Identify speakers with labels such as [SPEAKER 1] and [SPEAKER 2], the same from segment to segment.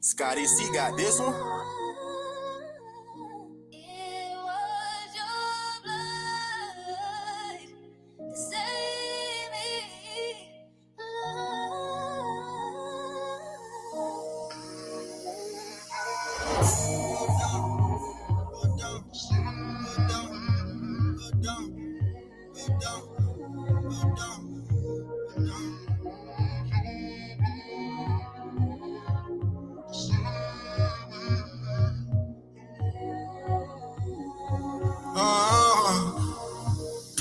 [SPEAKER 1] Scotty C got this one.
[SPEAKER 2] It was your blood to save me.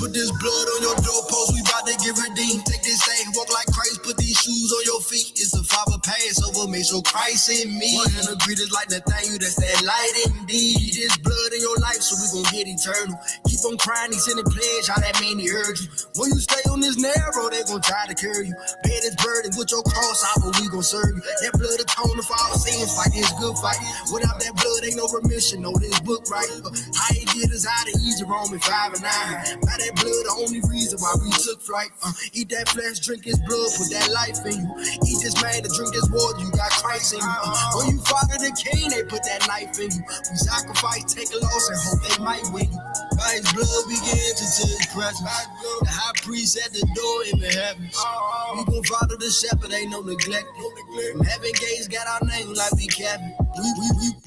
[SPEAKER 3] Put this blood on your doorpost, we bout to get redeemed. Take this thing, walk like Christ, put these shoes on your feet. It's the Father Passover, make sure Christ in me. One hand of greed is like Nathaniel, that's that light indeed. This blood in your life, so we gon' get eternal. Keep on crying, he sending pledge, how that mean he heard you. When you stay on this narrow, they gon' try to carry you. Bear this burden with your cross out, but we gon' serve you. That blood atoning for our sins, fight this good fight. Without that blood, ain't no remission, know this book right. How he did us out of easy, Romans 5 and 9. By that blood, the only reason why we took flight. Eat that flesh, drink his blood, put that life in you. Eat this man to drink this water, you got Christ in you. When you follow the king, they put that life in you. We sacrifice, take a loss, and hope they might win you. By his blood, we get into his presence. The high priest at the door in the heavens. We gon' follow the shepherd, ain't no neglect. From heaven gates, got our name like we cabin.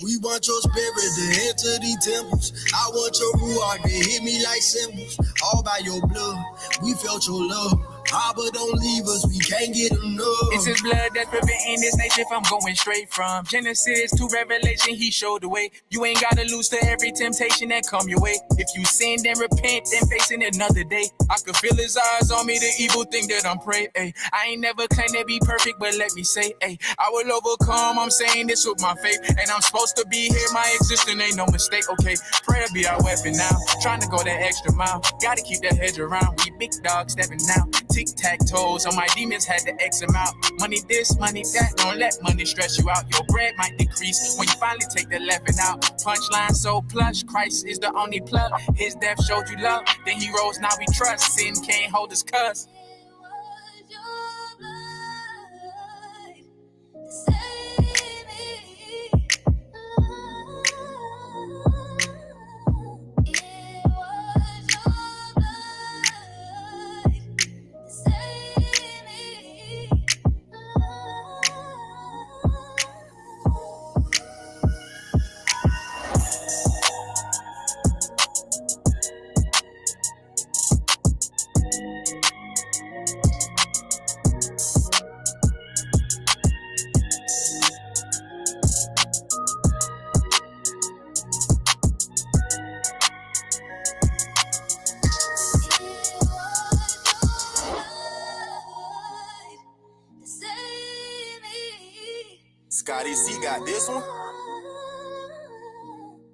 [SPEAKER 3] We want your spirit to enter these temples. I want your ruach to hit me like cymbals. All by your blood, we felt your love. Abba, don't leave us, we can't get enough.
[SPEAKER 4] It's his blood that's preventing this nation from going straight from Genesis to Revelation. He showed the way. You ain't gotta lose to every temptation that come your way. If you sin, then repent, then facing another day. I could feel his eyes on me, the evil thing that I'm praying. I ain't never claimed to be perfect, but let me say, I will overcome. I'm saying this with my faith, and I'm supposed to be here. My existence ain't no mistake. Okay, prayer be our weapon now. Trying to go that extra mile. Gotta keep that hedge around. We big dogs stepping out. Tic-tac-toes on my demons had to X them out. Money this, money that, don't let money stress you out. Your bread might decrease when you finally take the leaven out. Punchline so plush, Christ is the only plug. His death showed you love, then he rose, now we trust. Sin can't hold us cuss.
[SPEAKER 2] It was your blood to save me. It was your blood to save me.
[SPEAKER 1] Scotty C got this one.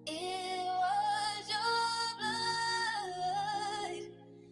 [SPEAKER 2] It was your blood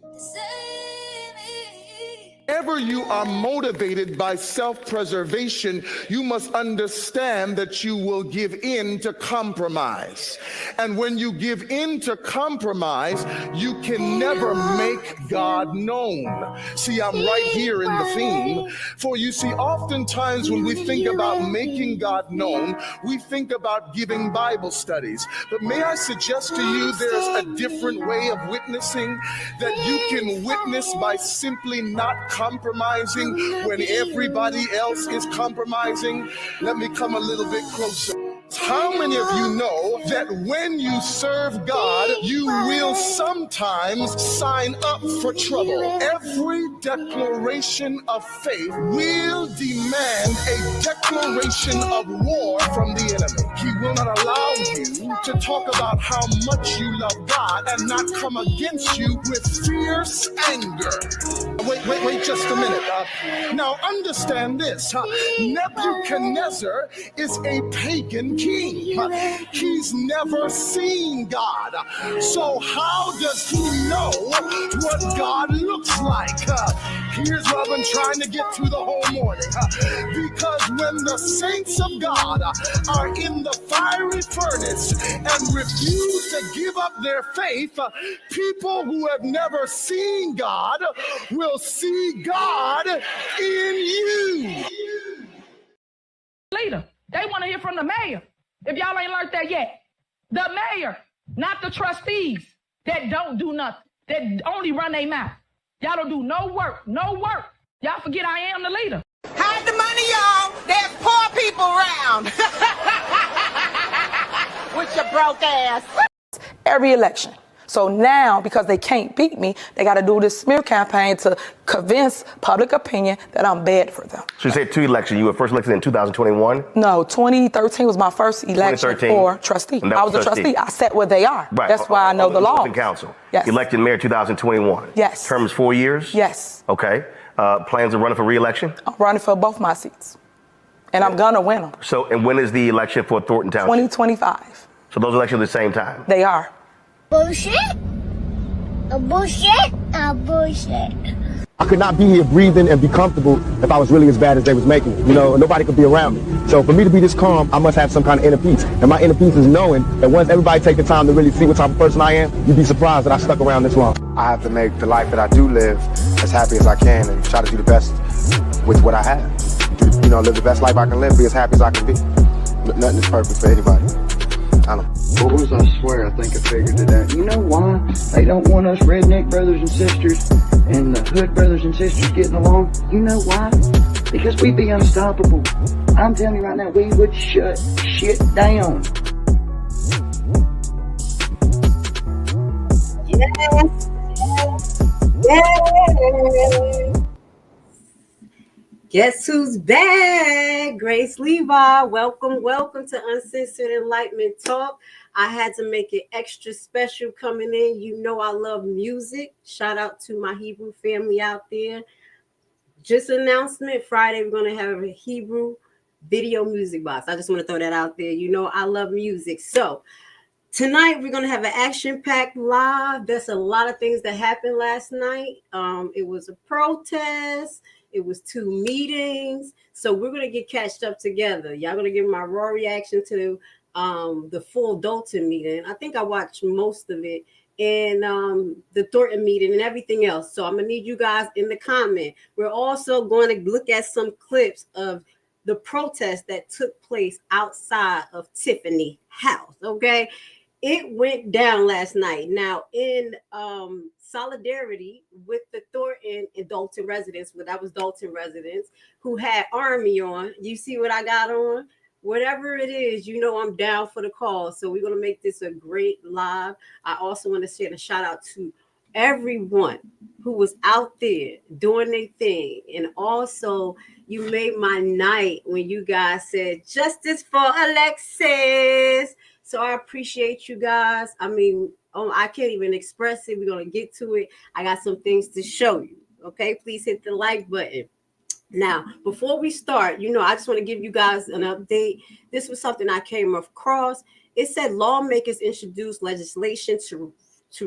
[SPEAKER 2] to save me.
[SPEAKER 5] Whenever you are motivated by self-preservation, you must understand that you will give in to compromise. And when you give in to compromise, you can never make God known. See, I'm right here in the theme. For you see, oftentimes when we think about making God known, we think about giving Bible studies. But may I suggest to you there's a different way of witnessing, that you can witness by simply not compromising when everybody else is compromising. Let me come a little bit closer. How many of you know that when you serve God, you will sometimes sign up for trouble? Every declaration of faith will demand a declaration of war from the enemy. He will not allow you to talk about how much you love God and not come against you with fierce anger. Wait just a minute. Now understand this. Nebuchadnezzar is a pagan king. He's never seen God. So how does he know what God looks like? Here's what I've been trying to get through the whole morning. Because when the saints of God are in the fiery furnace and refuse to give up their faith, people who have never seen God will see God in you.
[SPEAKER 6] Later. They want to hear from the mayor. If y'all ain't learned that yet. The mayor, not the trustees that don't do nothing, that only run their mouth. Y'all don't do no work, no work. Y'all forget I am the leader.
[SPEAKER 7] Hide the money, y'all. There's poor people around. With your broke ass.
[SPEAKER 8] Every election. So now, because they can't beat me, they got to do this smear campaign to convince public opinion that I'm bad for them.
[SPEAKER 9] So you said 2 elections. You were first elected in 2021?
[SPEAKER 8] No, 2013 was my first election for trustee. I was a trustee. I sat where they are.
[SPEAKER 9] Right.
[SPEAKER 8] That's why I know the law.
[SPEAKER 9] Dolton Council.
[SPEAKER 8] Yes.
[SPEAKER 9] Elected mayor 2021.
[SPEAKER 8] Yes.
[SPEAKER 9] Term is 4 years?
[SPEAKER 8] Yes.
[SPEAKER 9] Okay. Plans of running for re-election?
[SPEAKER 8] I'm running for both my seats. And I'm going to win them.
[SPEAKER 9] So, and when is the election for Thornton Township?
[SPEAKER 8] 2025.
[SPEAKER 9] So those elections at the same time?
[SPEAKER 8] They are.
[SPEAKER 2] Bullshit. A bullshit. A bullshit.
[SPEAKER 10] I could not be here breathing and be comfortable if I was really as bad as they was making it. You know, nobody could be around me. So for me to be this calm, I must have some kind of inner peace. And my inner peace is knowing that once everybody take the time to really see what type of person I am, you'd be surprised that I stuck around this long. I have to make the life that I do live as happy as I can and try to do the best with what I have. You know, live the best life I can live, be as happy as I can be. Nothing is perfect for anybody. I don't know.
[SPEAKER 11] Boys, I swear, I think I figured it out. You know why they don't want us redneck brothers and sisters and the hood brothers and sisters getting along? You know why? Because we'd be unstoppable. I'm telling you right now, we would shut shit down.
[SPEAKER 12] Yes. Yes. Guess who's back? Grace Levi. Welcome to Uncensored Enlightenment Talk. I had to make it extra special coming in. You know I love music. Shout out to my Hebrew family out there. Just an announcement, Friday we're going to have a Hebrew video music box. I just want to throw that out there. You know I love music. So tonight we're going to have an action-packed live. There's a lot of things that happened last night. It was a protest. It was 2 meetings. So we're going to get catched up together. Y'all going to give my raw reaction to the full Dolton meeting. I think I watched most of it. And the Thornton meeting and everything else. So I'm going to need you guys in the comment. We're also going to look at some clips of the protest that took place outside of Tiffany house. Okay. It went down last night. Now, in solidarity with the Thornton and Dolton residents, well, that was Dolton residents who had army on. You see what I got on? Whatever it is, you know I'm down for the cause. So we're going to make this a great live. I also want to send a shout out to everyone who was out there doing their thing. And also, you made my night when you guys said, justice for Alexis. So I appreciate you guys. I mean, I can't even express it. We're going to get to it. I got some things to show you. Okay, please hit the like button. Now, before we start, you know, I just want to give you guys an update. This was something I came across. It said lawmakers introduced legislation to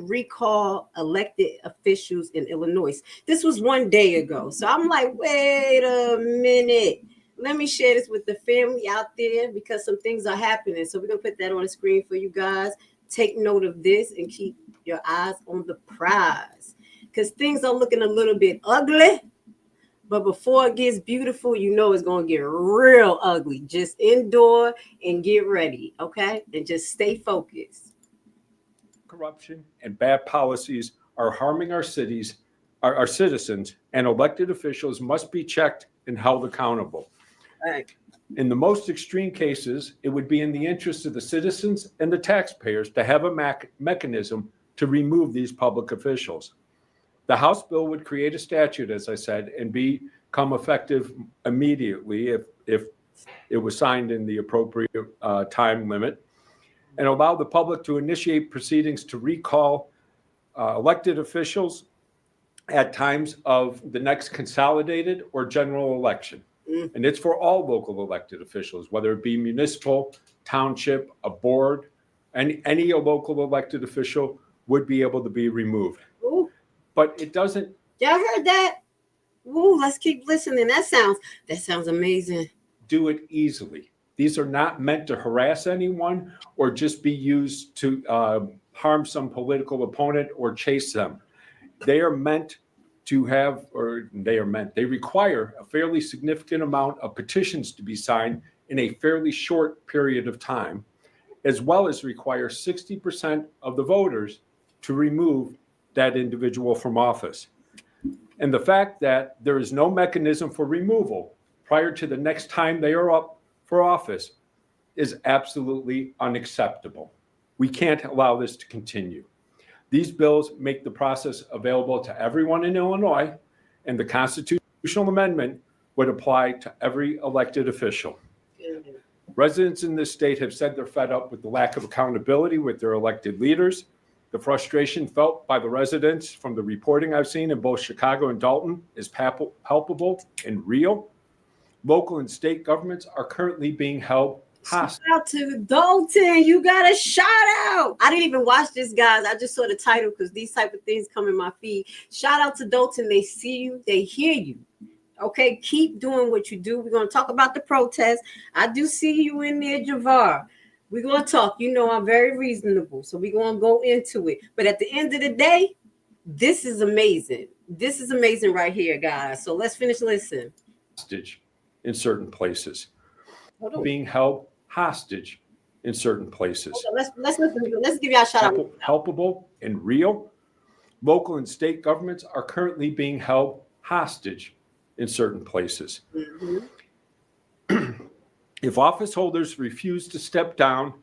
[SPEAKER 12] recall elected officials in Illinois. This was 1 day ago. So I'm like, wait a minute. Let me share this with the family out there because some things are happening. So we're going to put that on the screen for you guys. Take note of this and keep your eyes on the prize because things are looking a little bit ugly. But before it gets beautiful, you know it's going to get real ugly. Just endure and get ready, okay? And just stay focused.
[SPEAKER 13] Corruption and bad policies are harming our cities, our citizens, and elected officials must be checked and held accountable.
[SPEAKER 12] Right.
[SPEAKER 13] In the most extreme cases, it would be in the interest of the citizens and the taxpayers to have a mechanism to remove these public officials. The House bill would create a statute, as I said, and become effective immediately if it was signed in the appropriate time limit, and allow the public to initiate proceedings to recall elected officials at times of the next consolidated or general election. And it's for all local elected officials, whether it be municipal, township, a board, any local elected official would be able to be removed.
[SPEAKER 12] Ooh.
[SPEAKER 13] But it doesn't.
[SPEAKER 12] Y'all heard that? Ooh, let's keep listening. That sounds amazing.
[SPEAKER 13] Do it easily. These are not meant to harass anyone or just be used to harm some political opponent or chase them. They are meant to have, they require a fairly significant amount of petitions to be signed in a fairly short period of time, as well as require 60% of the voters to remove that individual from office. And the fact that there is no mechanism for removal prior to the next time they are up for office is absolutely unacceptable. We can't allow this to continue. These bills make the process available to everyone in Illinois, and the constitutional amendment would apply to every elected official. Residents in this state have said they're fed up with the lack of accountability with their elected leaders. The frustration felt by the residents from the reporting I've seen in both Chicago and Dolton is palpable and real. Local and state governments are currently being held hostage.
[SPEAKER 12] Shout out to Dolton. You got a shout out. I didn't even watch this, guys. I just saw the title because these type of things come in my feed. Shout out to Dolton. They see you. They hear you. Okay, keep doing what you do. We're going to talk about the protest. I do see you in there, Javar. We're going to talk. You know, I'm very reasonable. So we're going to go into it. But at the end of the day, this is amazing. This is amazing right here, guys. So let's finish listening.
[SPEAKER 13] Hostage in certain places. Being held hostage in certain places.
[SPEAKER 12] Let's listen. Let's give y'all a shout out.
[SPEAKER 13] Palpable and real. Local and state governments are currently being held hostage in certain places. If office holders refuse to step down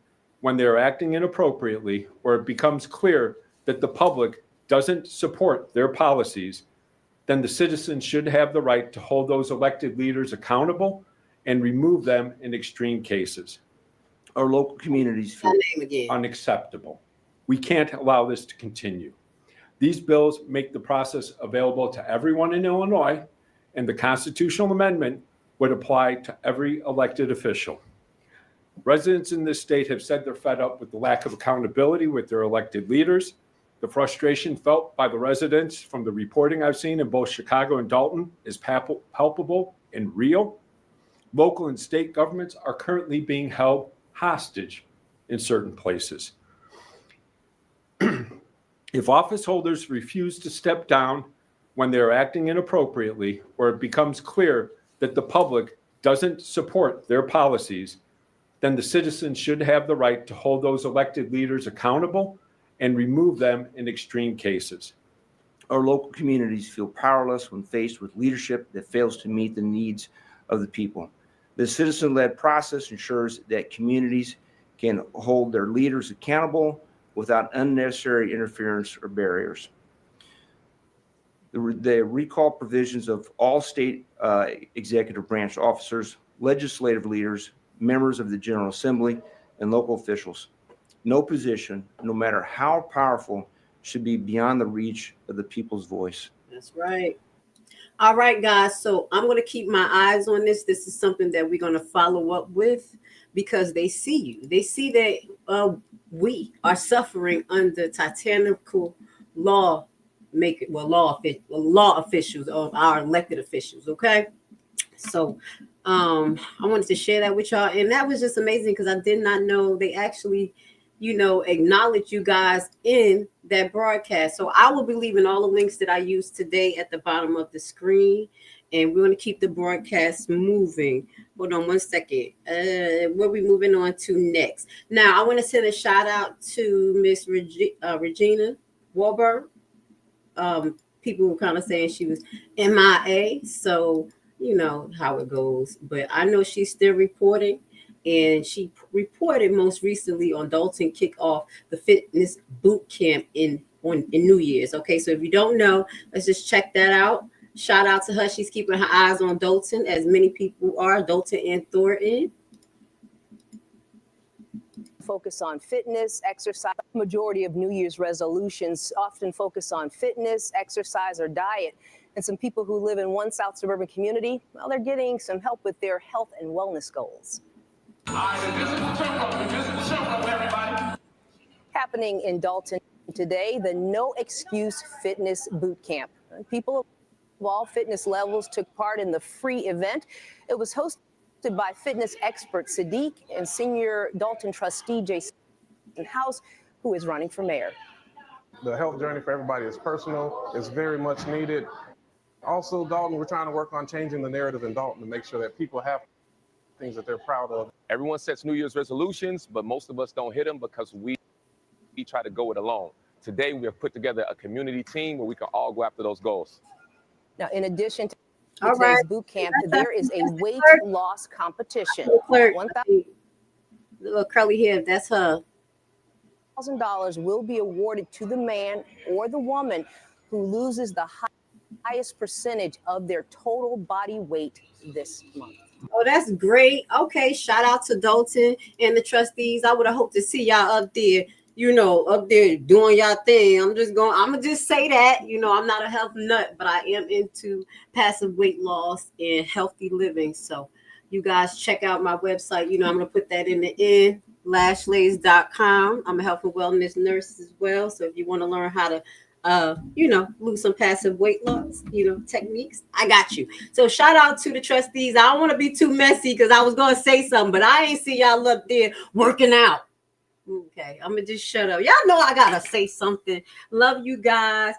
[SPEAKER 13] when they are acting inappropriately, or it becomes clear that the public doesn't support their policies, then the citizens should have the right to hold those elected leaders accountable and remove them in extreme cases. Our local communities feel unacceptable. We can't allow this to continue. These bills make the process available to everyone in Illinois, and the constitutional amendment would apply to every elected official. Residents in this state have said they're fed up with the lack of accountability with their elected leaders. The frustration felt by the residents from the reporting I've seen in both Chicago and Dolton is palpable and real. Local and state governments are currently being held hostage in certain places. If office holders refuse to step down when they're acting inappropriately, or it becomes clear that the public doesn't support their policies, then the citizens should have the right to hold those elected leaders accountable and remove them in extreme cases.
[SPEAKER 14] Our local communities feel powerless when faced with leadership that fails to meet the needs of the people. The citizen-led process ensures that communities can hold their leaders accountable without unnecessary interference or barriers. The recall provisions of all state executive branch officers, legislative leaders, members of the General Assembly, and local officials. No position, no matter how powerful, should be beyond the reach of the people's voice.
[SPEAKER 12] That's right. All right, guys. So I'm going to keep my eyes on this. This is something that we're going to follow up with because they see you. They see that we are suffering under tyrannical law officials of our elected officials. Okay. So I wanted to share that with y'all. And that was just amazing because I did not know they actually, acknowledge you guys in that broadcast. So I will be leaving all the links that I used today at the bottom of the screen. And we're going to keep the broadcast moving. Hold on one second. What are we moving on to next? Now, I want to send a shout out to Miss Regina Warburg. People were kind of saying she was MIA. So, you know how it goes. But I know she's still reporting. And she reported most recently on Dolton kick off the fitness boot camp in New Year's. Okay, so if you don't know, let's just check that out. Shout out to her. She's keeping her eyes on Dolton, as many people are, Dolton and Thornton.
[SPEAKER 15] Focus on fitness, exercise. Majority of New Year's resolutions often focus on fitness, exercise, or diet. And some people who live in one South suburban community, well, they're getting some help with their health and wellness goals. Happening in Dolton today, the No Excuse Fitness Boot Camp. People of all fitness levels took part in the free event. It was hosted by fitness expert Sadiq and senior Dolton trustee Jason House, who is running for mayor.
[SPEAKER 16] The health journey for everybody is personal. It's very much needed. Also, Dolton, we're trying to work on changing the narrative in Dolton to make sure that people have things that they're proud of.
[SPEAKER 17] Everyone sets New Year's resolutions, but most of us don't hit them because we try to go it alone. Today, we have put together a community team where we can all go after those goals.
[SPEAKER 15] Now, in addition to
[SPEAKER 12] All
[SPEAKER 15] today's
[SPEAKER 12] right.
[SPEAKER 15] boot camp, there is a weight loss competition.
[SPEAKER 12] Clerk, little curly hair, that's her.
[SPEAKER 15] $1,000 will be awarded to the man or the woman who loses the highest percentage of their total body weight this month.
[SPEAKER 12] Oh, that's great. Okay, shout out to Dolton and the trustees. I would have hoped to see y'all up there, up there doing y'all thing. I'm gonna just say that, I'm not a health nut, but I am into passive weight loss and healthy living. So you guys check out my website. I'm gonna put that in the end, lashlays.com. I'm a health and wellness nurse as well. So if you want to learn how to lose some passive weight loss, techniques, I got you. So shout out to the trustees. I don't want to be too messy because I was going to say something, but I ain't see y'all up there working out. Okay, I'm going to just shut up. Y'all know I got to say something. Love you guys.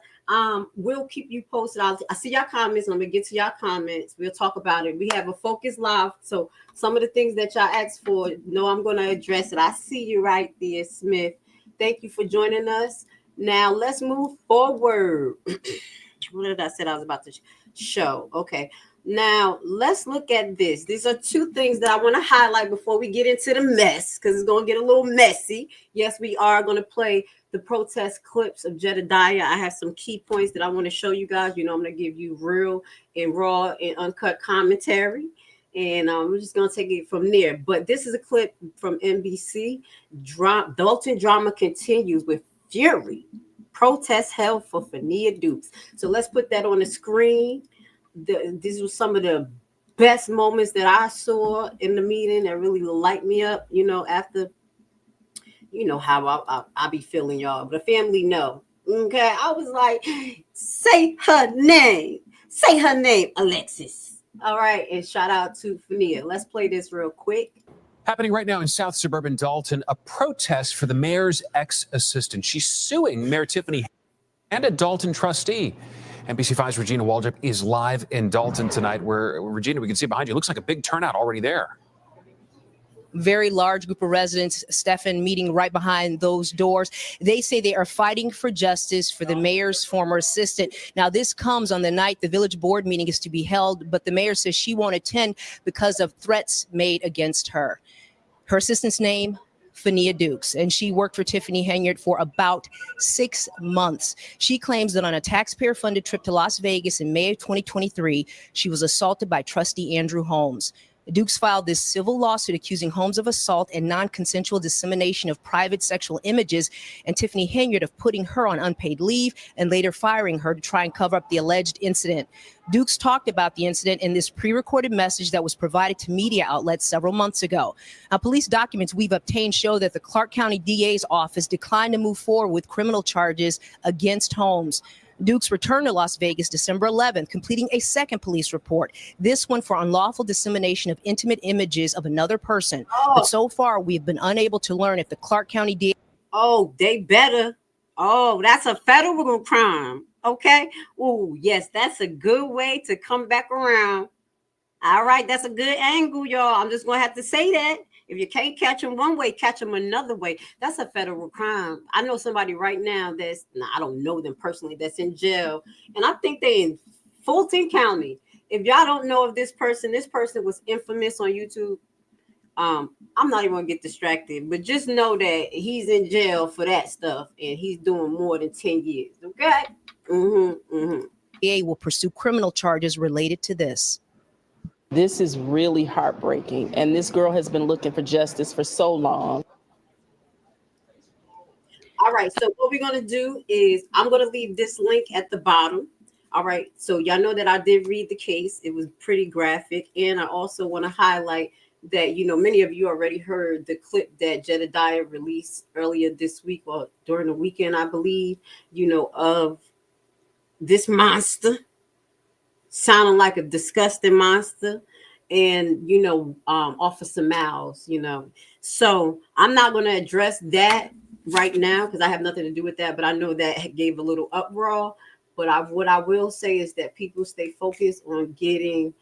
[SPEAKER 12] We'll keep you posted. I see y'all comments. I'm going to get to y'all comments. We'll talk about it. We have a focus live. So some of the things that y'all asked for, I'm going to address it. I see you right there, Smith. Thank you for joining us. Now let's move forward. What did I say I was about to show? Okay. Now let's look at this. These are two things that I want to highlight before we get into the mess, because it's going to get a little messy. Yes, we are going to play the protest clips of Jedediah. I have some key points that I want to show you guys. I'm going to give you real and raw and uncut commentary. And we're just going to take it from there. But this is a clip from NBC. Dolton drama continues with fury. Protest held for Fenia Dukes. So let's put that on the screen. These were some of the best moments that I saw in the meeting that really light me up, after, how I be feeling, y'all. But the family know. Okay. I was like, say her name. Say her name, Alexis. All right. And shout out to Fenia. Let's play this real quick.
[SPEAKER 18] Happening right now in South Suburban Dolton, a protest for the mayor's ex-assistant. She's suing Mayor Tiffany and a Dolton trustee. NBC5's Regina Waldrop is live in Dolton tonight, where, Regina, we can see behind you, looks like a big turnout already there.
[SPEAKER 19] Very large group of residents, Stefan, meeting right behind those doors. They say they are fighting for justice for the mayor's former assistant. Now, this comes on the night the village board meeting is to be held, but the mayor says she won't attend because of threats made against her. Her assistant's name, Fenia Dukes, and she worked for Tiffany Henyard for about 6 months. She claims that on a taxpayer-funded trip to Las Vegas in May of 2023, she was assaulted by trustee Andrew Holmes. Dukes filed this civil lawsuit accusing Holmes of assault and non-consensual dissemination of private sexual images, and Tiffany Henyard of putting her on unpaid leave and later firing her to try and cover up the alleged incident. Dukes talked about the incident in this pre-recorded message that was provided to media outlets several months ago. Now, police documents we've obtained show that the Clark County DA's office declined to move forward with criminal charges against Holmes. Dukes returned to Las Vegas December 11th, completing a second police report, this one for unlawful dissemination of intimate images of another person. But so far, we've been unable to learn if the Clark County DA...
[SPEAKER 12] Oh, they better. Oh, that's a federal crime. Okay. Oh, yes, that's a good way to come back around. All right, that's a good angle, y'all. I'm just going to have to say that. If you can't catch them one way, catch them another way. That's a federal crime. I know somebody right now I don't know them personally, that's in jail. And I think they in Fulton County. If y'all don't know of this person was infamous on YouTube. I'm not even going to get distracted, but just know that he's in jail for that stuff. And he's doing more than 10 years. Okay?
[SPEAKER 19] DA will pursue criminal charges related to this.
[SPEAKER 20] This is really heartbreaking, and this girl has been looking for justice for so long.
[SPEAKER 12] All right, so what we're going to do is I'm going to leave this link at the bottom. All right, so y'all know that I did read the case. It was pretty graphic, and I also want to highlight that, many of you already heard the clip that Jedediah released earlier this week or during the weekend, I believe, of this monster. Sounding like a disgusting monster, and Officer Miles, So I'm not going to address that right now because I have nothing to do with that. But I know that gave a little uproar. But what I will say is that people stay focused on getting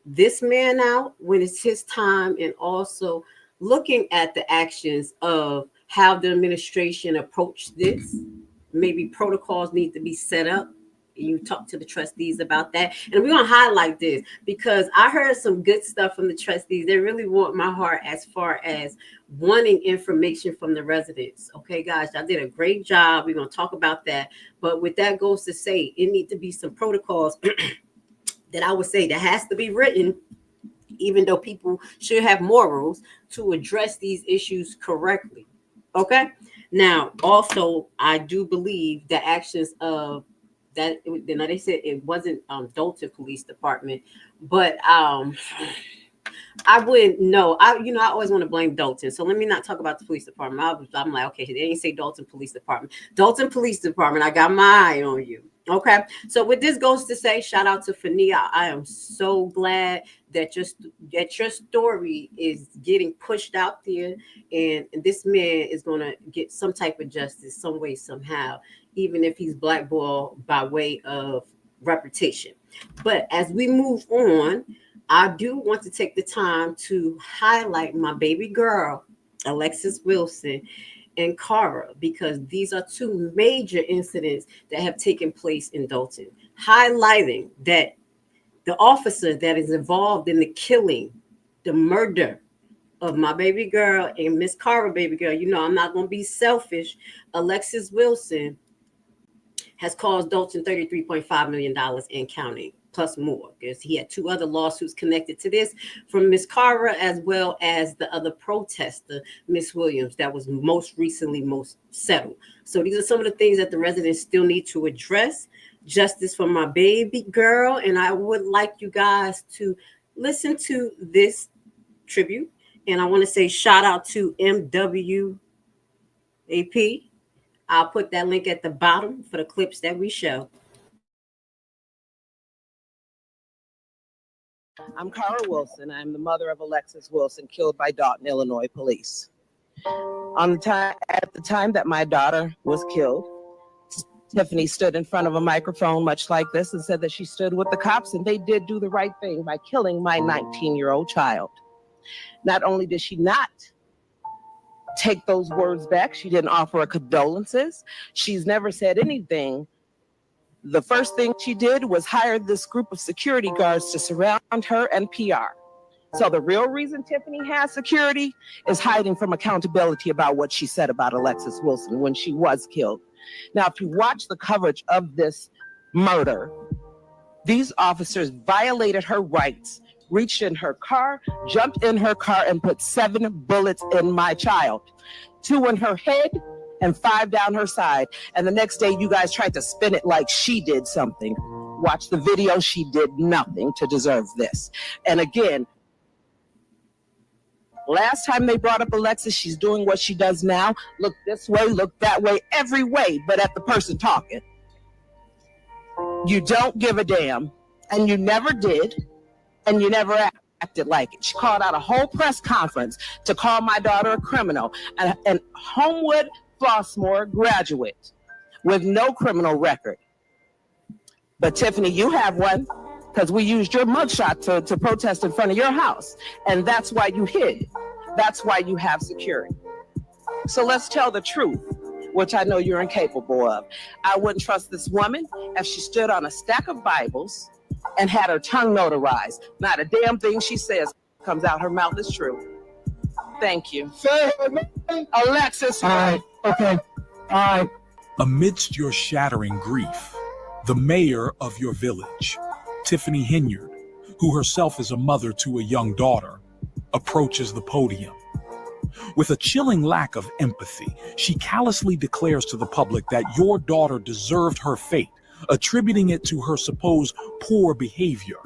[SPEAKER 12] this man out when it's his time, and also looking at the actions of how the administration approached this. Maybe protocols need to be set up. You talk to the trustees about that. And we're going to highlight this because I heard some good stuff from the trustees. They really want my heart as far as wanting information from the residents. Okay, guys, I did a great job. We're going to talk about that. But with that goes to say, it needs to be some protocols that I would say that has to be written, even though people should have morals, to address these issues correctly. Okay. Now, also, I do believe the actions of that, now they said it wasn't Dolton Police Department, but I wouldn't know. I always want to blame Dolton. So let me not talk about the police department. I'm like, okay, they didn't say Dolton Police Department. Dolton Police Department, I got my eye on you. Okay. So what this goes to say, shout out to Fenia. I am so glad that your story is getting pushed out there, and this man is going to get some type of justice some way, somehow, even if he's blackballed by way of reputation. But as we move on, I do want to take the time to highlight my baby girl, Alexis Wilson and Cara, because these are two major incidents that have taken place in Dolton, highlighting that the officer that is involved in the killing, the murder of my baby girl and Miss Cara, baby girl, I'm not going to be selfish. Alexis Wilson has caused Dolton $33.5 million and counting, plus more, because he had two other lawsuits connected to this from Miss Cara, as well as the other protester, Miss Williams, that was most recently settled. So these are some of the things that the residents still need to address. Justice for my baby girl. And I would like you guys to listen to this tribute. And I want to say shout out to MWAP. I'll put that link at the bottom for the clips that we show.
[SPEAKER 21] I'm Cara Wilson. I'm the mother of Alexis Wilson, killed by Dolton, Illinois police. At the time that my daughter was killed, Tiffany stood in front of a microphone much like this and said that she stood with the cops, and they did do the right thing by killing my 19-year-old child. Not only did she not take those words back, she didn't offer her condolences. She's never said anything. The first thing she did was hire this group of security guards to surround her and PR. So the real reason Tiffany has security is hiding from accountability about what she said about Alexis Wilson when she was killed. Now, if you watch the coverage of this murder, these officers violated her rights, reached in her car, jumped in her car, and put 7 bullets in my child, 2 in her head and 5 down her side. And the next day, you guys tried to spin it like she did something. Watch the video. She did nothing to deserve this. And again, last time they brought up Alexis, she's doing what she does now. Look this way, look that way, every way, but at the person talking. You don't give a damn, and you never did, and you never acted like it. She called out a whole press conference to call my daughter a criminal, and Homewood Flossmoor graduate with no criminal record. But Tiffany, you have one, because we used your mugshot to protest in front of your house. And that's why you hid. That's why you have security. So let's tell the truth, which I know you're incapable of. I wouldn't trust this woman if she stood on a stack of Bibles and had her tongue notarized. Not a damn thing she says comes out her mouth is true. Thank you. Say her name. Alexis.
[SPEAKER 22] All right. Okay. All right. Amidst your shattering grief, the mayor of your village, Tiffany Henyard, who herself is a mother to a young daughter, approaches the podium. With a chilling lack of empathy, she callously declares to the public that your daughter deserved her fate, attributing it to her supposed poor behavior.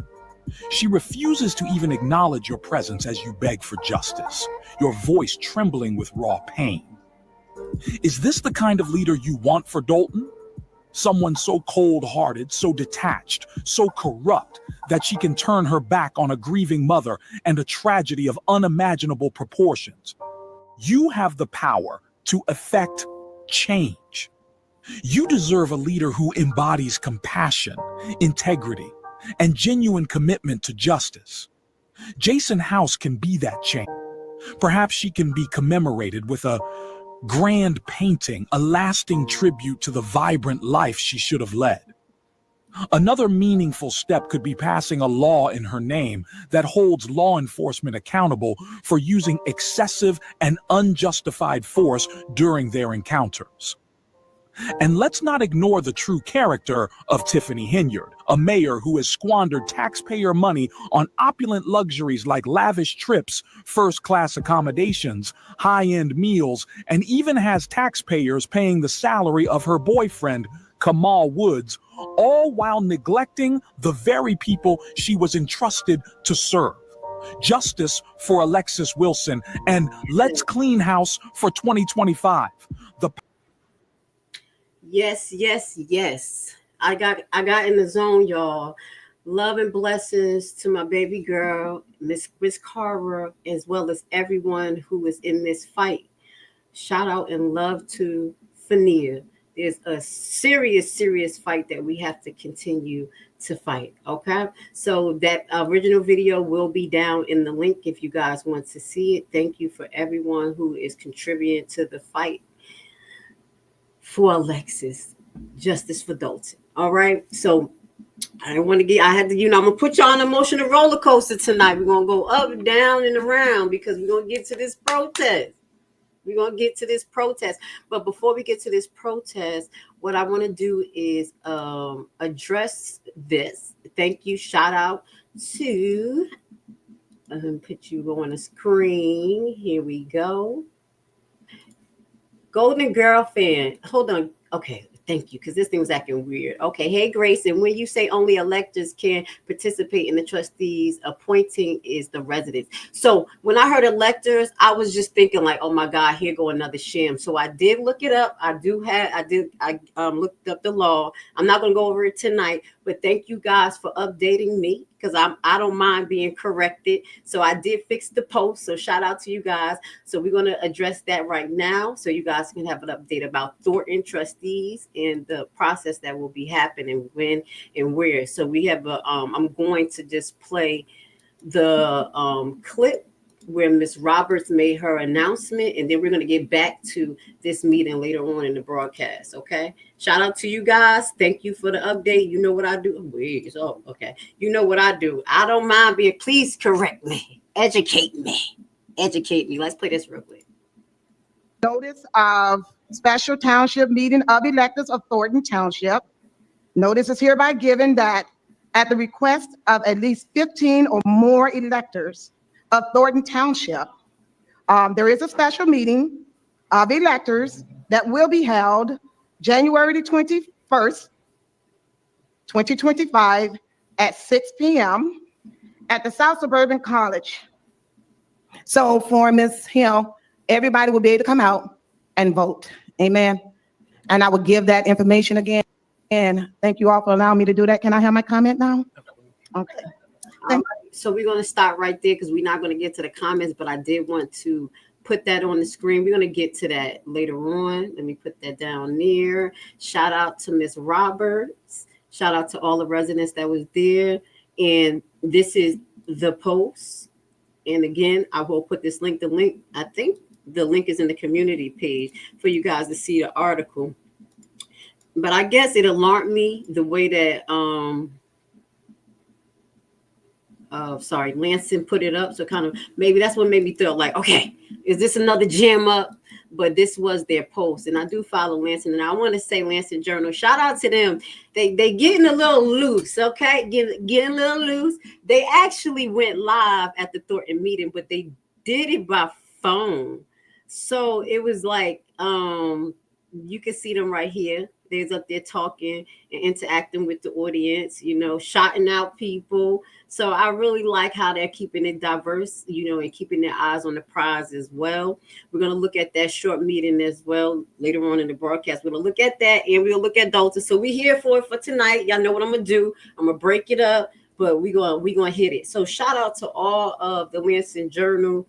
[SPEAKER 22] She refuses to even acknowledge your presence as you beg for justice, your voice trembling with raw pain. Is this the kind of leader you want for Dolton? Someone so cold-hearted, so detached, so corrupt that she can turn her back on a grieving mother and a tragedy of unimaginable proportions. You have the power to effect change. You deserve a leader who embodies compassion, integrity, and genuine commitment to justice. Jason House can be that change. Perhaps she can be commemorated with a grand painting, a lasting tribute to the vibrant life she should have led. Another meaningful step could be passing a law in her name that holds law enforcement accountable for using excessive and unjustified force during their encounters. And let's not ignore the true character of Tiffany Henyard, a mayor who has squandered taxpayer money on opulent luxuries like lavish trips, first-class accommodations, high-end meals, and even has taxpayers paying the salary of her boyfriend, Kamal Woods, all while neglecting the very people she was entrusted to serve. Justice for Alexis Wilson, and let's clean house for 2025.
[SPEAKER 12] Yes, yes, yes. I got in the zone, y'all. Love and blessings to my baby girl, Miss Carver, as well as everyone who is in this fight. Shout out and love to Fenia. There's a serious fight that we have to continue to fight. Okay, so that original video will be down in the link if you guys want to see it. Thank you for everyone who is contributing to the fight for Alexis, justice for Dolton. All right, so I had to, I'm gonna put y'all on an emotional roller coaster tonight. We're gonna go up and down and around because we're gonna get to this protest. But before we get to this protest, what I want to do is address this. Thank you. Shout out to put you on the screen. Here we go. Golden Girl fan. Hold on. Okay. Thank you, because this thing was acting weird. Okay. Hey, Grace. And when you say only electors can participate in the trustees, appointing is the residents. So when I heard electors, I was just thinking like, oh my God, here go another sham. So I did look it up. I looked up the law. I'm not going to go over it tonight, but thank you guys for updating me, because I don't mind being corrected. So I did fix the post. So shout out to you guys. So we're going to address that right now, so you guys can have an update about Thornton trustees and the process that will be happening, when and where. So we have I'm going to just play the clip where Miss Roberts made her announcement, and then we're going to get back to this meeting later on in the broadcast. Okay. Shout out to you guys. Thank you for the update. You know what I do. Okay. You know what I do. I don't mind being, please correct me. Educate me. Let's play this real quick.
[SPEAKER 3] Notice of special township meeting of electors of Thornton Township. Notice is hereby given that at the request of at least 15 or more electors of Thornton Township, there is a special meeting of electors that will be held January the 21st, 2025 at 6 p.m. at the South Suburban College. So for Ms. Hill, everybody will be able to come out and vote. Amen. And I will give that information again. And thank you all for allowing me to do that. Can I have my comment now? Okay.
[SPEAKER 12] So we're going to start right there, because we're not going to get to the comments, but I did want to put that on the screen. We're going to get to that later on. Let me put that down there. Shout out to Miss Roberts. Shout out to all the residents that was there. And this is the post. And again, I will put this link. I think the link is in the community page for you guys to see the article. But I guess it alarmed me the way that Lansing put it up. So kind of maybe that's what made me feel like, okay, is this another jam up? But this was their post, and I do follow Lansing, and I want to say Lansing Journal, shout out to them. They getting a little loose, okay? Getting a little loose. They actually went live at the Thornton meeting, but they did it by phone. So it was like you can see them right here. They're up there talking and interacting with the audience, shouting out people. So I really like how they're keeping it diverse, and keeping their eyes on the prize as well. We're going to look at that short meeting as well later on in the broadcast. We're going to look at that, and we'll look at Dolton. So we're here for tonight. Y'all know what I'm going to do. I'm going to break it up, but we're going to hit it. So shout out to all of the Lansing Journal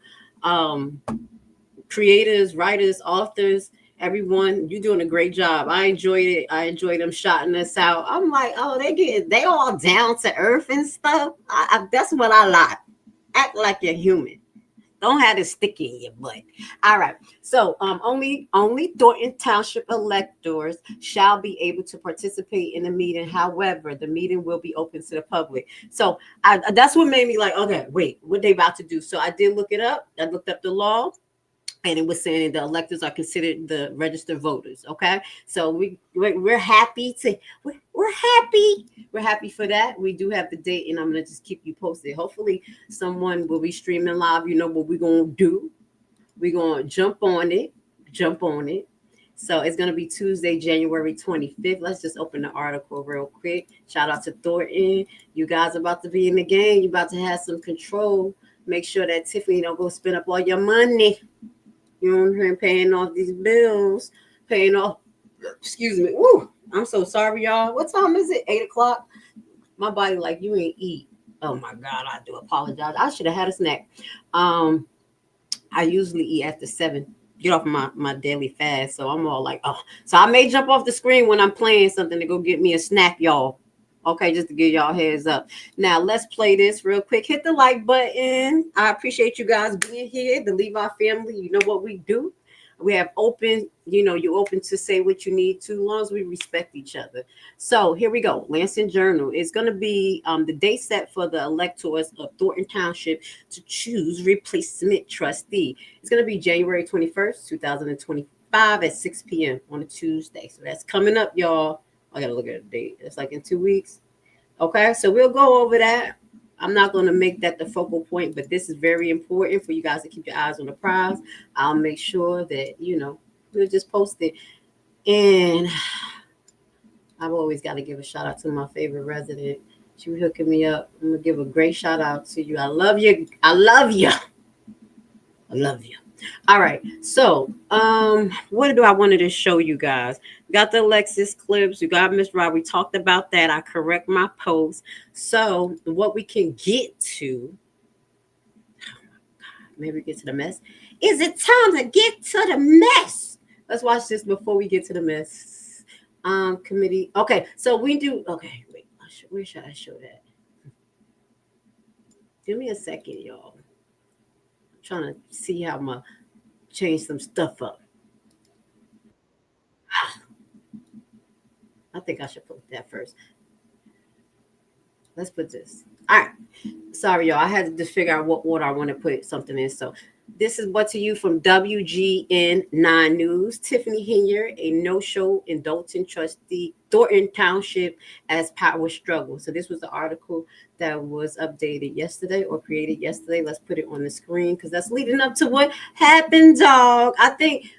[SPEAKER 12] creators, writers, authors, Everyone, you're doing a great job. I enjoyed it. I enjoyed them shouting us out. I'm like, oh, they all down to earth and stuff. That's what I like. Act like you're human. Don't have to stick in your butt. All right. So only Thornton Township electors shall be able to participate in the meeting. However, the meeting will be open to the public. So that's what made me like, okay, wait, what they about to do? So I did look it up. I looked up the law. And it was saying the electors are considered the registered voters. Okay, so we're happy we're happy for that. We do have the date, and I'm gonna just keep you posted. Hopefully, someone will be streaming live. You know what we're gonna do? We're gonna jump on it. So it's gonna be Tuesday, January 25th. Let's just open the article real quick. Shout out to Thornton. You guys are about to be in the game. You're about to have some control. Make sure that Tiffany don't go spend up all your money. You know what I'm saying? Paying off these bills, paying off. Excuse me. Woo! I'm so sorry, y'all. What time is it? 8 o'clock. My body like, you ain't eat. Oh my God, I do apologize. I should have had a snack. I usually eat after 7. Get off my daily fast, so I'm all like, oh. So I may jump off the screen when I'm playing something to go get me a snack, y'all. Okay, just to give y'all heads up. Now, let's play this real quick. Hit the like button. I appreciate you guys being here. The Levi family, you know what we do. We have open, you're open to say what you need to, as long as we respect each other. So here we go. Lansing Journal is going to be the date set for the electors of Thornton Township to choose replacement trustee. It's going to be January 21st, 2025 at 6 p.m. on a Tuesday. So that's coming up, y'all. I gotta look at the date. It's like in 2 weeks. Okay, so we'll go over that. I'm not going to make that the focal point, but this is very important for you guys to keep your eyes on the prize. I'll make sure that we'll just post it. And I've always got to give a shout out to my favorite resident. She was hooking me up. I'm gonna give a great shout out to you. I love you. I love you. I love you. All right, so what do I wanted to show you guys? Got the Alexis clips. You got Miss Rob. We talked about that. I correct my post. So what we can get to, maybe get to the mess. Is it time to get to the mess? Let's watch this before we get to the mess. Committee. Okay, so we do. Okay, wait. Where should I show that? Give me a second, y'all. Trying to see how I'm gonna change some stuff up. I think I should put that first. Let's put this. All right. Sorry, y'all. I had to figure out what order I want to put something in. So this is what to you from WGN 9 News. Tiffany Hinyard, a no-show in Dolton trustee, Thornton Township as power struggle. So this was the article that was updated yesterday or created yesterday. Let's put it on the screen because that's leading up to what happened, dog. I think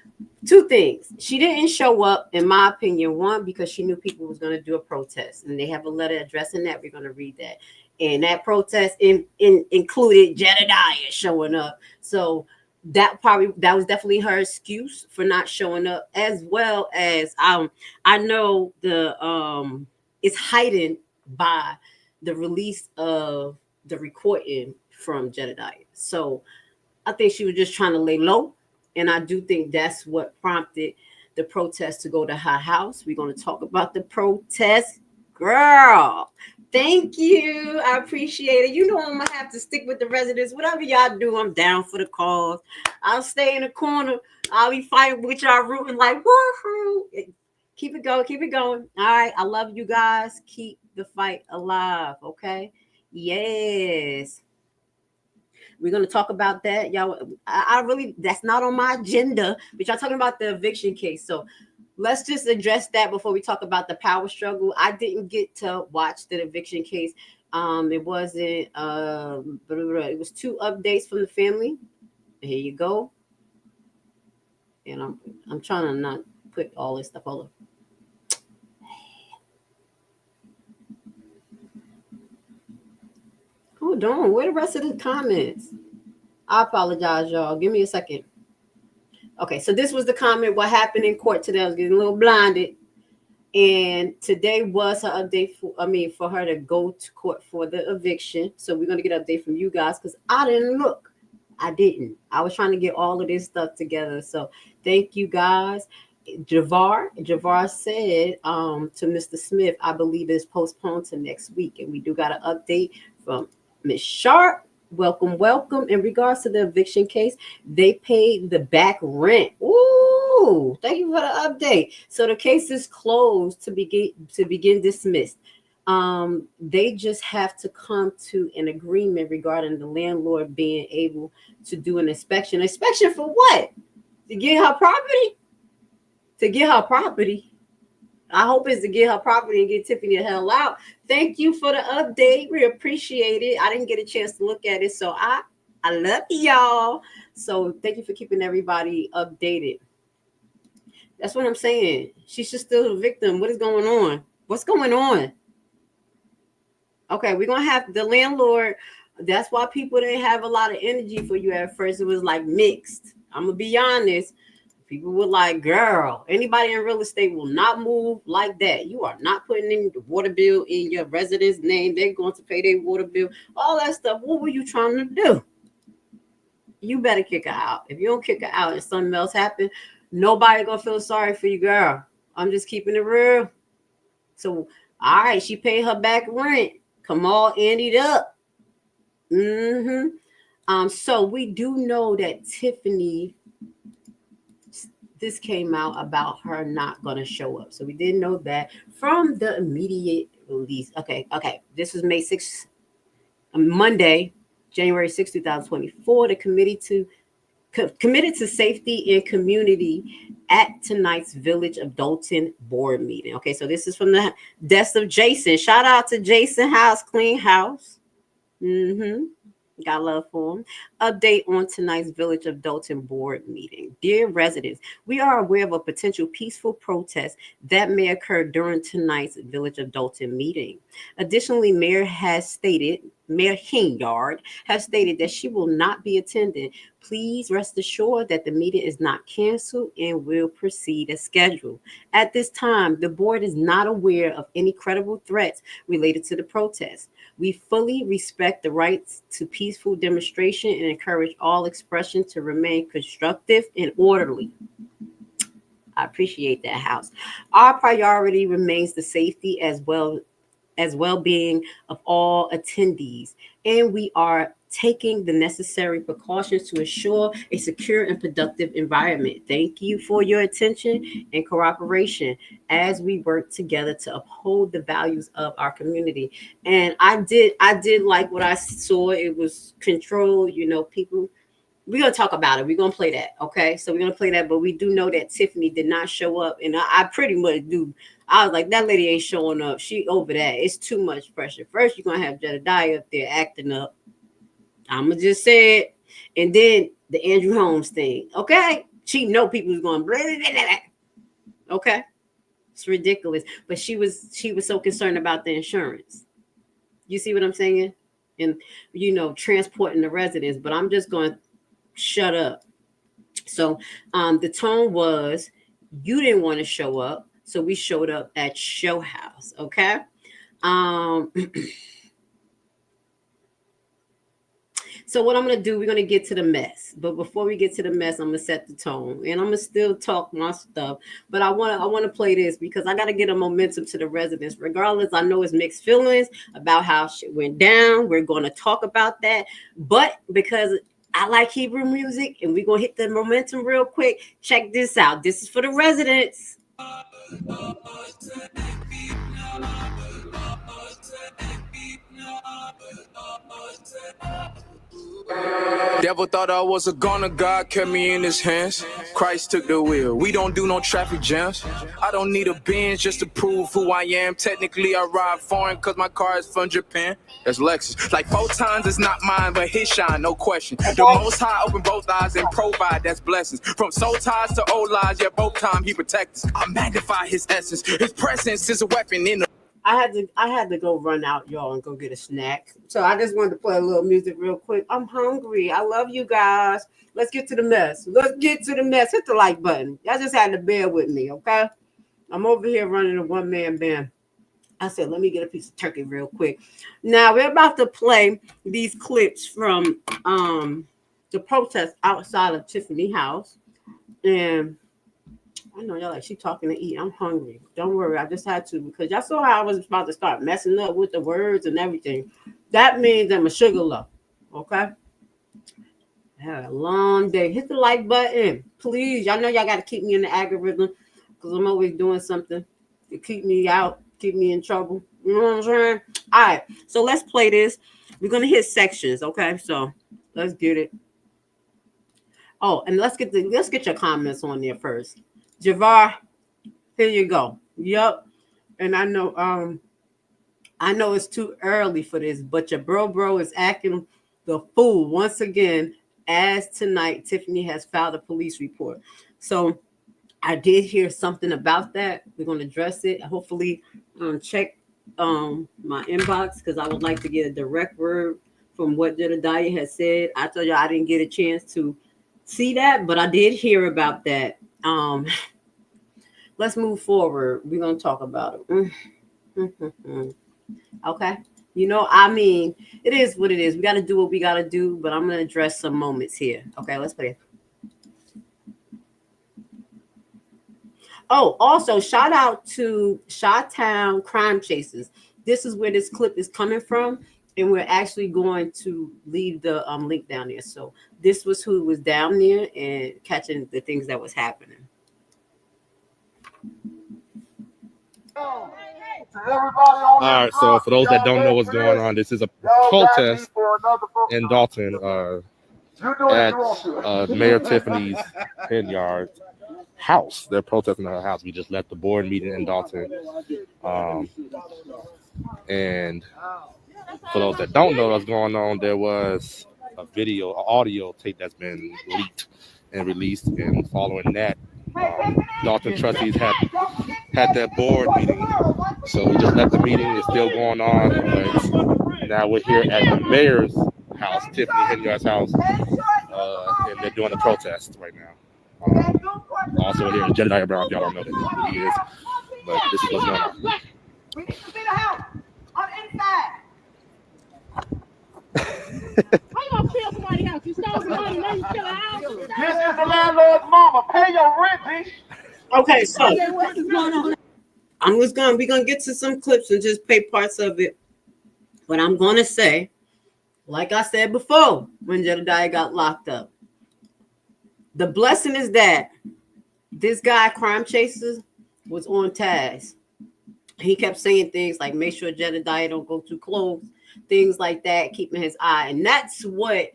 [SPEAKER 12] 2 things. She didn't show up, in my opinion. 1, because she knew people was going to do a protest, and they have a letter addressing that. We're going to read that. And that protest included Jedediah showing up. So that was definitely her excuse for not showing up, as well as I know it's heightened by the release of the recording from Jedediah. So I think she was just trying to lay low. And I do think that's what prompted the protest to go to her house. We're going to talk about the protest. Girl, thank you. I appreciate it. You know I'm going to have to stick with the residents. Whatever y'all do, I'm down for the cause. I'll stay in the corner. I'll be fighting with y'all, rooting like, woohoo. Keep it going. Keep it going. All right. I love you guys. Keep the fight alive. Okay? Yes. We're going to talk about that. Y'all, I really, that's not on my agenda, but y'all talking about the eviction case. So let's just address that before we talk about the power struggle. I didn't get to watch the eviction case. It wasn't, it was 2 updates from the family. Here you go. And I'm trying to not put all this stuff all over. Hold on, where the rest of the comments? I apologize, y'all. Give me a second. Okay, so this was the comment. What happened in court today? I was getting a little blinded. And today was her update for her to go to court for the eviction. So we're going to get an update from you guys because I didn't look. I didn't. I was trying to get all of this stuff together. So thank you guys. Javar said to Mr. Smith, I believe it's postponed to next week. And we do got an update from Ms. Sharp. Welcome. In regards to the eviction case, they paid the back rent. Ooh, thank you for the update. So the case is closed to begin dismissed. They just have to come to an agreement regarding the landlord being able to do an inspection. Inspection for what? To get her property? To get her property. I hope it's to get her property and get Tiffany the hell out. Thank you for the update. We appreciate it. I didn't get a chance to look at it, so I love y'all. So thank you for keeping everybody updated. That's what I'm saying. She's just still a victim. What is going on? What's going on? Okay, we're going to have the landlord. That's why people didn't have a lot of energy for you at first. It was like mixed. I'm going to be honest. People were like, girl, anybody in real estate will not move like that. You are not putting in the water bill in your resident's name. They're going to pay their water bill. All that stuff. What were you trying to do? You better kick her out. If you don't kick her out and something else happen, nobody going to feel sorry for you, girl. I'm just keeping it real. So, all right, she paid her back rent. Come on, ended up. So we do know that Tiffany, this came out about her not going to show up. So we didn't know that from the immediate release. Okay. This was May 6th, Monday, January 6, 2024. The committed to safety and community at tonight's Village of Dolton board meeting. Okay, so this is from the desk of Jason. Shout out to Jason House, clean house. Got love for him. Update on tonight's Village of Dolton board meeting. Dear residents, we are aware of a potential peaceful protest that may occur during tonight's Village of Dolton meeting. Additionally, Mayor Henyard has stated that she will not be attending. Please rest assured that the meeting is not canceled and will proceed as scheduled. At this time, the board is not aware of any credible threats related to the protest. We fully respect the rights to peaceful demonstration and encourage all expression to remain constructive and orderly. I appreciate that, House. Our priority remains the safety as well-being of all attendees, and we are taking the necessary precautions to ensure a secure and productive environment. Thank you for your attention and cooperation as we work together to uphold the values of our community. And I did like what I saw. It was controlled, people. We're going to talk about it. We're going to play that. Okay. So we're going to play that, but we do know that Tiffany did not show up, and I pretty much do. I was like, that lady ain't showing up. She over that. It's too much pressure. First, you're going to have Jedediah up there acting up. I'm going to just say it. And then the Andrew Holmes thing. Okay. She know people's going, blah, blah, blah, blah. Okay. It's ridiculous. But she was so concerned about the insurance. You see what I'm saying? And, transporting the residents. But I'm just going to shut up. So the tone was, you didn't want to show up. So we showed up at Show House. Okay. So what I'm going to do, we're going to get to the mess. But before we get to the mess, I'm going to set the tone. And I'm going to still talk my stuff. But I want to play this because I got to get a momentum to the residents. Regardless, I know it's mixed feelings about how shit went down. We're going to talk about that. But because I like Hebrew music and we're going to hit the momentum real quick, check this out. This is for the residents.
[SPEAKER 1] Devil thought I was a goner, God kept me in his hands. Christ took the wheel. We don't do no traffic jams. I don't need a Benz just to prove who I am. Technically, I ride foreign cause my car is from Japan. That's Lexus. Like photons, it's not mine, but his shine, no question. The Most High open both eyes and provide, that's blessings. From soul ties to old lies, yeah, both time he protects us. I magnify his essence. His presence is a weapon in the
[SPEAKER 12] I had to go run out, y'all, and go get a snack. So I just wanted to play a little music real quick. I'm hungry. I love you guys. Let's get to the mess. Hit the like button. Y'all just had to bear with me, okay? I'm over here running a one-man band. I said, let me get a piece of turkey real quick. Now, we're about to play these clips from the protest outside of Tiffany House. And I know y'all like she talking to eat. I'm hungry. Don't worry, I just had to because y'all saw how I was about to start messing up with the words and everything. That means I'm a sugar low. Okay. I had a long day. Hit the like button, please. Y'all know y'all got to keep me in the algorithm because I'm always doing something to keep me out, keep me in trouble. You know what I'm saying? All right. So let's play this. We're gonna hit sections. Okay. So let's get it. Oh, and let's get your comments on there first. Javar, here you go. Yep. And I know it's too early for this, but your bro is acting the fool once again. As tonight, Tiffany has filed a police report. So I did hear something about that. We're going to address it. Hopefully, check my inbox because I would like to get a direct word from what Jedediah has said. I told you I didn't get a chance to see that, but I did hear about that. Let's move forward. We're going to talk about it. Okay. You know, I mean, it is what it is. We got to do what we got to do, but I'm going to address some moments here. Okay, let's put it. Oh, also, shout out to Chi-Town Crime Chasers. This is where this clip is coming from, and we're actually going to leave the link down there. So this was who was down there and catching the things that was happening.
[SPEAKER 4] All right, so for those that don't know what's going on, this is a protest in Dolton at Mayor Tiffany's Henyard house. They're protesting at her house. We just left the board meeting in Dolton. And for those that don't know what's going on, there was a video, an audio tape that's been leaked and released. And following that, Dolton trustees had their board meeting. So we just left the meeting. It's still going on. But now we're here at the mayor's house, Tiffany Henyard's house, and they're doing a protest right now. Also here in Jedediah Brown, if y'all don't know who he is, but this is what's going on.
[SPEAKER 7] We need to see the house on the inside.
[SPEAKER 5] How you gonna kill somebody else? You stole somebody and then you kill a house?
[SPEAKER 7] This is the landlord's mama. Pay your rent, bitch.
[SPEAKER 12] Okay, so what is going on? We're gonna get to some clips and just play parts of it. But I'm gonna say, like I said before, when Jedediah got locked up, the blessing is that this guy, Crime Chasers, was on task. He kept saying things like, make sure Jedediah don't go too close, things like that, keeping his eye. And that's what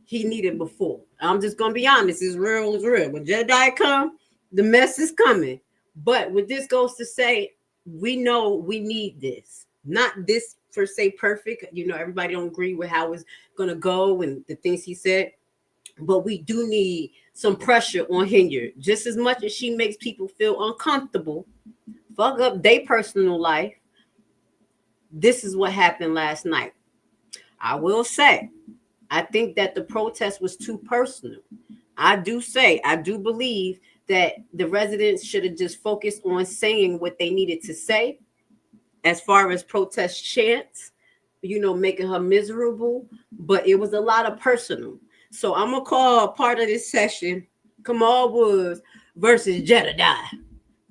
[SPEAKER 12] he needed before. I'm just going to be honest. It's real. When Jedediah come, the mess is coming. But what this goes to say, we know we need this. Not this per se perfect. You know, everybody don't agree with how it's going to go and the things he said. But we do need some pressure on Henyard. Just as much as she makes people feel uncomfortable, fuck up their personal life. This is what happened last night. I will say, I think that the protest was too personal. I do believe that the residents should have just focused on saying what they needed to say as far as protest chants, you know, making her miserable. But it was a lot of personal. So I'm going to call part of this session Kamal Woods versus Jedediah,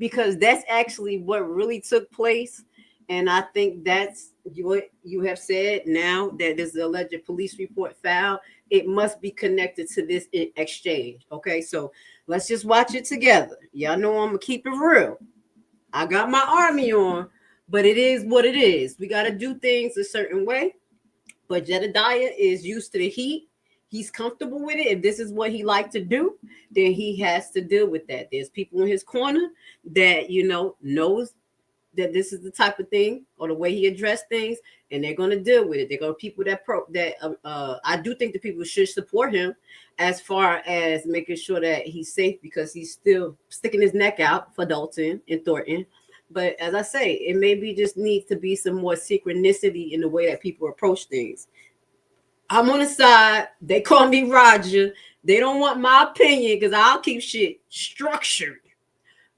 [SPEAKER 12] because that's actually what really took place. And I think that's what you have said now that there's an alleged police report filed. It must be connected to this exchange. Okay, so let's just watch it together. Y'all know I'm going to keep it real. I got my army on, but it is what it is. We got to do things a certain way. But Jedediah is used to the heat. He's comfortable with it. If this is what he likes to do, then he has to deal with that. There's people in his corner that, you know, knows that this is the type of thing or the way he addressed things, and they're going to deal with it. They're going to people I do think the people should support him as far as making sure that he's safe, because he's still sticking his neck out for Dolton and Thornton. But as I say, it maybe just needs to be some more synchronicity in the way that people approach things. I'm on the side. They call me Roger. They don't want my opinion because I'll keep shit structured.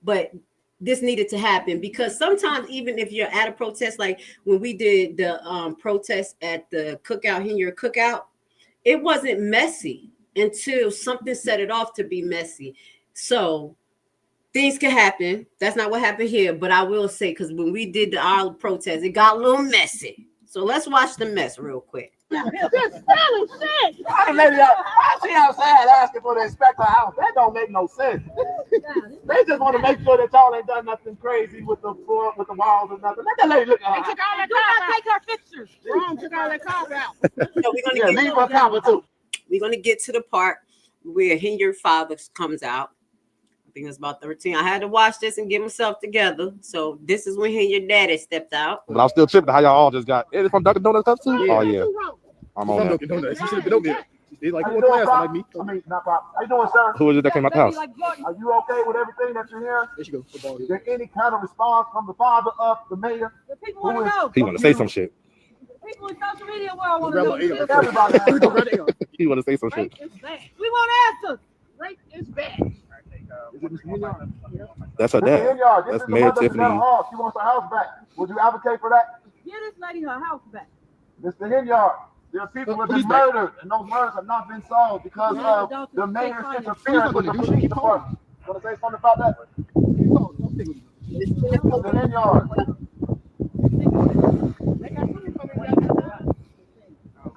[SPEAKER 12] But this needed to happen, because sometimes even if you're at a protest, like when we did the protest at the cookout, Henyard cookout, it wasn't messy until something set it off to be messy. So things can happen. That's not what happened here. But I will say, because when we did our protest, it got a little messy. So let's watch the mess real quick.
[SPEAKER 5] Just selling shit.
[SPEAKER 6] I see outside asking for the inspector house. That don't make no sense. They just want to make sure that y'all ain't done nothing crazy with the floor, with the walls or nothing. Let that lady look at her.
[SPEAKER 5] They took all that cars out. Take her fixtures. Ron took all that cars out.
[SPEAKER 12] So we're gonna get to the part where Hinyard father comes out. I think it's about 13. I had to watch this and get myself together. So this is when Hinyard daddy stepped out.
[SPEAKER 4] But I'm still tripping how y'all all just got. Is it from Dunkin' Donuts cup too?
[SPEAKER 12] Yeah.
[SPEAKER 4] Oh yeah. I'm on that.
[SPEAKER 6] Dunkin' Donuts. You should have been over there. They like you class like me. I mean, not problem. How you doing, sir?
[SPEAKER 4] Who was it that came out the house?
[SPEAKER 6] Are you okay with everything that you're hearing? There you go. Is there any kind of response from the father of the mayor?
[SPEAKER 5] The people want to know.
[SPEAKER 4] He want to say some shit.
[SPEAKER 5] People in social media world want to know.
[SPEAKER 4] He want to say some shit.
[SPEAKER 5] Rape is bad. We want answers. Rape is bad.
[SPEAKER 4] That's her dad. That's Mayor Tiffany.
[SPEAKER 6] She wants her house back. Would you advocate for that?
[SPEAKER 5] Give this lady her house back.
[SPEAKER 6] Mr. Hinyard, there are people who have been murdered, and those murders have not been solved because of the mayor's interference with the police department. Want to say something about that? Mr. Hinyard.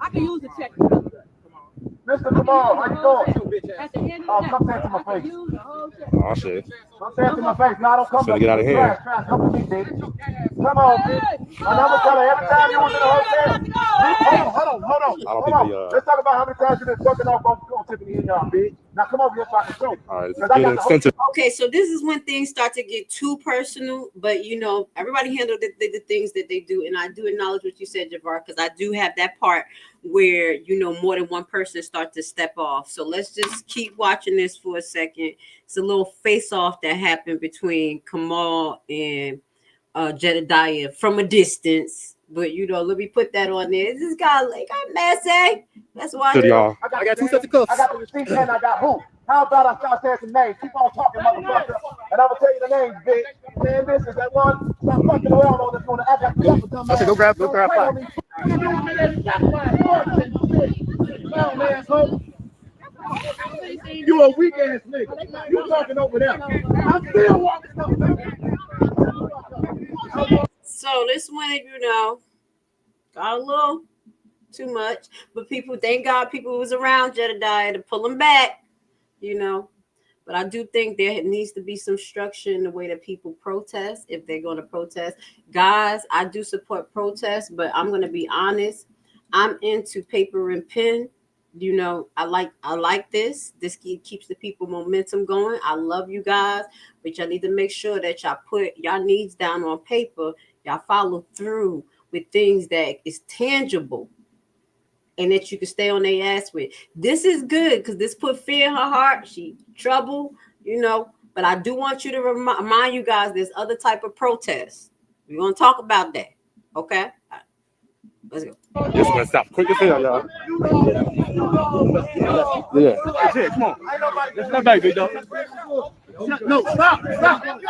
[SPEAKER 5] I can use the check.
[SPEAKER 6] Mr. Kamal, how you doing?
[SPEAKER 5] At the end
[SPEAKER 6] Oh,
[SPEAKER 5] of the
[SPEAKER 6] come
[SPEAKER 5] day,
[SPEAKER 6] say it to my face.
[SPEAKER 4] Oh shit.
[SPEAKER 6] Come say it to my face. No, I don't come
[SPEAKER 4] Finna get out of here.
[SPEAKER 6] Come to me, baby. Come on, bitch. And I'm gonna tell her every time you was in the hotel. Hold on. Let's talk about how many times you've been fucking off on Tiffany and y'all, bitch. Now come over here so I can show you.
[SPEAKER 4] All right, let's get extensive.
[SPEAKER 12] Okay, so this is when things start to get too personal, but you know, everybody handled the things that they do. And I do acknowledge what you said, Javar, because I do have that part where, you know, more than one person start to step off. So let's just keep watching this for a second. It's a little face-off that happened between Kamal and Jedediah from a distance. But, you know, let me put that on there. This guy got messy. Let's watch it.
[SPEAKER 4] Y'all.
[SPEAKER 6] I got 2 sets of cuffs. I got the receipt and I got who? How about I start saying some names? Keep on talking, motherfucker. And I'm going to tell you the names, bitch. Man, this is that one. Stop fucking around on this one. I got the upper dumb. I said, go grab 5. You a weak ass nigga. You talking over there. I'm still walking over there.
[SPEAKER 12] So this one, you know, got a little too much. But people, thank God people was around Jedediah to pull him back, you know. But I do think there needs to be some structure in the way that people protest if they're going to protest. Guys, I do support protests, but I'm going to be honest. I'm into paper and pen. You know, I like this. This keeps the people momentum going. I love you guys, but y'all need to make sure that y'all put y'all needs down on paper. Y'all follow through with things that is tangible and that you can stay on their ass with. This is good because this put fear in her heart. She trouble, you know, but I do want you to remind you guys there's other type of protests. We're going to talk about that. Okay? All right. Let's go.
[SPEAKER 4] This one stop quick as hell, y'all. Yeah. That's it. Come on. Let's not back, big dog.
[SPEAKER 6] No, stop.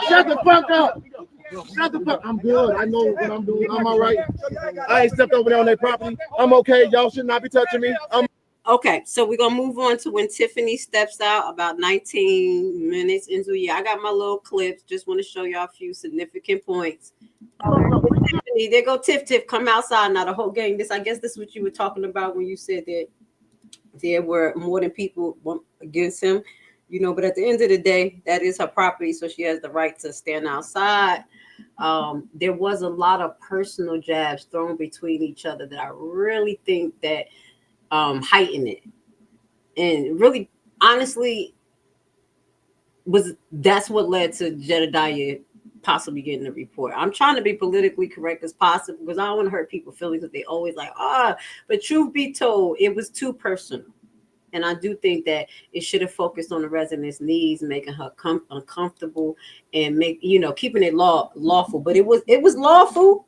[SPEAKER 6] Shut the fuck up. Shut the fuck. I'm good. I know what I'm doing. I'm all right. I ain't stepped over there on their property. I'm okay. Y'all should not be touching me.
[SPEAKER 12] Okay, so we're going to move on to when Tiffany steps out about 19 minutes into the year. I got my little clips. Just want to show y'all a few significant points. Tiffany, there go Tiff Tiff. Come outside now. The whole gang. I guess this is what you were talking about when you said that there were more than people against him. You know, but at the end of the day, that is her property, so she has the right to stand outside. There was a lot of personal jabs thrown between each other that I really think that heightened it, and really, honestly, that's what led to Jedediah possibly getting a report. I'm trying to be politically correct as possible because I don't want to hurt people's feelings that they always like, but truth be told, it was too personal. And I do think that it should have focused on the residents' needs, making her uncomfortable and keeping it lawful. But it was lawful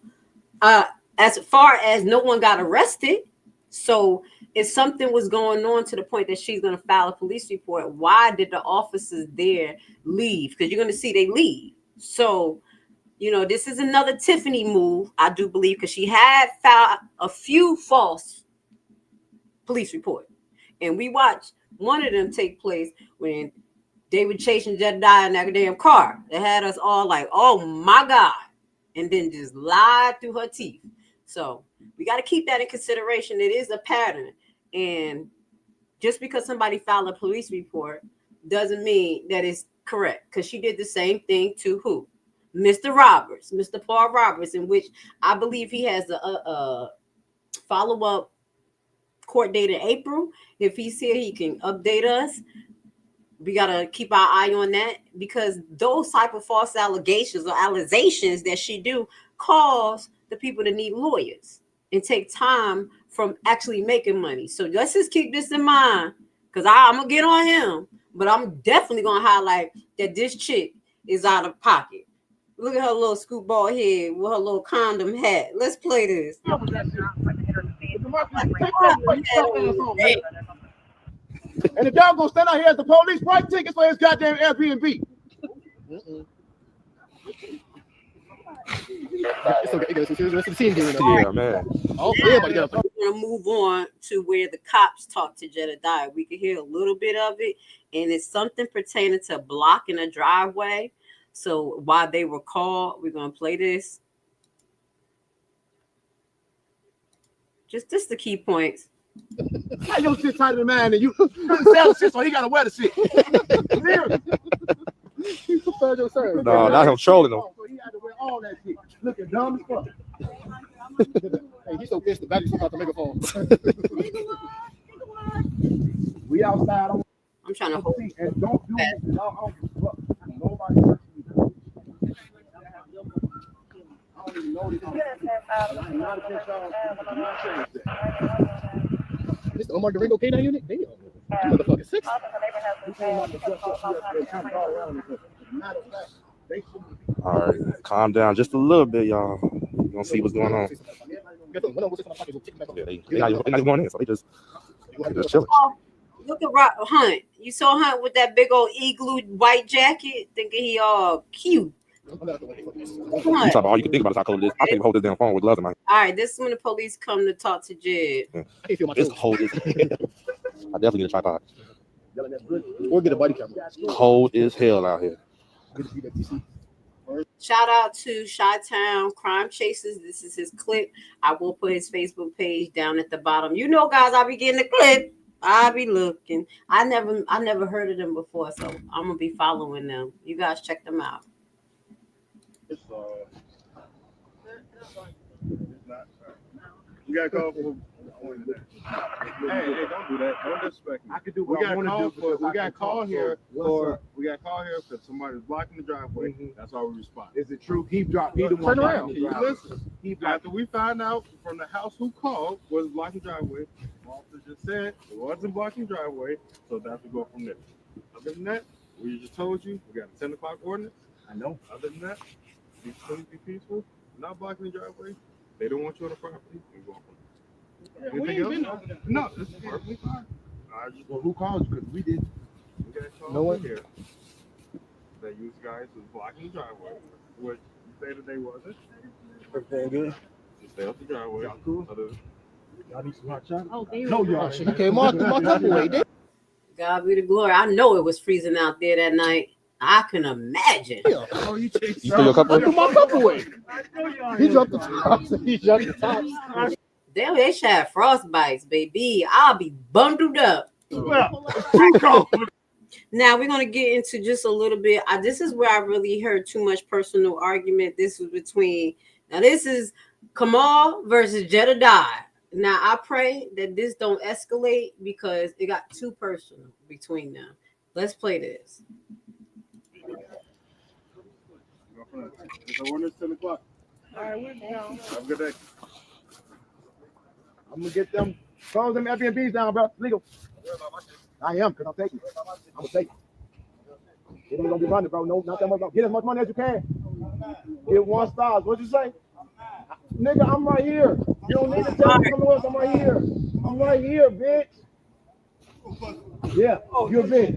[SPEAKER 12] as far as no one got arrested. So if something was going on to the point that she's going to file a police report, why did the officers there leave? Because you're going to see they leave. So, you know, this is another Tiffany move, I do believe, because she had filed a few false police reports. And we watched one of them take place when they were chasing Jedediah in that damn car. They had us all like, oh my God. And then just lied through her teeth. So we got to keep that in consideration. It is a pattern. And just because somebody filed a police report doesn't mean that it's correct. Because she did the same thing to who? Mr. Roberts, Mr. Paul Roberts, in which I believe he has a follow-up court date in April. If he's here, he can update us. We got to keep our eye on that, because those type of false allegations or allegations that she do cause the people to need lawyers and take time from actually making money. So let's just keep this in mind, because I'm going to get on him, but I'm definitely going to highlight that this chick is out of pocket. Look at her little scoop ball head with her little condom hat. Let's play this.
[SPEAKER 6] And if y'all gonna stand out here as the police, write tickets for his goddamn Airbnb.
[SPEAKER 16] It's okay.
[SPEAKER 4] Yeah, man.
[SPEAKER 12] We're gonna move on to where the cops talk to Jedediah. We can hear a little bit of it, and it's something pertaining to blocking a driveway. So while they were called, we're gonna play this. Just the key points.
[SPEAKER 6] How your shit tighter than mine, and you sell shit, so he gotta wear the shit.
[SPEAKER 4] No, not him trolling them.
[SPEAKER 6] So he had to wear all that shit. Looking dumb as fuck. Hey, he's so pissed the back is about to make a phone. We outside.
[SPEAKER 12] I'm trying to hold.
[SPEAKER 6] And don't do it. Nobody. I don't even know this.
[SPEAKER 16] This the Omar Doringo K9 unit? Damn. Motherfucker, 6.
[SPEAKER 4] All right, calm down just a little bit, y'all. We're gonna see what's going on. Yeah, they're not even going in, so they just chilling.
[SPEAKER 12] Look at Hunt. You saw Hunt with that big old igloo white jacket, thinking he all cute.
[SPEAKER 4] You talk about all you can think about is how cold it is. I can't even hold this damn phone with gloves in my hand.
[SPEAKER 12] All right, this is when the police come to talk to Jed.
[SPEAKER 4] Yeah. It's cold as hell. I definitely need a tripod.
[SPEAKER 16] Or get a body camera.
[SPEAKER 4] Cold as hell out here.
[SPEAKER 12] Shout out to Chi-Town Crime Chasers. This is his clip. I will put his Facebook page down at the bottom. You know, guys, I'll be getting the clip. I'll be looking. I never heard of them before, so I'm gonna be following them. You guys check them out.
[SPEAKER 6] You gotta call for. Hey, don't do that. Don't disrespect me. I could do what I want to do. We got call here because somebody's blocking the driveway. That's how we respond. Is it true? He dropped. He the one. Turn around. Listen. After we find out from the house who called was blocking driveway, the officer just said it wasn't blocking driveway, so that's to go from there. Other than that, we just told you we got a 10 o'clock ordinance. I know. Other than that, be peaceful. Not blocking the driveway. They don't want you on the property. We go from there. Yeah, we ain't been over there. No, this is perfectly fine. Well, who called you? Because we did. We got called no one here that you guys was blocking the driveway, which you stated they wasn't. Everything good? You stay off the driveway. Y'all cool? Y'all need some hot chocolate? Oh, no, y'all.
[SPEAKER 16] Okay, my cup away.
[SPEAKER 12] God be the glory. I know it was freezing out there that night. I can imagine.
[SPEAKER 6] Oh, you
[SPEAKER 4] threw your cup away?
[SPEAKER 16] My cup away. He dropped the tops. He dropped the tops.
[SPEAKER 12] Damn, they should have frostbites, baby. I'll be bundled up. Now we're gonna get into just a little bit. This is where I really heard too much personal argument. This was between. Now this is Kamal versus Jedediah. Now I pray that this don't escalate because it got too personal between them. Let's play this.
[SPEAKER 6] It's 10 o'clock.
[SPEAKER 5] All right, we're down.
[SPEAKER 6] Have a good day. I'm gonna get them. Close them Airbnbs down, bro. Legal. I am, because I'm taking it. I'm gonna take it. It ain't gonna be running, bro. No, not that much. Get as much money as you can. Get 1 star. What'd you say? Nigga, I'm right here. You don't need to tell me something else. I'm right here. I'm right here, bitch. Yeah, you're a bitch.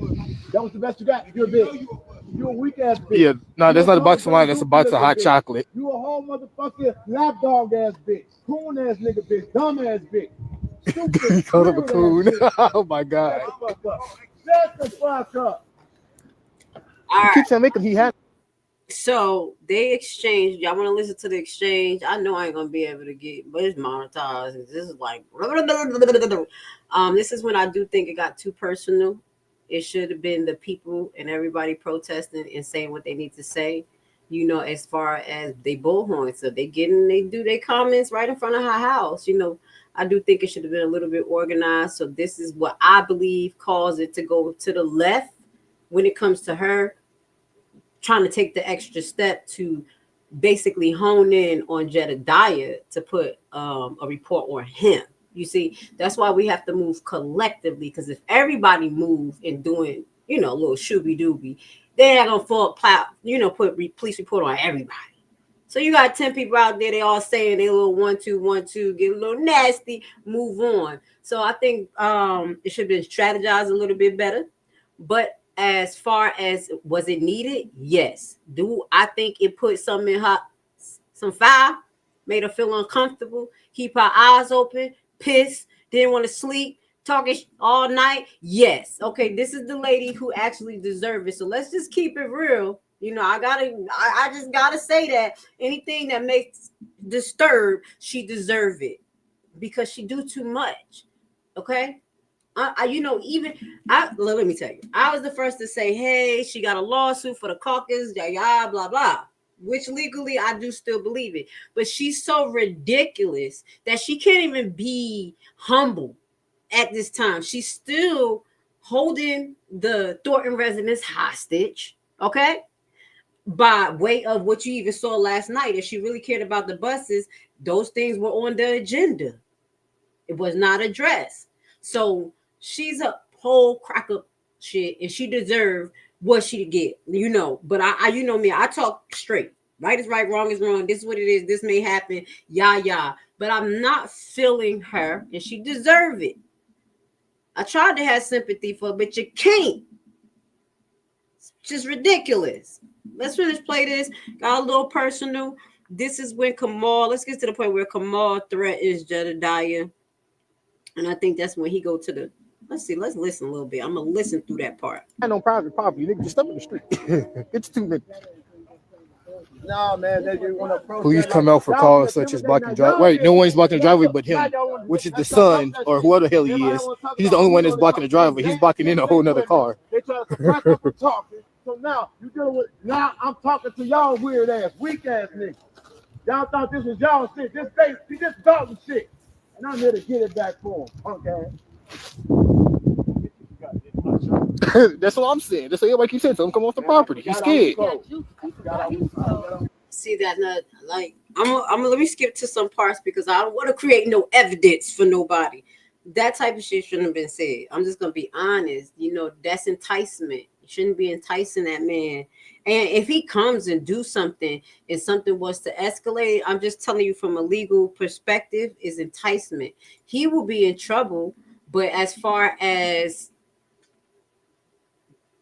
[SPEAKER 6] That was the best you got. You're a bitch. You a weak ass bitch.
[SPEAKER 16] Yeah, no, that's not a box of wine. That's a box of hot chocolate.
[SPEAKER 6] You a whole motherfucking lapdog ass bitch. Coon ass nigga bitch. Dumb ass bitch.
[SPEAKER 16] He called him a coon. Oh my God.
[SPEAKER 6] Shut the fuck up.
[SPEAKER 12] All
[SPEAKER 16] He keeps
[SPEAKER 12] right.
[SPEAKER 16] on making he has.
[SPEAKER 12] So they exchanged. Y'all want to listen to the exchange? I know I ain't gonna be able to get, but it's monetized. This is like, this is when I do think it got too personal. It should have been the people and everybody protesting and saying what they need to say. You know, as far as they bullhorn, so they do their comments right in front of her house. You know, I do think it should have been a little bit organized. So this is what I believe caused it to go to the left when it comes to her trying to take the extra step to basically hone in on Jedediah to put a report on him. You see, that's why we have to move collectively, because if everybody move and doing, you know, a little shooby dooby, they're gonna put police report on everybody. So you got 10 people out there, they all saying they little 1 2 1 2, get a little nasty, move on. So I think it should have been strategized a little bit better. But as far as was it needed, yes. Do I think it put something in her, some fire, made her feel uncomfortable, keep her eyes open, pissed, didn't want to sleep, talking all night? Yes. Okay, this is the lady who actually deserves it. So let's just keep it real. You know, I just gotta say that anything that makes disturb, she deserve it, because she do too much. Okay. Let me tell you, I was the first to say, hey, she got a lawsuit for the caucus, blah, blah, which legally I do still believe it. But she's so ridiculous that she can't even be humble at this time. She's still holding the Thornton residents hostage, okay? By way of what you even saw last night. If she really cared about the buses, those things were on the agenda. It was not addressed. So she's a whole crack up shit, and she deserved what she get, you know. But I you know me, I talk straight. Right is right, wrong is wrong. This is what it is. This may happen. Yeah. But I'm not feeling her, and she deserve it. I tried to have sympathy for her, but you can't. It's just ridiculous. Let's finish play this. Got a little personal. This is when Kamal, let's get to the point where Kamal threatens Jedediah. And I think that's when he go to the, let's listen a little bit. I'm gonna listen through that part.
[SPEAKER 16] I know private property. Nigga, just step in the street. It's 2 minutes.
[SPEAKER 6] No, man, they just want to protest.
[SPEAKER 16] Police come out for calls such as blocking the driveway. Wait, no one's blocking the driveway but him, which is the son or whoever the hell he is. He's the only one that's blocking the driveway. He's blocking in a whole nother car.
[SPEAKER 6] They try to suppress us from talking. So now you dealing with, now I'm talking to y'all weird ass, weak ass niggas. Y'all thought this was y'all shit. This Dolton shit. And I'm here to get it back for him, punk ass.
[SPEAKER 16] That's what I'm saying. That's what everybody keeps saying. Tell him come off the property. He's scared.
[SPEAKER 12] See that? Like I'm let me skip to some parts because I don't want to create no evidence for nobody. That type of shit shouldn't have been said. I'm just gonna be honest. You know, that's enticement. You shouldn't be enticing that man. And if he comes and do something and something was to escalate, I'm just telling you from a legal perspective, is enticement. He will be in trouble. But as far as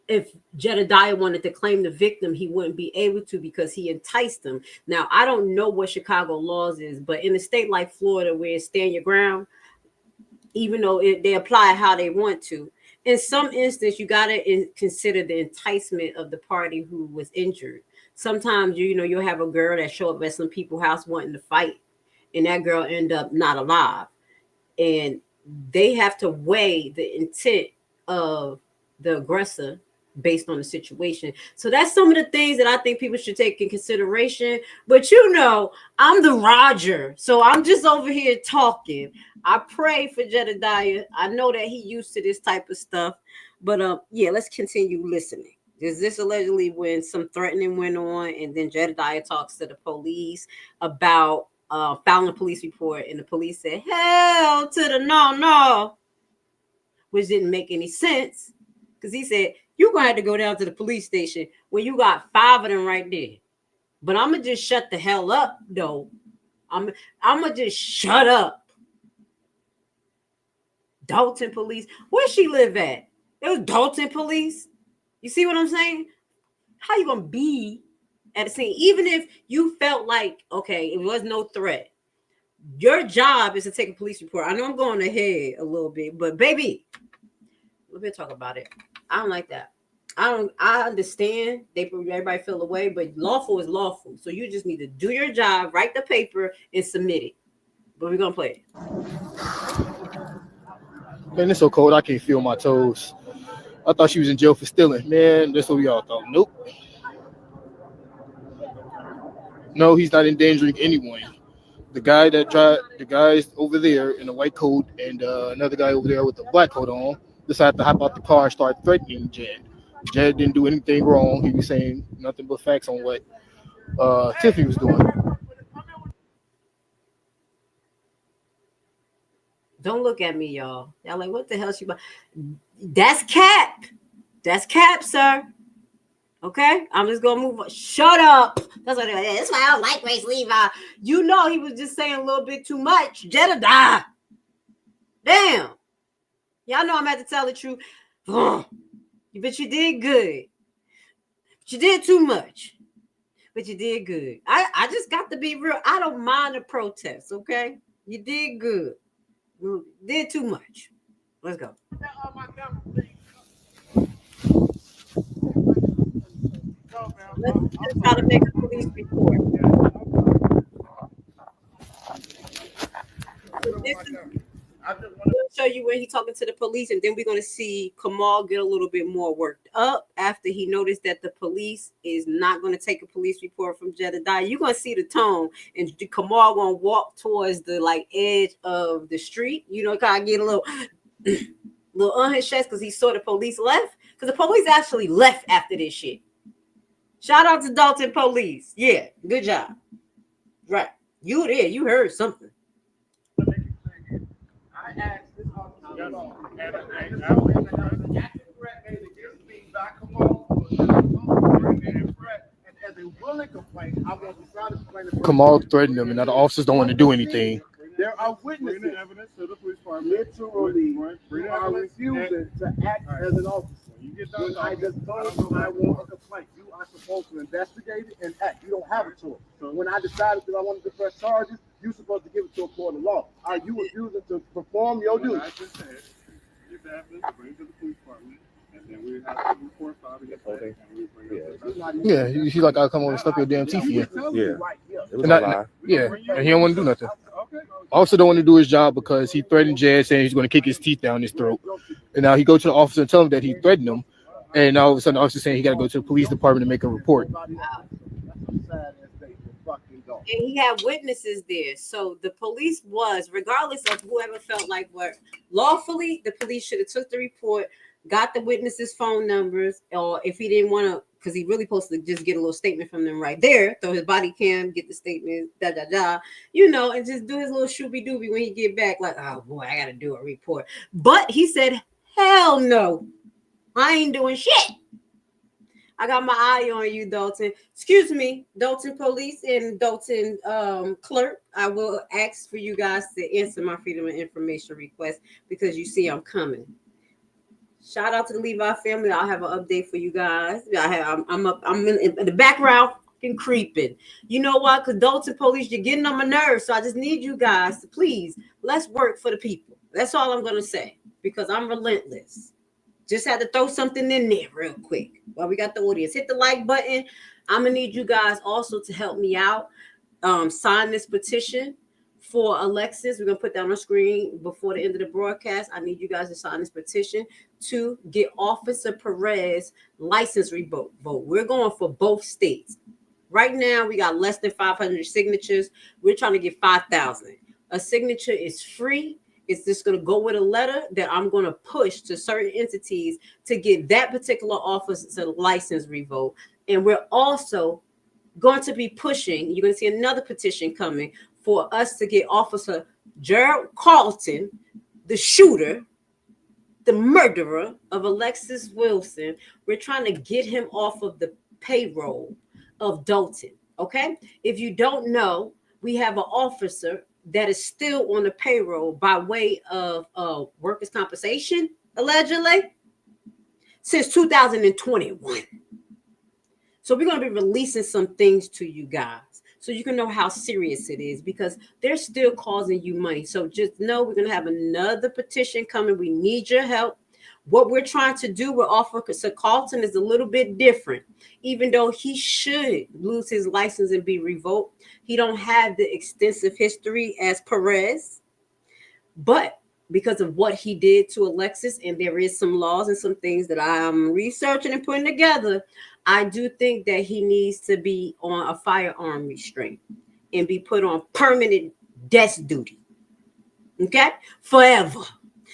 [SPEAKER 12] if Jedediah wanted to claim the victim, he wouldn't be able to because he enticed them. Now, I don't know what Chicago laws is, but in a state like Florida where it's stand your ground, even though they apply how they want to, in some instance, you got to consider the enticement of the party who was injured. Sometimes, you'll have a girl that show up at some people's house wanting to fight, and that girl end up not alive. And they have to weigh the intent of the aggressor based on the situation. So that's some of the things that I think people should take in consideration. But I'm the Roger, so I'm just over here talking. I pray for Jedediah. I know that he used to this type of stuff, but let's continue listening. Is this allegedly when some threatening went on, and then Jedediah talks to the police about filing a police report, and the police said, hell to the no, which didn't make any sense because he said, you're going to have to go down to the police station when you got 5 of them right there. But I'm going to just shut the hell up, though. I'm going to just shut up. Dolton police. Where she live at? It was Dolton police. You see what I'm saying? How you going to be at the scene? Even if you felt like, okay, it was no threat. Your job is to take a police report. I know I'm going ahead a little bit, but baby, we're going to talk about it. I don't like that. I understand everybody feel away, but lawful is lawful. So you just need to do your job, write the paper, and submit it. But we're gonna play it.
[SPEAKER 16] Man, it's so cold. I can't feel my toes. I thought she was in jail for stealing. Man, that's what we all thought. Nope. No, he's not endangering anyone. The guys over there in a white coat and another guy over there with a black coat on decided to hop out the car and start threatening Jed. Jed didn't do anything wrong. He was saying nothing but facts on what Tiffany was doing.
[SPEAKER 12] Don't look at me, y'all. Y'all like, what the hell she? That's cap. That's cap, sir. Okay, I'm just gonna move on. Shut up. That's what. That's why I don't like Grace Levi. You know he was just saying a little bit too much. Jedediah. Damn. Y'all know I'm at to tell the truth. But you did good. But you did too much. But you did good. I just got to be real. I don't mind the protests. Okay, you did good. You did too much. Let's go. Let's try to make a police report. We'll show you where he's talking to the police, and then we're going to see Kamal get a little bit more worked up after he noticed that the police is not going to take a police report from Jedediah. You're going to see the tone, and Kamal going to walk towards the edge of the street. You know, kind of get a little on his chest because he saw the police left. Because the police actually left after this shit. Shout out to Dolton Police. Yeah, good job. Right. You there. You heard something.
[SPEAKER 6] I asked this officer, and as a willing complaint, I want to try to explain the
[SPEAKER 16] Kamal threatened him, and now the officers don't want to do anything.
[SPEAKER 6] There are witnesses literally are refusing to act as an officer. When I just told you I want a complaint, you are supposed to investigate it and act. You don't have a choice. So when I decided that I wanted to press charges, you're supposed to give it to a court of law. Are you refusing to perform your duty?
[SPEAKER 8] I just said, you bring it to the police department, and then we have to report file against that, and we bring it.
[SPEAKER 16] Yeah, he's like, I'll come over and stuff your damn teeth here.
[SPEAKER 8] Yeah.
[SPEAKER 16] And he don't want to do nothing. Officer don't want to do his job because he threatened Jed, saying he's going to kick his teeth down his throat. And now he go to the officer and tell him that he threatened him. And now all of a sudden the officer saying he got to go to the police department to make a report.
[SPEAKER 12] And he had witnesses there. So the police was, regardless of whoever felt like what, lawfully, the police should have took the report, got the witnesses' phone numbers, or if he didn't want to, because he really supposed to just get a little statement from them right there, throw his body cam, get the statement, you know, and just do his little shooby-dooby when he get back, like, oh boy, I got to do a report. But he said, hell no, I ain't doing shit. I got my eye on you, Dolton. Excuse me, Dolton Police and Dolton Clerk. I will ask for you guys to answer my freedom of information request because you see I'm coming. Shout out to the Levi family. I'll have an update for you guys. I'm in the background fucking creeping. You know why? Because Dolton Police, you're getting on my nerves. So I just need you guys to please, let's work for the people. That's all I'm going to say because I'm relentless. Just had to throw something in there real quick while we got the audience. Hit the like button. I'm going to need you guys also to help me out. Sign this petition for Alexis. We're going to put that on the screen before the end of the broadcast. I need you guys to sign this petition to get Officer Perez license revoked. We're going for both states. Right now, we got less than 500 signatures. We're trying to get 5,000. A signature is free. It's just going to go with a letter that I'm going to push to certain entities to get that particular officer license revoked. And we're also going to be pushing, you're going to see another petition coming for us to get Officer Gerald Carlton, the shooter, the murderer of Alexis Wilson. We're trying to get him off of the payroll of Dolton. Okay. If you don't know, we have an officer that is still on the payroll by way of workers' compensation, allegedly, since 2021. So we're going to be releasing some things to you guys so you can know how serious it is because they're still causing you money. So just know we're going to have another petition coming. We need your help. What we're trying to do with Officer Carlton is a little bit different. Even though he should lose his license and be revoked, he don't have the extensive history as Perez. But because of what he did to Alexis, and there is some laws and some things that I'm researching and putting together, I do think that he needs to be on a firearm restraint and be put on permanent desk duty. Okay? Forever.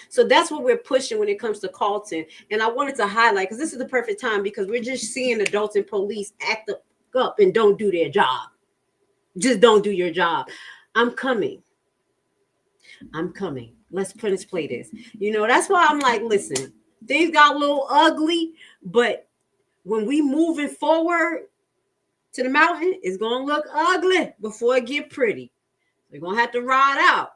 [SPEAKER 12] So that's what we're pushing when it comes to Carlton. And I wanted to highlight, because this is the perfect time, because we're just seeing the Dolton police act up and don't do their job. Just don't do your job. I'm coming. Let's play this. You know, that's why I'm like, listen, things got a little ugly, but when we moving forward to the mountain, it's going to look ugly before it get pretty. We're going to have to ride out.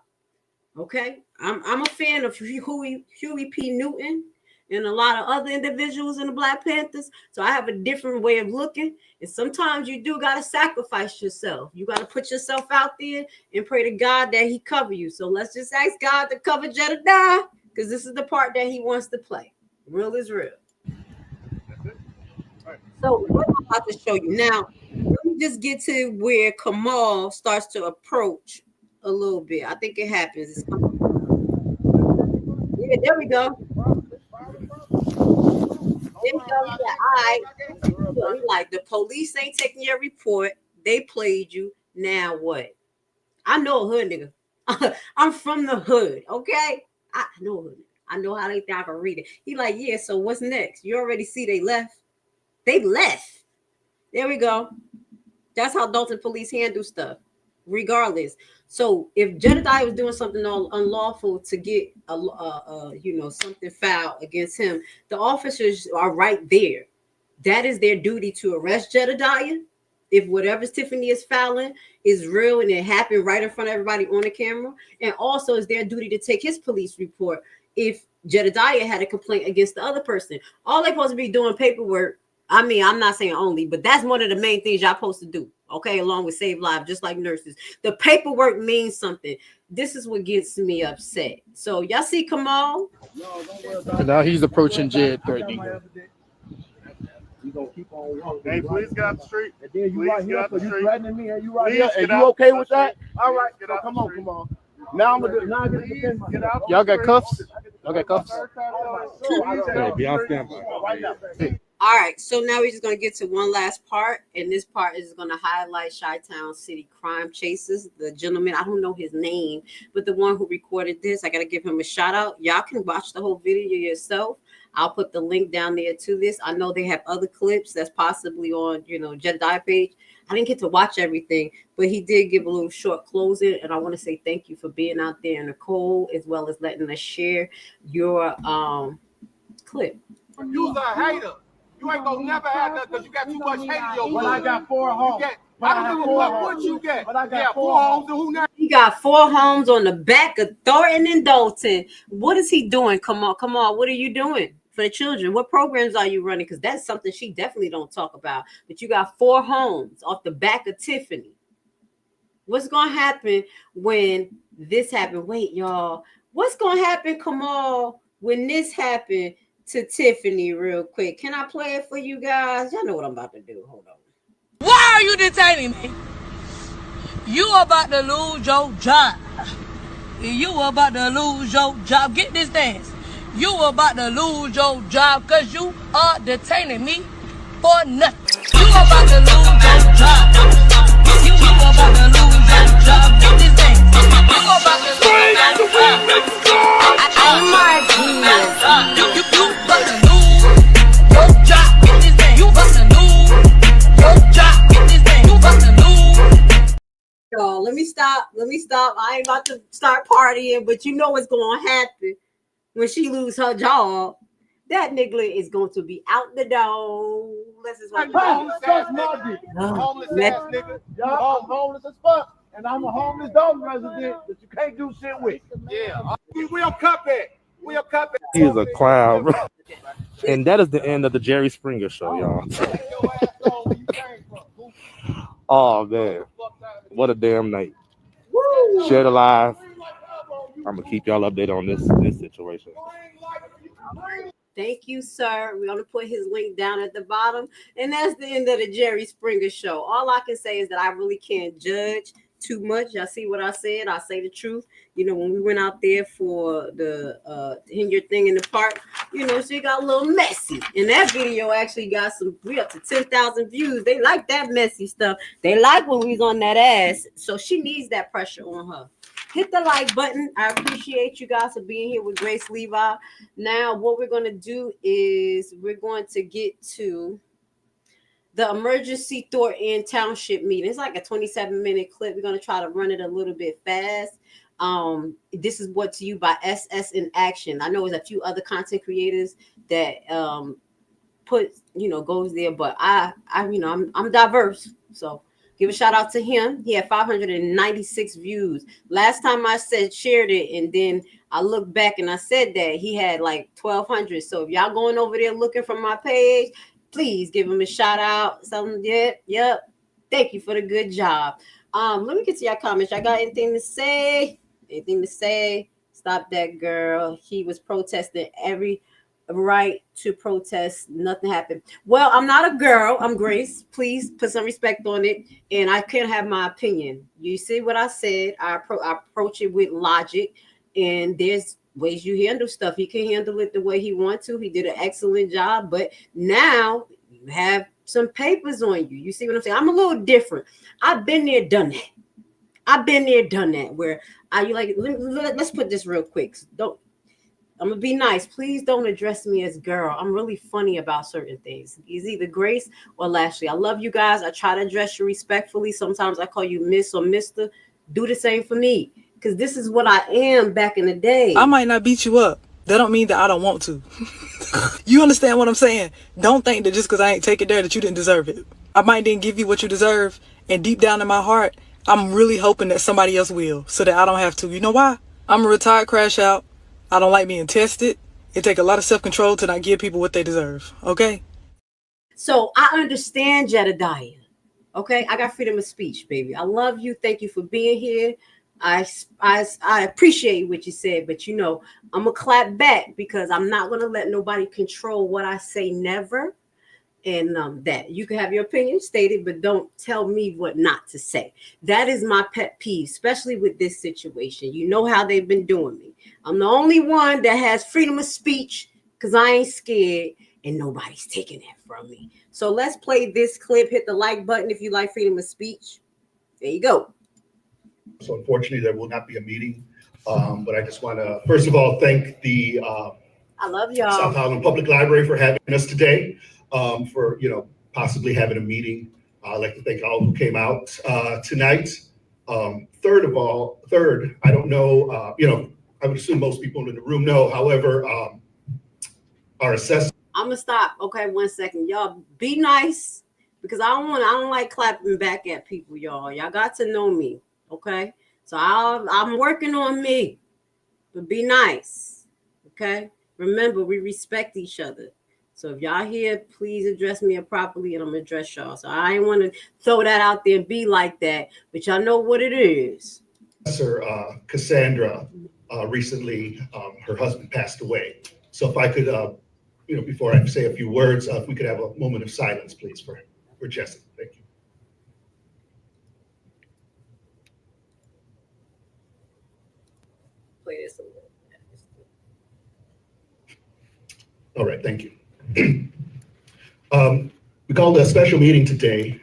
[SPEAKER 12] Okay? I'm a fan of Huey P. Newton and a lot of other individuals in the Black Panthers. So I have a different way of looking. And sometimes you do got to sacrifice yourself. You got to put yourself out there and pray to God that he cover you. So let's just ask God to cover Jedediah, because this is the part that he wants to play. Real is real. So what I'm about to show you now, let me just get to where Kamal starts to approach a little bit. I think it happens. Yeah, there we go. There we go. Yeah, all right. Like, the police ain't taking your report. They played you. Now what? I know a hood nigga. I'm from the hood, okay? I know a hood nigga. I know how they think I can read it. He like, yeah, so what's next? You already see they left. They left. There we go. That's how Dolton police handle stuff, regardless. So if Jedediah was doing something unlawful to get something filed against him, the officers are right there. That is their duty to arrest Jedediah. If whatever Tiffany is filing is real and it happened right in front of everybody on the camera, and also it's their duty to take his police report if Jedediah had a complaint against the other person. All they're supposed to be doing paperwork. I mean, I'm not saying only, but that's one of the main things y'all supposed to do, okay, along with save lives, just like nurses. The paperwork means something. This is what gets me upset. So y'all see Kamal?
[SPEAKER 16] And now he's approaching Jed, threatening him.
[SPEAKER 6] You gonna keep on walking. Hey,
[SPEAKER 8] please get out the street.
[SPEAKER 6] And then you
[SPEAKER 8] Please
[SPEAKER 6] right here, so you
[SPEAKER 8] street.
[SPEAKER 6] threatening me, and you right
[SPEAKER 8] Please
[SPEAKER 6] here, and
[SPEAKER 8] get
[SPEAKER 6] you
[SPEAKER 8] out
[SPEAKER 6] okay
[SPEAKER 8] the
[SPEAKER 6] with that?
[SPEAKER 8] street.
[SPEAKER 6] All right,
[SPEAKER 8] Get
[SPEAKER 6] so
[SPEAKER 8] out
[SPEAKER 6] come
[SPEAKER 8] the
[SPEAKER 6] on,
[SPEAKER 8] street.
[SPEAKER 6] come on. Now I'm gonna now I get to defend myself.
[SPEAKER 16] Y'all got cuffs? Y'all got cuffs?
[SPEAKER 4] Yeah, be on standby.
[SPEAKER 6] Right now.
[SPEAKER 12] All right, so now we're just going to get to one last part, and this part is going to highlight Chi-Town City crime chases. The gentleman, I don't know his name, but the one who recorded this, I got to give him a shout out. Y'all can watch the whole video yourself. I'll put the link down there to this. I know they have other clips that's possibly on, Jedediah page. I didn't get to watch everything, but he did give a little short closing, and I want to say thank you for being out there in the cold, as well as letting us share your clip.
[SPEAKER 6] You's a hater. You ain't gonna never have that because you got too much hate in your blood. But I got 4 homes. I don't give a fuck what you get. But I got 4 homes, and who now?
[SPEAKER 12] He got 4 homes on the back of Thornton and Dolton. What is he doing? Come on. What are you doing for the children? What programs are you running? Because that's something she definitely don't talk about. But you got 4 homes off the back of Tiffany. What's gonna happen when this happened? Wait, y'all. What's gonna happen, Kamal, when this happened to Tiffany real quick? Can I play it for you guys? Y'all know what I'm about to do. Hold on.
[SPEAKER 2] Why are you detaining me? You about to lose your job. You about to lose your job. Get this dance. You about to lose your job because you are detaining me for nothing. You about to lose your job. You about to lose your job. Get this dance. You about to lose your job. I'm Martinez. You about to lose your job. Get this dance. You about to lose your job. Get this dance. You about to lose.
[SPEAKER 12] Y'all, let me stop. I ain't about to start partying, but you know what's going to happen when she lose her job. That nigga is going to be out the door. Let's just watch.
[SPEAKER 6] Homeless ass nigga. Y'all homeless as fuck. And I'm a homeless Dolton resident that you can't do shit with. Yeah. We'll cut that.
[SPEAKER 4] He is a clown, bro. And that is the end of the Jerry Springer show, y'all. Oh man, what a damn night. Share the live. I'm gonna keep y'all updated on this situation.
[SPEAKER 12] Thank you, sir. We're going to put his link down at the bottom. And that's the end of the Jerry Springer show. All I can say is that I really can't judge too much. Y'all see what I said? I say the truth. You know, when we went out there for the Hinge thing in the park, you know, she got a little messy. And that video actually got we up to 10,000 views. They like that messy stuff. They like when we was on that ass. So she needs that pressure on her. Hit the like button. I appreciate you guys for being here with Grace Levi. Now, what we're going to do is we're going to get to the emergency Thornton Township meeting. It's like a 27-minute clip. We're going to try to run it a little bit fast. This is brought to you by SS in Action. I know there's a few other content creators that goes there, but I'm diverse. So give a shout out to him. He had 596 views. Last time I shared it, and then I looked back and I said that he had like 1,200. So if y'all going over there looking for my page, please give him a shout out. Something, yep. Thank you for the good job. Let me get to your comments. Y'all got anything to say? Anything to say? Stop that girl. He was protesting every right to protest. Nothing happened. Well, I'm not a girl. I'm Grace. Please put some respect on it. And I can have my opinion. You see what I said? I approach it with logic. And there's ways you handle stuff. He can handle it the way he wants to. He did an excellent job. But now you have some papers on you. You see what I'm saying? I'm a little different. I've been there, done that. Where let's put this real quick. I'm gonna be nice. Please don't address me as girl. I'm really funny about certain things. It's either Grace or Lashley. I love you guys. I try to address you respectfully. Sometimes I call you Miss or Mr. Do the same for me, because this is what I am back in the day.
[SPEAKER 2] I might not beat you up. That don't mean that I don't want to. You understand what I'm saying? Don't think that just because I ain't take it there that you didn't deserve it. I might didn't give you what you deserve, and deep down in my heart, I'm really hoping that somebody else will, so that I don't have to. You know why? I'm a retired crash out. I don't like being tested. It take a lot of self-control to not give people what they deserve. Okay?
[SPEAKER 12] So I understand Jedediah. Okay? I got freedom of speech, baby. I love you. Thank you for being here. I appreciate what you said, but I'm gonna clap back, because I'm not gonna let nobody control what I say. Never. And that you can have your opinion stated, but don't tell me what not to say. That is my pet peeve, especially with this situation. You know how they've been doing me. I'm the only one that has freedom of speech, because I ain't scared, and nobody's taking that from me. So let's play this clip. Hit the like button if you like freedom of speech. There you go.
[SPEAKER 9] So unfortunately, there will not be a meeting. But I just want to, first of all, thank the
[SPEAKER 12] I love y'all.
[SPEAKER 9] South Highland Public Library for having us today, for possibly having a meeting. I'd like to thank all who came out tonight. Third, I don't know, I would assume most people in the room know. However, our assessment.
[SPEAKER 12] I'm gonna stop. Okay, 1 second. Y'all be nice, because I don't like clapping back at people, y'all. Y'all got to know me. Okay, so I'm working on me, but be nice. Okay, remember, we respect each other. So if y'all here, please address me properly, and I'm gonna address y'all. So I ain't want to throw that out there and be like that, but y'all know what it is.
[SPEAKER 9] Sir, Cassandra, recently, her husband passed away. So if I could, before I say a few words, if we could have a moment of silence, please, for Jesse. Thank you. All right, thank you. We called a special meeting today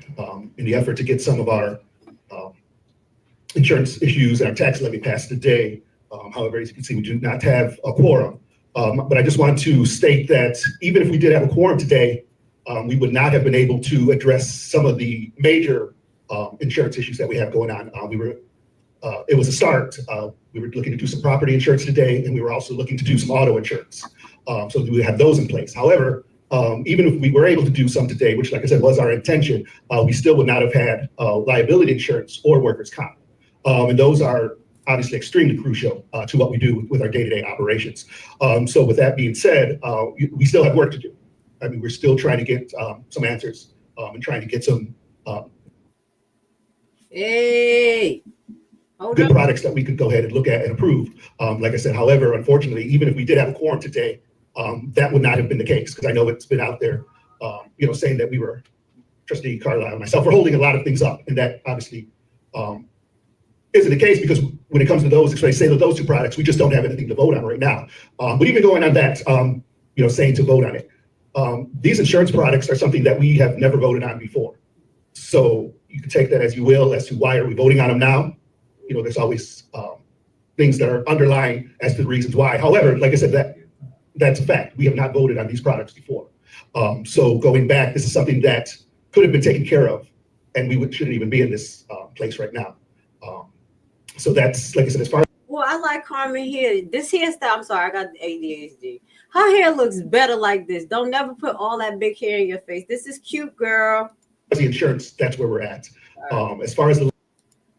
[SPEAKER 9] in the effort to get some of our insurance issues and our tax levy passed today. However, as you can see, we do not have a quorum. But I just want to state that even if we did have a quorum today, we would not have been able to address some of the major insurance issues that we have going on. It was a start. We were looking to do some property insurance today, and we were also looking to do some auto insurance. So we have those in place. However, even if we were able to do some today, which, like I said, was our intention, we still would not have had liability insurance or workers' comp. And those are obviously extremely crucial to what we do with our day-to-day operations. So with that being said, we still have work to do. I mean, we're still trying to get some answers and trying to get some good products that we could go ahead and look at and approve. Like I said, however, unfortunately, even if we did have a quorum today, that would not have been the case, because I know it's been out there, saying that we were, Trustee Carlisle and myself, were holding a lot of things up, and that obviously isn't the case, because when it comes to those, especially say that those two products, we just don't have anything to vote on right now. But even going on that, saying to vote on it, these insurance products are something that we have never voted on before. So you can take that as you will, as to why are we voting on them now. There's always things that are underlying as to the reasons why. However, like I said, that's a fact. We have not voted on these products before. So going back, this is something that could have been taken care of, and we shouldn't even be in this place right now. So that's, like I said, as far as.
[SPEAKER 12] Well, I like Carmen hair. This hairstyle, I'm sorry, I got ADHD. Her hair looks better like this. Don't never put all that big hair in your face. This is cute, girl.
[SPEAKER 9] The insurance, that's where we're at. As far as the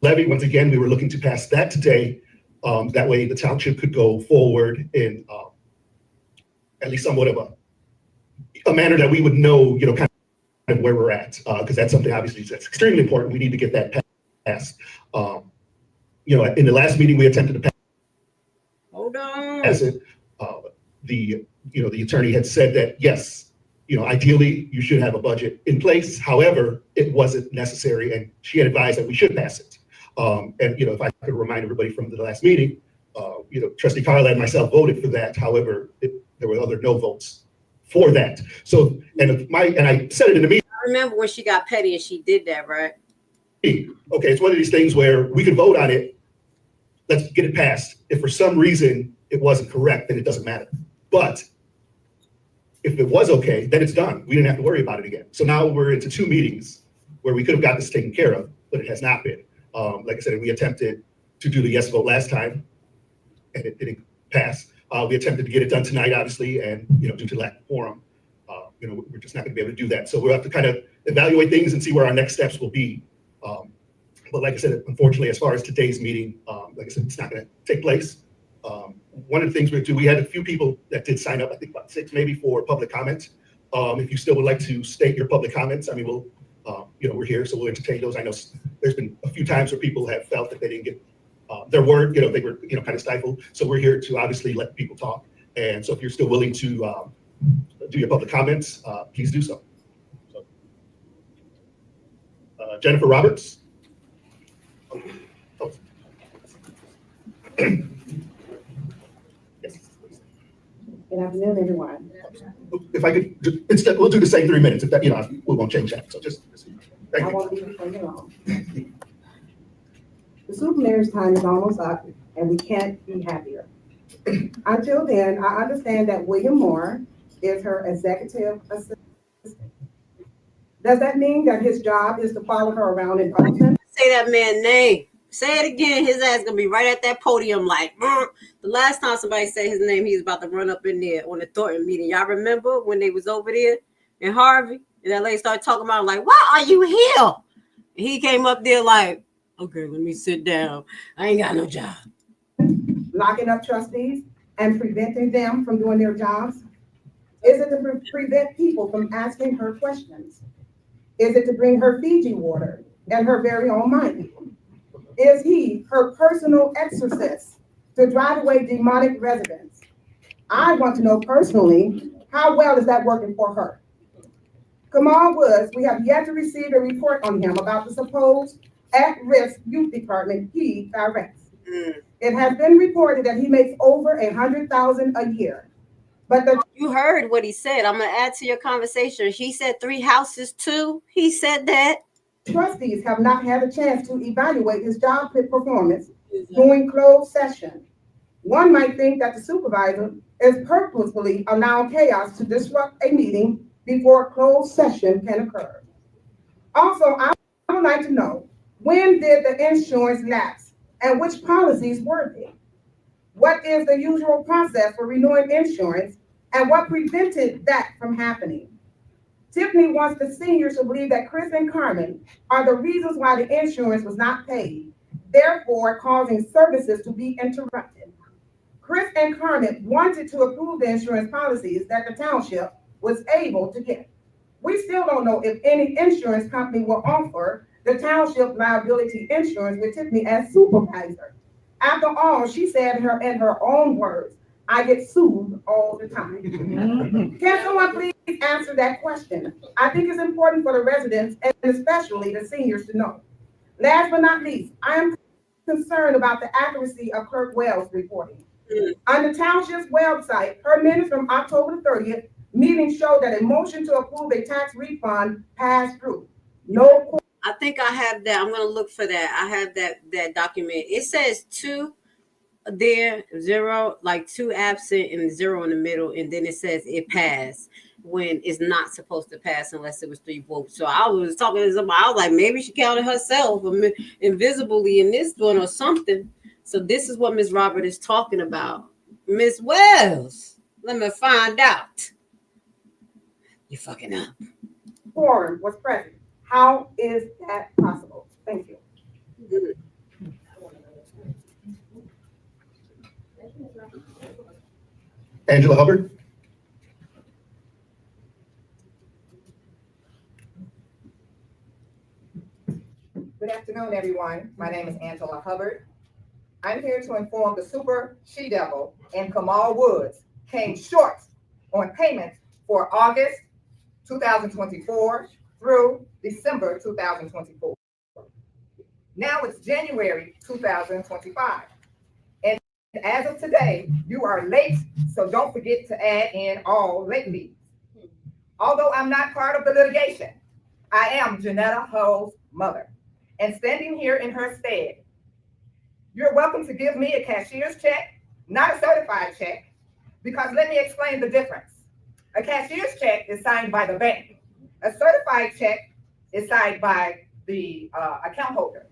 [SPEAKER 9] levy, once again, we were looking to pass that today. That way the township could go forward in at least somewhat of a manner that we would know, kind of where we're at, because that's something obviously that's extremely important. We need to get that passed. In the last meeting, we attempted to pass it. The attorney had said that, yes, ideally you should have a budget in place. However, it wasn't necessary, and she had advised that we should pass it. And if I could remind everybody from the last meeting, Trustee Carlisle and myself voted for that. However, there were other no votes for that. So, and I said it in the meeting.
[SPEAKER 12] I remember when she got petty and she did that, right?
[SPEAKER 9] Okay, it's one of these things where we could vote on it. Let's get it passed. If for some reason it wasn't correct, then it doesn't matter. But if it was okay, then it's done. We didn't have to worry about it again. So now we're into 2 meetings where we could have got this taken care of, but it has not been. Like I said, we attempted to do the yes vote last time, and it didn't pass. We attempted to get it done tonight, obviously, and due to lack of quorum, we're just not going to be able to do that. So we'll have to kind of evaluate things and see where our next steps will be. But like I said, unfortunately, as far as today's meeting, like I said, it's not going to take place. One of the things we had a few people that did sign up, I think about 6 maybe, for public comments. If you still would like to state your public comments, I mean, we'll, we're here, so we'll entertain those. I know there's been a few times where people have felt that they didn't get their word, they were, kind of stifled. So we're here to obviously let people talk. And so if you're still willing to do your public comments, please do so. Jennifer Roberts. Oh. Yes.
[SPEAKER 10] Good afternoon, everyone.
[SPEAKER 9] If I could, instead, we'll do the same 3 minutes. If that, we won't change that. So just thank you.
[SPEAKER 10] I won't be before you long. The supermayor's time is almost up, and we can't be happier. Until then, I understand that William Moore is her executive assistant. Does that mean that his job is to follow her around in Dolton?
[SPEAKER 12] Say that man's name. Say it again. His ass gonna be right at that podium like, the last time somebody said his name, he was about to run up in there on the Thornton meeting. Y'all remember when they was over there in Harvey? And that lady started talking about him like, why are you here? And he came up there like, okay, let me sit down. I ain't got no job.
[SPEAKER 10] Locking up trustees and preventing them from doing their jobs? Is it to prevent people from asking her questions? Is it to bring her Fiji water and her very own money? Is he her personal exorcist to drive away demonic residents? I want to know personally, how well is that working for her? Kamal Woods, we have yet to receive a report on him about the supposed at-risk youth department he directs. It has been reported that he makes over $100,000 a year. But
[SPEAKER 12] you heard what he said. I'm gonna add to your conversation. He said 3 houses too. He said that.
[SPEAKER 10] Trustees have not had a chance to evaluate his job performance during closed session. One might think that the supervisor is purposefully allowing chaos to disrupt a meeting before closed session can occur. Also, I would like to know, when did the insurance lapse and which policies were they? What is the usual process for renewing insurance and what prevented that from happening? Tiffany wants the seniors to believe that Chris and Carmen are the reasons why the insurance was not paid, therefore causing services to be interrupted. Chris and Carmen wanted to approve the insurance policies that the township was able to get. We still don't know if any insurance company will offer the township liability insurance with Tiffany as supervisor. After all, she said in her own words, I get sued all the time. Can someone please answer that question? I think it's important for the residents and especially the seniors to know. Last but not least, I am concerned about the accuracy of Clerk Wells' reporting. On the township's website, her minutes from October the 30th meeting showed that a motion to approve a tax refund passed through. No.
[SPEAKER 12] I think I have that. I'm gonna look for that. I have that document. It says 2 there, 0, like 2 absent and 0 in the middle, and then it says it passed when it's not supposed to pass unless it was 3 votes. So I was talking to somebody. I was like, maybe she counted herself invisibly in this one or something. So this is what Ms. Robert is talking about. Ms. Wells, let me find out. You fucking up.
[SPEAKER 10] Quorum was present. How is that possible? Thank you.
[SPEAKER 9] Angela Hubbard.
[SPEAKER 11] Good afternoon, everyone. My name is Angela Hubbard. I'm here to inform the super she-devil and Kamal Woods came short on payments for August 2024 through December 2024. Now it's January 2025. And as of today, you are late, so don't forget to add in all late fees. Although I'm not part of the litigation, I am Janetta Hull's mother and standing here in her stead. You're welcome to give me a cashier's check, not a certified check, because let me explain the difference. A cashier's check is signed by the bank. A certified check is signed by the account holder.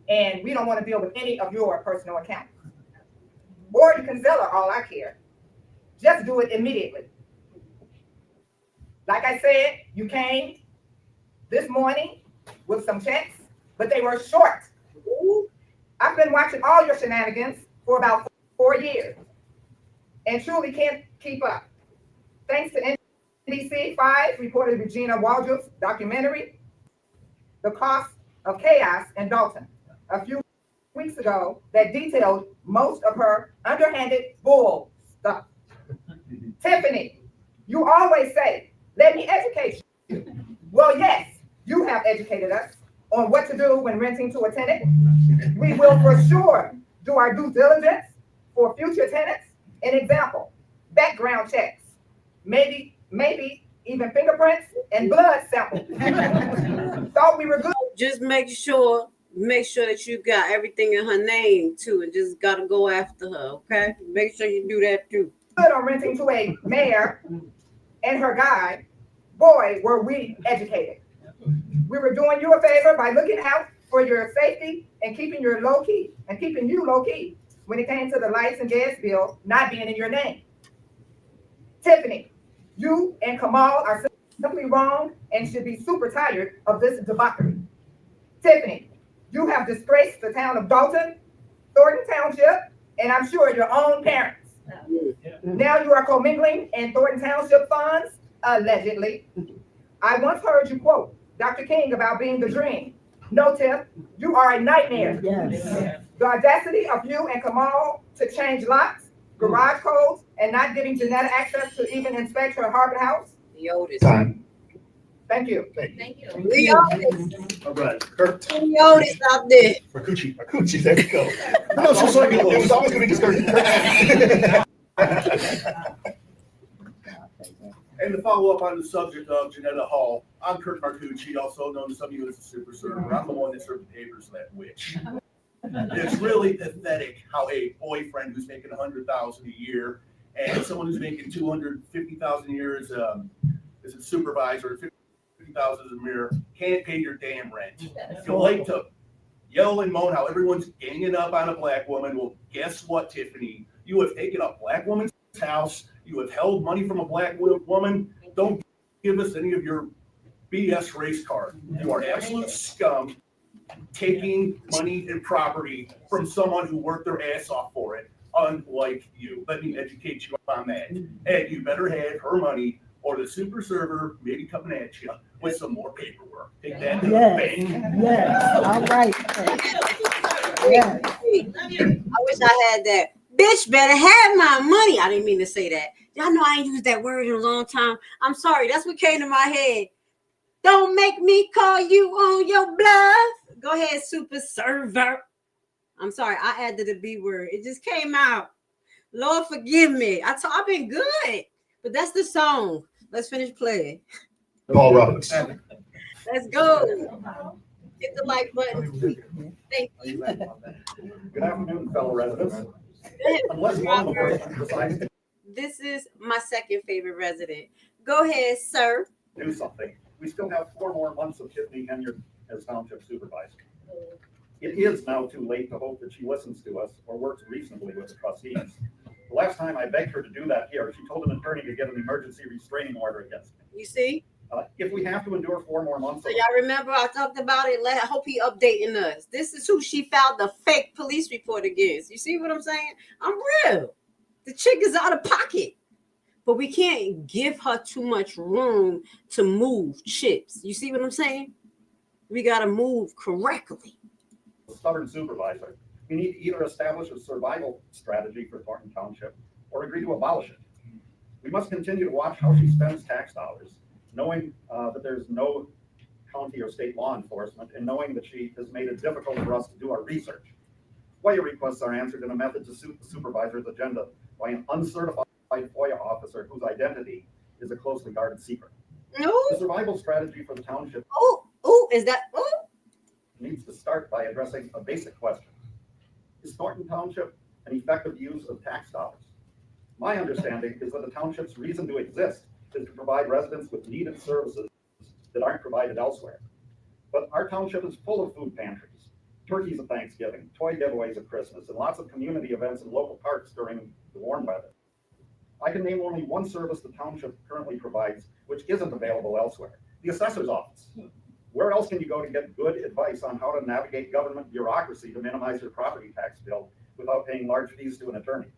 [SPEAKER 11] And we don't want to deal with any of your personal accounts. Or you can Zelle all I care. Just do it immediately. Like I said, you came this morning with some checks, but they were short. I've been watching all your shenanigans for about 4 years and truly can't keep up. Thanks to NBC 5 reported Regina Waldrop's documentary, The Cost of Chaos in Dolton, a few weeks ago that detailed most of her underhanded bull stuff. Tiffany, you always say, let me educate you. Well, yes, you have educated us on what to do when renting to a tenant. We will for sure do our due diligence for future tenants. An example, background checks, maybe even fingerprints and blood samples. Thought we were good.
[SPEAKER 12] Just make sure that you got everything in her name too, and just gotta go after her, okay? Make sure you do that too.
[SPEAKER 11] Good on renting to a mayor and her guy. Boy, were we educated. We were doing you a favor by looking out for your safety and keeping you low key when it came to the lights and gas bill not being in your name. Tiffany, you and Kamal are simply wrong and should be super tired of this debauchery. Tiffany, you have disgraced the town of Dolton, Thornton Township, and I'm sure your own parents. Now you are commingling in Thornton Township funds, allegedly. I once heard you quote Dr. King about being the dream. No, Tiff, you are a nightmare. Yes. The audacity of you and Kamal to change locks, garage codes, and not giving Janetta access to even inspect her Harvard house.
[SPEAKER 9] Time.
[SPEAKER 11] Thank you.
[SPEAKER 12] Thank you. Leotis.
[SPEAKER 9] All right, Kurt.
[SPEAKER 12] Leotis out there.
[SPEAKER 9] Marcucci, there you go. No, it was always going to be discouraging.
[SPEAKER 13] And to follow up on the subject of Janetta Hall, I'm Kurt Marcucci, also known to some of you as the super server. I'm the one that served the papers for that witch. It's really pathetic how a boyfriend who's making $100,000 a year and someone who's making $250,000 a year as a supervisor, $50,000 a year, can't pay your damn rent. You like to yell and moan how everyone's ganging up on a black woman. Well, guess what, Tiffany? You have taken a black woman's house. You have held money from a black woman. Don't give us any of your BS race card. You are absolute scum taking money and property from someone who worked their ass off for it, unlike you. Let me educate you on that. And you better have her money or the super server maybe coming at you with some more paperwork. Take that to the bank.
[SPEAKER 10] Yes, all right.
[SPEAKER 12] I wish I had that. bitch better have my money. I didn't mean to say that. Y'all know I ain't used that word in a long time. I'm sorry. That's what came to my head. Don't make me call you on your bluff. Go ahead, super server. I'm sorry. I added the B word. It just came out. Lord, forgive me. I've been good. But that's the song. Let's finish playing.
[SPEAKER 9] Paul Roberts.
[SPEAKER 12] Let's go. Hit the like button. Thank you.
[SPEAKER 6] Good afternoon, fellow residents.
[SPEAKER 12] This is my second favorite resident. Go ahead, sir.
[SPEAKER 6] Do something. We still have 4 more months of Tiffany Henyard as township supervisor. It is now too late to hope that she listens to us or works reasonably with the trustees. The last time I begged her to do that here, she told an attorney to get an emergency restraining order against me.
[SPEAKER 12] You see?
[SPEAKER 6] If we have to endure 4 more months.
[SPEAKER 12] So y'all remember I talked about it? I hope he updating us. This is who she filed the fake police report against. You see what I'm saying? I'm real. The chick is out of pocket. But we can't give her too much room to move chips. You see what I'm saying? We got to move correctly.
[SPEAKER 6] Stubborn supervisor. We need to either establish a survival strategy for Thornton Township or agree to abolish it. We must continue to watch how she spends tax dollars, knowing that there's no county or state law enforcement, and knowing that she has made it difficult for us to do our research. FOIA requests are answered in a method to suit the supervisor's agenda by an uncertified FOIA officer whose identity is a closely guarded secret.
[SPEAKER 12] No.
[SPEAKER 6] The survival strategy for the township
[SPEAKER 12] is that
[SPEAKER 6] needs to start by addressing a basic question. Is Thornton Township an effective use of tax dollars? My understanding is that the township's reason to exist is to provide residents with needed services that aren't provided elsewhere. But our township is full of food pantries, turkeys at Thanksgiving, toy giveaways at Christmas, and lots of community events in local parks during the warm weather. I can name only one service the township currently provides which isn't available elsewhere: the assessor's office. Where else can you go to get good advice on how to navigate government bureaucracy to minimize your property tax bill without paying large fees to an attorney?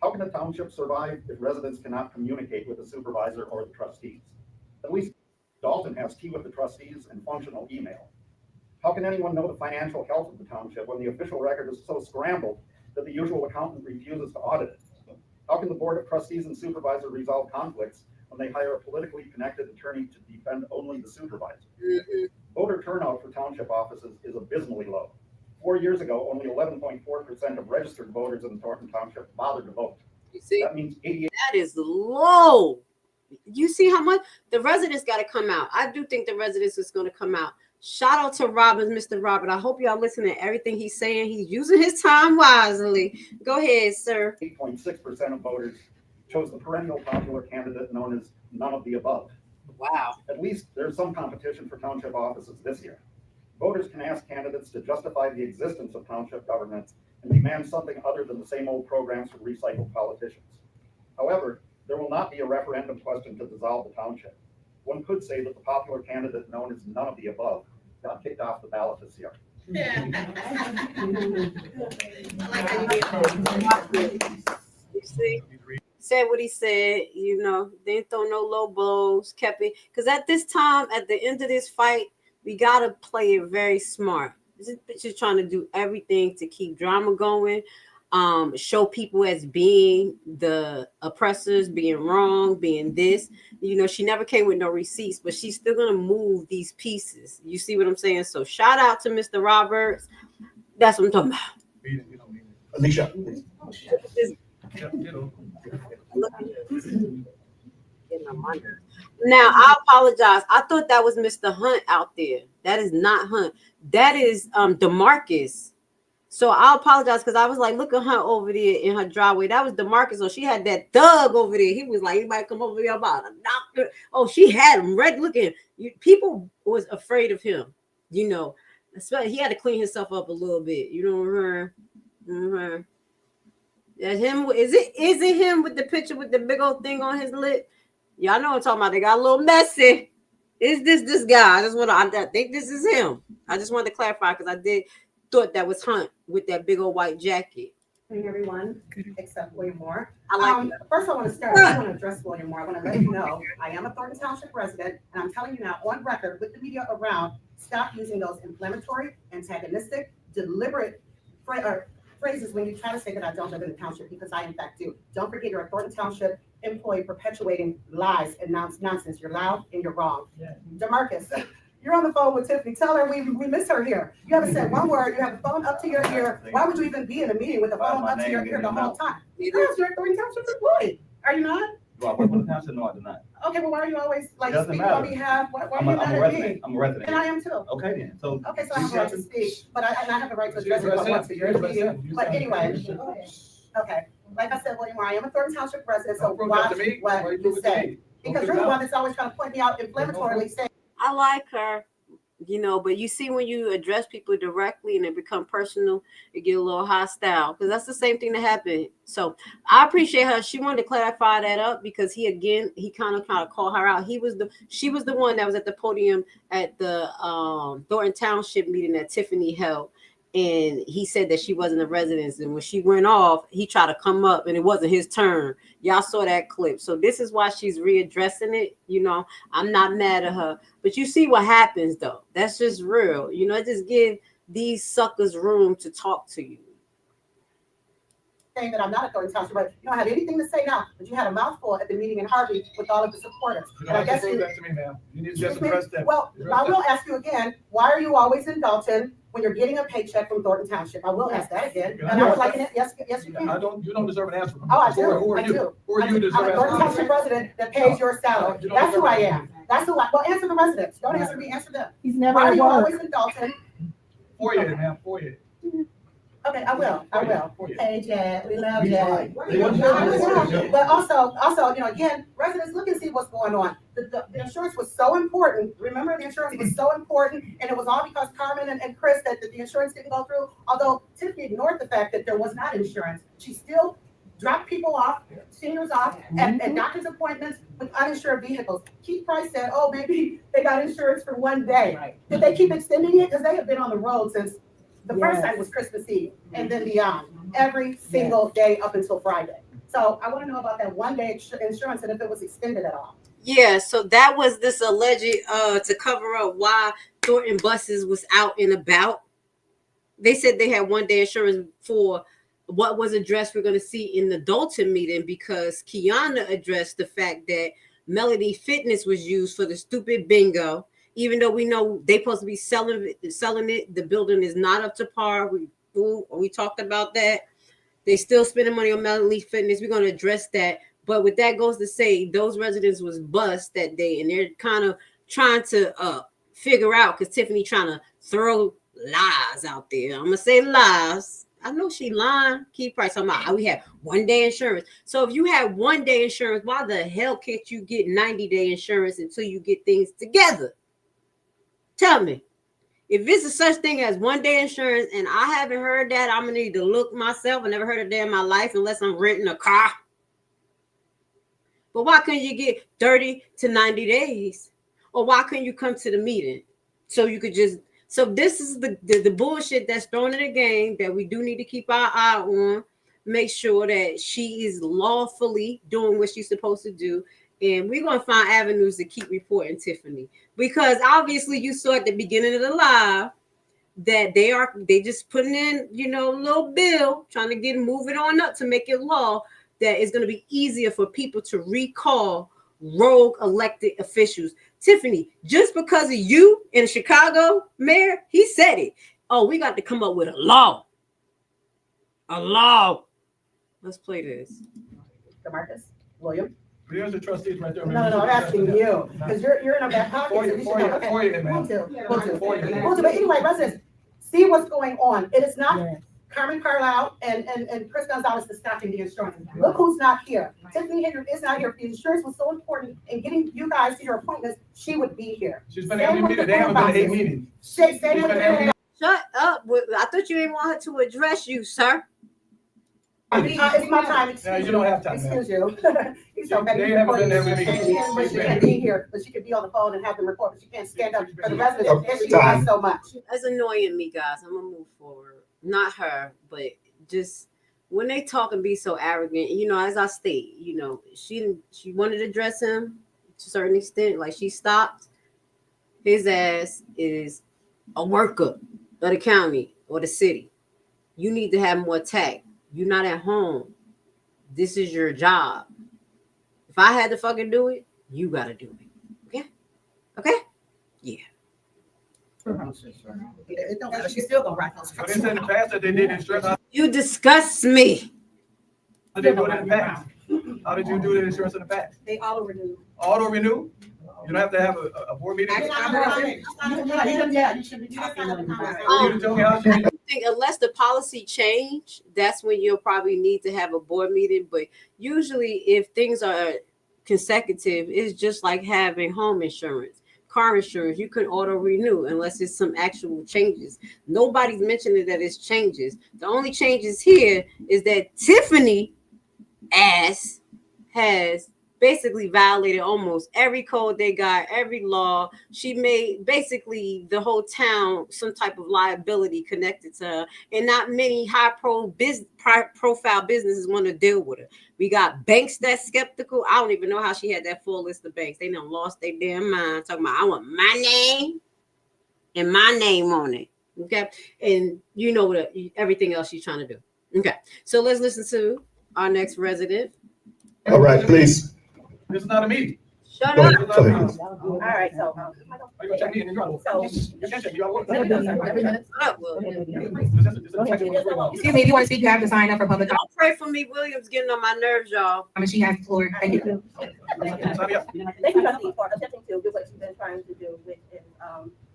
[SPEAKER 6] How can a township survive if residents cannot communicate with the supervisor or the trustees? At least Dolton has tea with the trustees and functional email. How can anyone know the financial health of the township when the official record is so scrambled that the usual accountant refuses to audit it? How can the board of trustees and supervisor resolve conflicts when they hire a politically connected attorney to defend only the supervisor? Voter turnout for township offices is abysmally low. 4 years ago, only 11.4% of registered voters in Thornton Township bothered to vote.
[SPEAKER 12] You see?
[SPEAKER 6] That means 88.
[SPEAKER 12] That is low. You see how much the residents got to come out. I do think the residents is going to come out. Shout out to Roberts, Mr. Robert. I hope y'all listening to everything he's saying. He's using his time wisely. Go ahead, sir.
[SPEAKER 6] 8.6% of voters chose the perennial popular candidate known as none of the above.
[SPEAKER 12] Wow.
[SPEAKER 6] At least there's some competition for township offices this year. Voters can ask candidates to justify the existence of township government and demand something other than the same old programs from recycled politicians. However, there will not be a referendum question to dissolve the township. One could say that the popular candidate known as none of the above got kicked off the ballot this year.
[SPEAKER 12] You see? Said what he said, didn't throw no low blows, kept it. Because at this time, at the end of this fight, we got to play it very smart. This bitch is trying to do everything to keep drama going, show people as being the oppressors, being wrong, being this. She never came with no receipts, but she's still going to move these pieces. You see what I'm saying? So shout out to Mr. Roberts. That's what I'm talking about.
[SPEAKER 9] Alicia.
[SPEAKER 12] Now, I apologize. I thought that was Mr. Hunt out there. That is not Hunt. That is DeMarcus. So I apologize because I was like, look at Hunt over there in her driveway. That was DeMarcus. So she had that thug over there. He was like, anybody come over here about a doctor? Oh, she had him red looking. People was afraid of him. Especially he had to clean himself up a little bit. That him? Is it him with the picture with the big old thing on his lip? Y'all know what I'm talking about. They got a little messy. Is this guy? I think this is him. I just wanted to clarify because I thought that was Hunt with that big old white jacket.
[SPEAKER 10] Hey everyone, except William Moore.
[SPEAKER 12] I like it.
[SPEAKER 10] First, I want to address William Moore. I want to let you know I am a Thornton Township resident, and I'm telling you now on record with the media around, stop using those inflammatory, antagonistic, deliberate phrases when you try to say that I don't live in the township, because I in fact do. Don't forget you're a Thornton Township employee perpetuating lies and nonsense. You're loud and you're wrong. Yeah. DeMarcus, you're on the phone with Tiffany. Tell her we miss her here. You haven't said one word. You have the phone up to your ear. Why would you even be in a meeting with the phone up to your ear the whole time? Because you're a Thornton Township employee. Are you not?
[SPEAKER 14] Do I work for the township? No, I do not.
[SPEAKER 10] Okay, well, why are you always like
[SPEAKER 14] Doesn't
[SPEAKER 10] speaking
[SPEAKER 14] matter.
[SPEAKER 10] on behalf? Why
[SPEAKER 14] I'm
[SPEAKER 10] are you
[SPEAKER 14] a
[SPEAKER 10] mad at
[SPEAKER 14] resident.
[SPEAKER 10] me?
[SPEAKER 14] I'm a resident.
[SPEAKER 10] And I am too.
[SPEAKER 14] Okay then. So
[SPEAKER 10] Okay, so I have a right to speak, but I have a right to address it if I want to. You're in a meeting. But anyway, okay. Like I said, William, I am a Thornton Township resident, so watch what you say. Because you're the one that's always trying to point me out inflammatorily saying.
[SPEAKER 12] I like her, you know, but you see when you address people directly and it become personal, it get a little hostile, because that's the same thing that happened. So I appreciate her. She wanted to clarify that up because he kind of called her out. She was the one that was at the podium at the Thornton Township meeting that Tiffany held. And he said that she wasn't a resident. And when she went off, he tried to come up and it wasn't his turn. Y'all saw that clip. So this is why she's readdressing it. You know, I'm not mad at her. But you see what happens, though. That's just real. You know, just give these suckers room to talk to you.
[SPEAKER 10] Saying that I'm not a Thornton Township, but you don't have anything to say now. But you had a mouthful at the meeting in Harvey with all of the supporters.
[SPEAKER 6] You don't have to prove that to me, ma'am. You need to just address that.
[SPEAKER 10] Well, I will ask you again, why are you always in Dolton when you're getting a paycheck from Thornton Township? I will ask that again. And I would like it. Yes, you can.
[SPEAKER 6] You don't deserve an answer.
[SPEAKER 10] Oh, I do.
[SPEAKER 6] Who are you? Who are you to deserve
[SPEAKER 10] I'm a
[SPEAKER 6] an
[SPEAKER 10] Thornton
[SPEAKER 6] answer?
[SPEAKER 10] Township resident that pays your salary. That's who I am. That's who I. Well, answer the residents. Don't answer me. Answer them.
[SPEAKER 21] He's never
[SPEAKER 10] Why are you
[SPEAKER 21] worked.
[SPEAKER 10] always in Dolton?
[SPEAKER 6] 4 years, ma'am. 4 years.
[SPEAKER 10] Okay, I will. Hey, Chad, we love Chad.
[SPEAKER 6] Right.
[SPEAKER 10] But also, you know, again, residents look and see what's going on. The insurance was so important. Remember, the insurance was so important, and it was all because Carmen and Chris that the insurance didn't go through. Although Tiffany ignored the fact that there was not insurance, she still dropped people off, seniors off, at doctor's appointments with uninsured vehicles. Keith Price said, "Oh, maybe they got insurance for one day." Right. Did they keep extending it? Because they have been on the road since. The first night was Christmas Eve, and then beyond, every single day up until Friday. So I want to know about that one day insurance and if it was extended at all.
[SPEAKER 12] Yeah, so that was this alleged to cover up why Thornton buses was out and about. They said they had one day insurance for what was addressed we're going to see in the Dolton meeting, because Kiana addressed the fact that Melody Fitness was used for the stupid bingo. Even though we know they're supposed to be selling it, the building is not up to par. We talked about that. They still spending money on Melody Fitness. We're going to address that. But what that goes to say, those residents was bust that day, and they're kind of trying to figure out, because Tiffany trying to throw lies out there. I'm gonna say lies. I know she lying. Keep Price talking about we have one day insurance. So if you have one day insurance, why the hell can't you get 90-day insurance until you get things together? Tell me, if it's a such thing as one day insurance and I haven't heard that, I'm gonna need to look myself. I never heard of that in my life unless I'm renting a car. But why couldn't you get 30 to 90 days? Or why couldn't you come to the meeting? So you could just, so this is the bullshit that's thrown in the game that we do need to keep our eye on. Make sure that she is lawfully doing what she's supposed to do. And we're going to find avenues to keep reporting Tiffany, because obviously you saw at the beginning of the live that they just putting in, you know, a little bill trying to move it on up to make it law that it's going to be easier for people to recall rogue elected officials. Tiffany, just because of you in Chicago, mayor, he said it. Oh, we got to come up with a law. A law. Let's play this.
[SPEAKER 10] DeMarcus, William.
[SPEAKER 6] Here's the trustees right there.
[SPEAKER 10] No, I'm asking you, because you're in a back pocket.
[SPEAKER 6] We'll do.
[SPEAKER 10] But anyway, residents, see what's going on. It is not Carmen Carlisle and Chris Gonzalez is stopping the insurance. Look who's not here. Tiffany Henry is not here. If the insurance was so important in getting you guys to your appointments, she would be here.
[SPEAKER 6] She's been at every meeting. They haven't been at 8 meetings.
[SPEAKER 12] Shut up. I thought you didn't want her to address you, sir.
[SPEAKER 10] It's my time.
[SPEAKER 6] No, you don't have time.
[SPEAKER 10] Excuse you. He's so
[SPEAKER 6] They haven't been there with me.
[SPEAKER 10] But she can't be here, but she can be on the phone and have them report, but she can't stand up for the residents. And she does so much.
[SPEAKER 12] That's annoying me, guys. I'm gonna move forward. Not her, but just when they talk and be so arrogant, you know, as I state, you know, she wanted to address him to a certain extent, like she stopped. His ass is a worker of the county or the city. You need to have more tact. You're not at home. This is your job. If I had to fucking do it, you gotta do it. Okay? Okay? Yeah.
[SPEAKER 11] It don't matter. She's still gonna write those.
[SPEAKER 6] But they said in the past that they did insurance. How
[SPEAKER 12] You disgust me.
[SPEAKER 6] did they do it in the past? How did you do the insurance in the past?
[SPEAKER 11] They auto renew.
[SPEAKER 6] Auto renew? You don't have to have a board meeting?
[SPEAKER 11] You should be talking.
[SPEAKER 6] You tell me how to
[SPEAKER 12] I think unless the policy change, that's when you'll probably need to have a board meeting. But usually if things are consecutive, it's just like having home insurance, car insurance. You can auto renew unless it's some actual changes. Nobody's mentioning that it's changes. The only changes here is that Tiffany ass has basically violated almost every code they got, every law. She made basically the whole town some type of liability connected to her, and not many high-profile businesses want to deal with her. We got banks that's skeptical. I don't even know how she had that full list of banks. They done lost their damn mind talking about, I want my name and my name on it. Okay, and you know what everything else she's trying to do. Okay, so let's listen to our next resident.
[SPEAKER 9] All right, please.
[SPEAKER 6] This is not a meeting.
[SPEAKER 12] Shut up.
[SPEAKER 11] All right, so.
[SPEAKER 6] You gonna check me in the trouble?
[SPEAKER 11] So.
[SPEAKER 6] You can't check me. You gotta work.
[SPEAKER 11] Excuse me, if you want to speak, you have to sign up for public.
[SPEAKER 12] Don't pray for me. Williams getting on my nerves, y'all.
[SPEAKER 11] I mean, she has the floor. Thank you.
[SPEAKER 15] Thank you, trustee, for attempting to do what you've been trying to do, which is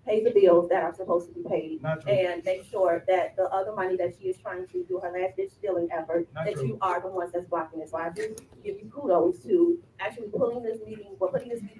[SPEAKER 15] pay the bills that are supposed to be paid and make sure that the other money that she is trying to do her last ditch stealing effort, that you are the ones that's blocking it. So I do give you kudos to actually putting this meeting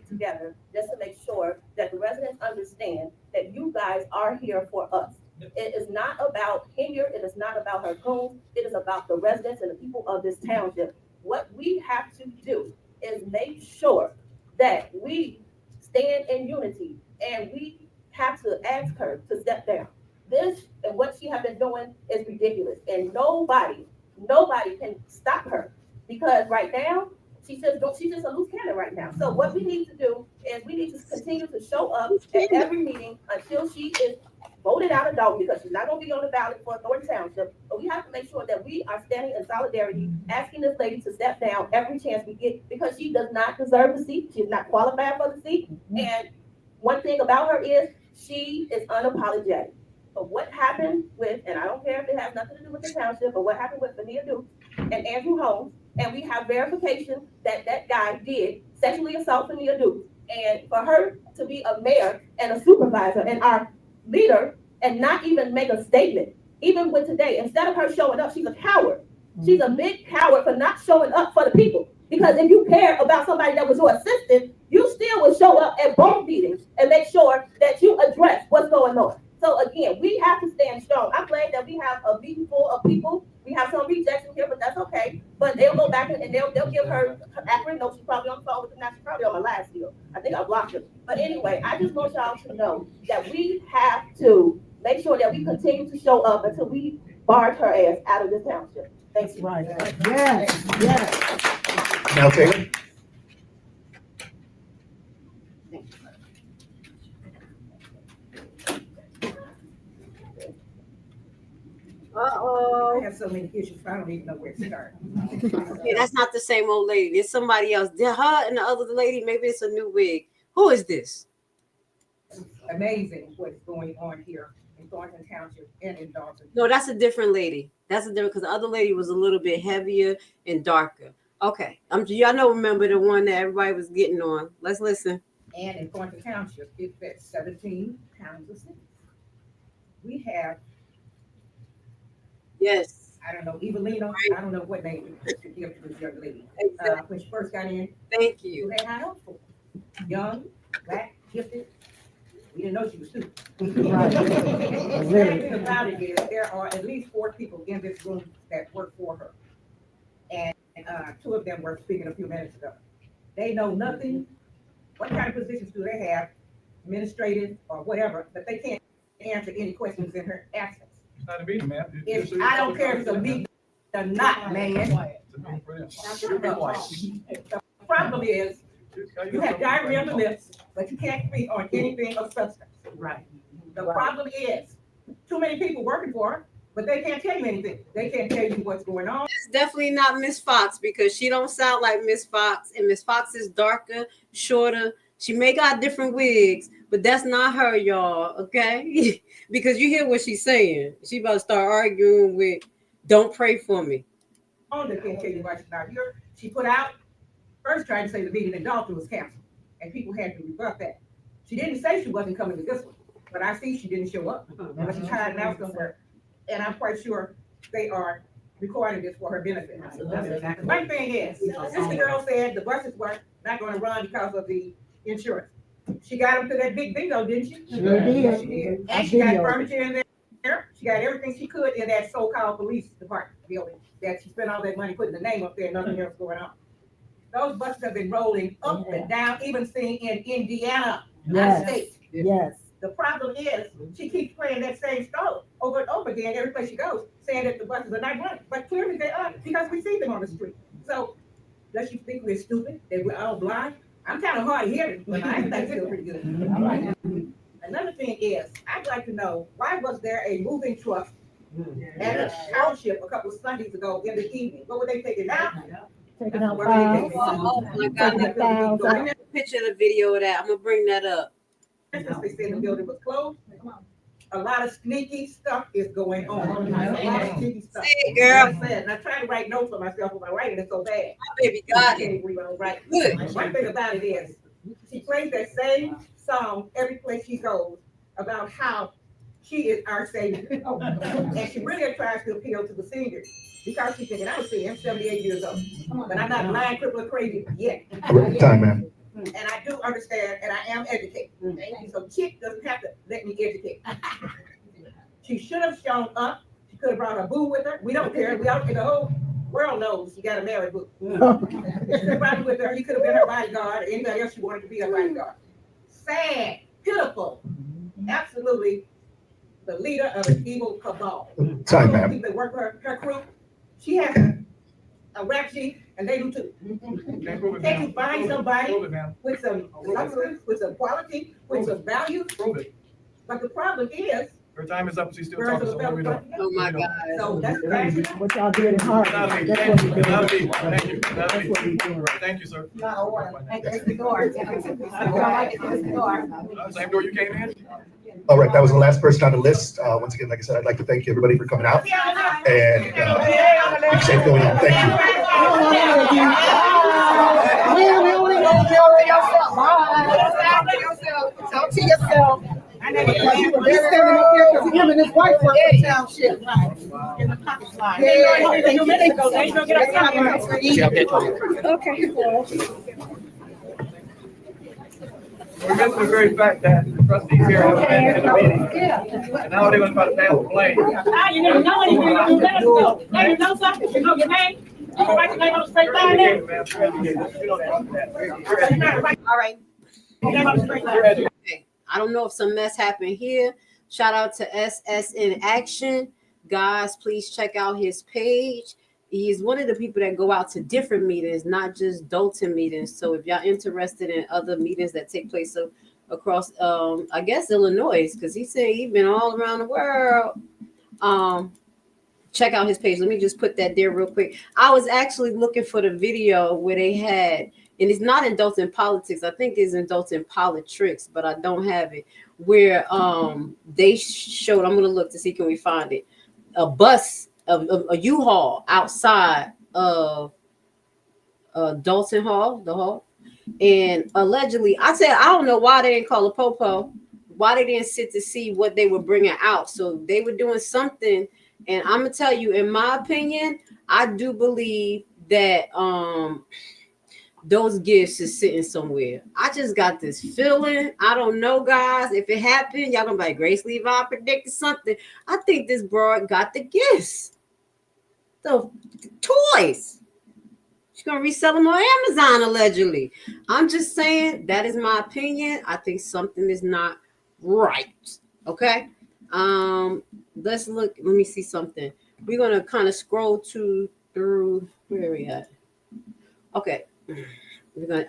[SPEAKER 15] together just to make sure that the residents understand that you guys are here for us. It is not about Henyard. It is not about her goons. It is about the residents and the people of this township. What we have to do is make sure that we stand in unity, and we have to ask her to step down. This and what she has been doing is ridiculous, and nobody can stop her, because right now she's just a loose cannon right now. So what we need to do is we need to continue to show up at every meeting until she is voted out of Dolton, because she's not going to be on the ballot for Thornton Township. But we have to make sure that we are standing in solidarity, asking this lady to step down every chance we get, because she does not deserve the seat. She's not qualified for the seat. And one thing about her is she is unapologetic. But what happened with, and I don't care if it has nothing to do with the township, but what happened with Fenia Dukes and Andrew Holmes, and we have verification that that guy did sexually assault Fenia Dukes. And for her to be a mayor and a supervisor and our leader and not even make a statement, even with today, instead of her showing up, she's a coward. She's a big coward for not showing up for the people. Because if you care about somebody that was your assistant, you still would show up at both meetings and make sure that you address what's going on. So again, we have to stand strong. I'm glad that we have a meeting full of people. We have some rejection here, but that's okay. But they'll go back and they'll give her accurate notes. She's probably on the phone with them now. She's probably on my last deal. I think I blocked her. But anyway, I just want y'all to know that we have to make sure that we continue to show up until we barge her ass out of this township. Thank you. Right.
[SPEAKER 3] Yes, yes.
[SPEAKER 9] Now, Taylor.
[SPEAKER 11] I have so many issues, I don't even know where to start.
[SPEAKER 12] Okay, that's not the same old lady. It's somebody else. Her and the other lady, maybe it's a new wig. Who is this?
[SPEAKER 11] Amazing what's going on here in Thornton Township and in Dolton.
[SPEAKER 12] No, that's a different lady. That's a different, because the other lady was a little bit heavier and darker. Okay, y'all know, remember the one that everybody was getting on. Let's listen.
[SPEAKER 11] And in Thornton Township, it's at 17 pounds of cities. We have,
[SPEAKER 12] yes,
[SPEAKER 11] I don't know, Evelina, I don't know what name to give to this young lady.
[SPEAKER 12] Exactly.
[SPEAKER 11] When she first got in.
[SPEAKER 12] Thank you.
[SPEAKER 11] Who had high hopes for? Young, black, gifted. We didn't know she was stupid. The thing about it is there are at least 4 people in this room that work for her. And 2 of them were speaking a few minutes ago. They know nothing. What kind of positions do they have, administrative or whatever, but they can't answer any questions in her absence.
[SPEAKER 6] It's not a meeting, man.
[SPEAKER 11] I don't care if it's a meeting or not, man. The problem is you have diarrhea on the lips, but you can't speak on anything of substance. Right. The problem is too many people working for her, But they can't tell you anything. They can't tell you what's going on.
[SPEAKER 12] It's definitely not Miss Fox because she don't sound like Miss Fox, and Miss Fox is darker, shorter. She may got different wigs, but that's not her, y'all. Okay, because you hear what she's saying. She about to start arguing with, "Don't pray for me."
[SPEAKER 11] They can't tell you why she's not here. She put out first trying to say the meeting in Dolton was canceled, and people had to rebut that. She didn't say she wasn't coming to this one, but I see she didn't show up. But she's hiding out somewhere, and I'm quite sure they are recording this for her benefit. My thing is, this girl said the buses were not going to run because of the insurance. She got them to that big bingo, didn't she?
[SPEAKER 3] Sure did.
[SPEAKER 11] Yes, she did. And she got furniture in there. She got everything she could in that so-called police department building that she spent all that money putting the name up there and nothing else going on. Those buses have been rolling up and down, even seen in Indiana, not state.
[SPEAKER 3] Yes.
[SPEAKER 11] The problem is she keeps playing that same story over and over again every place she goes, saying that the buses are not running. But clearly they are because we see them on the street. So does she think we're stupid, that we're all blind? I'm kind of hard of hearing, but I think it's still pretty good. Another thing is, I'd like to know, why was there a moving truck at the township a couple of Sundays ago in the evening? What were they taking out?
[SPEAKER 3] Taking out
[SPEAKER 12] files. Oh my God. Bring me a picture of the video of that. I'm going to bring that up.
[SPEAKER 11] They said the building was closed. A lot of sneaky stuff is going on. A lot of sneaky stuff.
[SPEAKER 12] See, girl.
[SPEAKER 11] Like I said, and I try to write notes for myself, but my writing is so bad.
[SPEAKER 12] My baby got
[SPEAKER 11] I can't
[SPEAKER 12] it.
[SPEAKER 11] believe I don't write.
[SPEAKER 12] Good.
[SPEAKER 11] One thing about it is, she plays that same song every place she goes about how she is our savior. And she really tries to appeal to the seniors because she's thinking, I was saying, I'm 78 years old, but I'm not blind, crippled, or crazy yet.
[SPEAKER 9] Time, man.
[SPEAKER 11] And I do understand, and I am educated. So Chick doesn't have to let me educate. She should have shown up. She could have brought her boo with her. We don't care. We all, the whole world knows she got a married boo. She could have brought her with her. He could have been her bodyguard or anybody else she wanted to be her bodyguard. Sad, pitiful, absolutely the leader of an evil cabal.
[SPEAKER 9] Time, ma'am.
[SPEAKER 11] People that work for her crew. She has a rap sheet, and they do too. Can you find somebody with some substance, with some quality, with some value? But the problem is,
[SPEAKER 14] her time is up. She's still talking. So what are we doing?
[SPEAKER 12] Oh my God.
[SPEAKER 11] So that's
[SPEAKER 3] what y'all did in Harvard.
[SPEAKER 14] Thank you. Thank you, sir.
[SPEAKER 11] the door.
[SPEAKER 14] Same door you came in?
[SPEAKER 9] All right, that was the last person on the list. Once again, like I said, I'd like to thank everybody for coming out. And keep safe going on. Thank you.
[SPEAKER 7] Talk to yourself.
[SPEAKER 3] Because you were standing up here because him and his wife work for the township.
[SPEAKER 14] We're missing the very fact that the trustees here haven't been in the meeting. And now they're going to try to pass the blame.
[SPEAKER 5] You didn't know anything. You let us go. Now you know something. You know your name. You can write your name on the straight line there.
[SPEAKER 12] All right. Okay. I don't know if some mess happened here. Shout out to SS in Action. Guys, please check out his page. He's one of the people that go out to different meetings, not just Dolton meetings. So if y'all interested in other meetings that take place across, I guess, Illinois, because he said he's been all around the world. Check out his page. Let me just put that there real quick. I was actually looking for the video where they had, and it's not in Dolton Politics. I think it's in Dolton Politics, but I don't have it. Where they showed, I'm going to look to see, can we find it? A bus, a U-Haul outside of Dolton Hall, the hall. And allegedly, I said, I don't know why they didn't call a popo, why they didn't sit to see what they were bringing out. So they were doing something. And I'm going to tell you, in my opinion, I do believe that those gifts is sitting somewhere. I just got this feeling. I don't know, guys. If it happened, y'all gonna be like, Grace Levi predicted something. I think this broad got the gifts. The toys. She's gonna resell them on Amazon, allegedly. I'm just saying, that is my opinion. I think something is not right. Okay. Let's look. Let me see something. We're gonna kind of scroll through where are we at? Okay.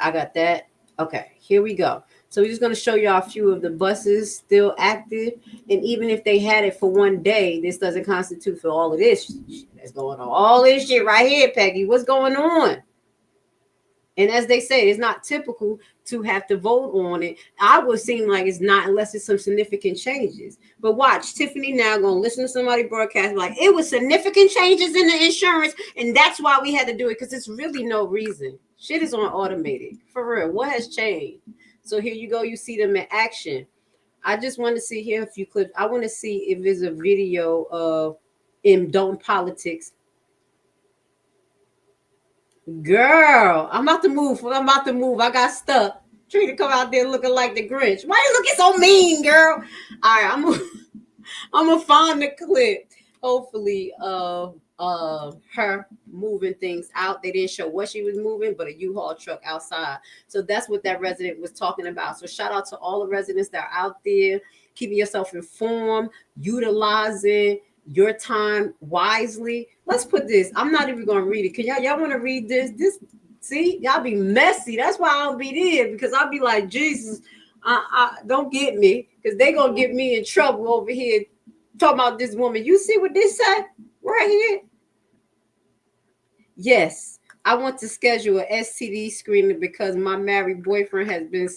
[SPEAKER 12] I got that. Okay, here we go. So we're just going to show you a few of the buses still active. And even if they had it for one day, this doesn't constitute for all of this shit that's going on. All this shit right here, Peggy, what's going on? And as they say, it's not typical to have to vote on it. I would seem like it's not unless it's some significant changes. But watch, Tiffany now going to listen to somebody broadcast like, it was significant changes in the insurance, and that's why we had to do it, because it's really no reason. Shit is on automated. For real, what has changed? So here you go. You see them in action. I just want to see here a few clips. I want to see if there's a video of in Dolton politics. Girl, I'm about to move. I got stuck. Trina come out there looking like the Grinch. Why you looking so mean, girl? All right, I'm gonna find the clip. Hopefully, her moving things out. They didn't show what she was moving, but a U-Haul truck outside. So that's what that resident was talking about. So shout out to all the residents that are out there, keeping yourself informed, utilizing your time wisely. Let's put this. I'm not even gonna read it. Can y'all want to read this? See, y'all be messy. That's why I don't be there, because I'll be like, Jesus, don't get me, because they gonna get me in trouble over here talking about this woman. You see what this say right here? Yes, I want to schedule an STD screening because my married boyfriend has been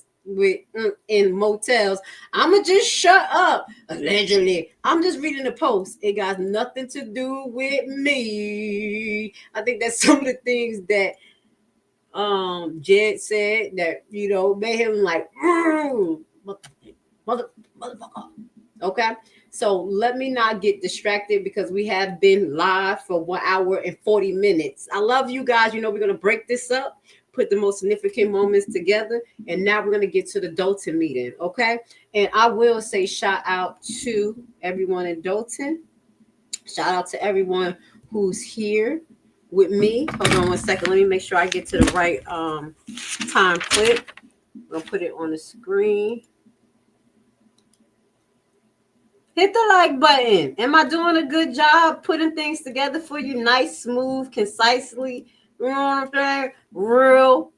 [SPEAKER 12] in motels. I'ma just shut up. Allegedly, I'm just reading the post. It got nothing to do with me. I think that's some of the things that Jed said that, you know, made him like motherfucker. Okay, so let me not get distracted, because we have been live for 1 hour and 40 minutes. I love you guys. You know, we're gonna break this up, put the most significant moments together, and now we're gonna get to the Dolton meeting. Okay, and I will say shout out to everyone in Dolton. Shout out to everyone who's here with me. Hold on 1 second. Let me make sure I get to the right time clip. I'm gonna put it on the screen. Hit the like button. Am I doing a good job putting things together for you? Nice, smooth, concisely. You know what I'm saying? Real.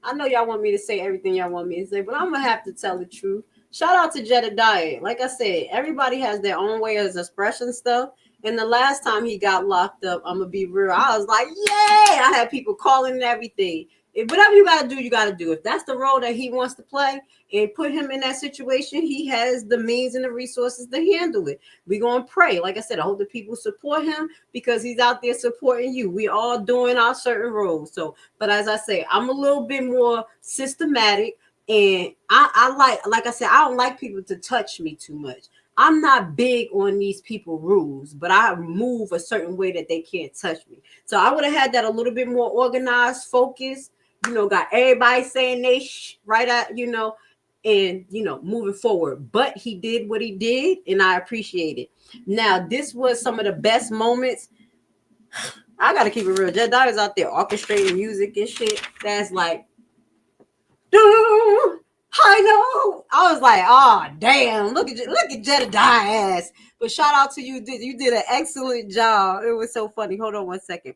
[SPEAKER 12] I know y'all want me to say everything y'all want me to say, but I'm gonna have to tell the truth. Shout out to Jedediah. Like I said, everybody has their own way of expressing stuff. And the last time he got locked up, I'm gonna be real, I was like, yay! I had people calling and everything. If whatever you gotta do, you gotta do. If that's the role that he wants to play and put him in that situation, he has the means and the resources to handle it. We're gonna pray. Like I said, I hope the people support him, because he's out there supporting you. We all doing our certain roles. So, but as I say, I'm a little bit more systematic, and I like I said, I don't like people to touch me too much. I'm not big on these people rules, but I move a certain way that they can't touch me. So I would have had that a little bit more organized, focused, you know, got everybody saying they right out, you know, and, you know, moving forward. But he did what he did, and I appreciate it. Now, this was some of the best moments. I got to keep it real. Jedediah's out there orchestrating music and shit. That's like, dude. I know. I was like, oh damn, look at Jedediah ass. But shout out to you. You did an excellent job. It was so funny. Hold on 1 second.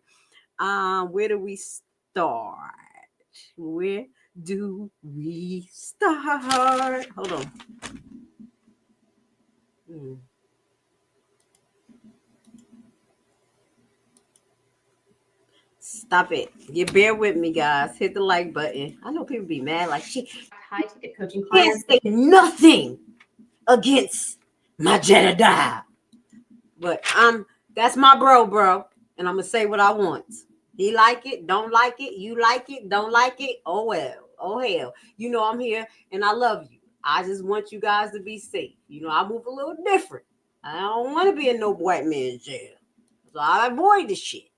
[SPEAKER 12] Where do we start? Where do we start? Hold on. Stop it. You bear with me, guys. Hit the like button. I know people be mad like she high-ticket coaching can't say nothing against my Jedediah. But that's my bro, and I'm gonna say what I want. He like it, don't like it, you like it, don't like it. Oh well, oh hell. You know I'm here and I love you. I just want you guys to be safe. You know, I move a little different. I don't want to be in no white man's jail. So I avoid this shit.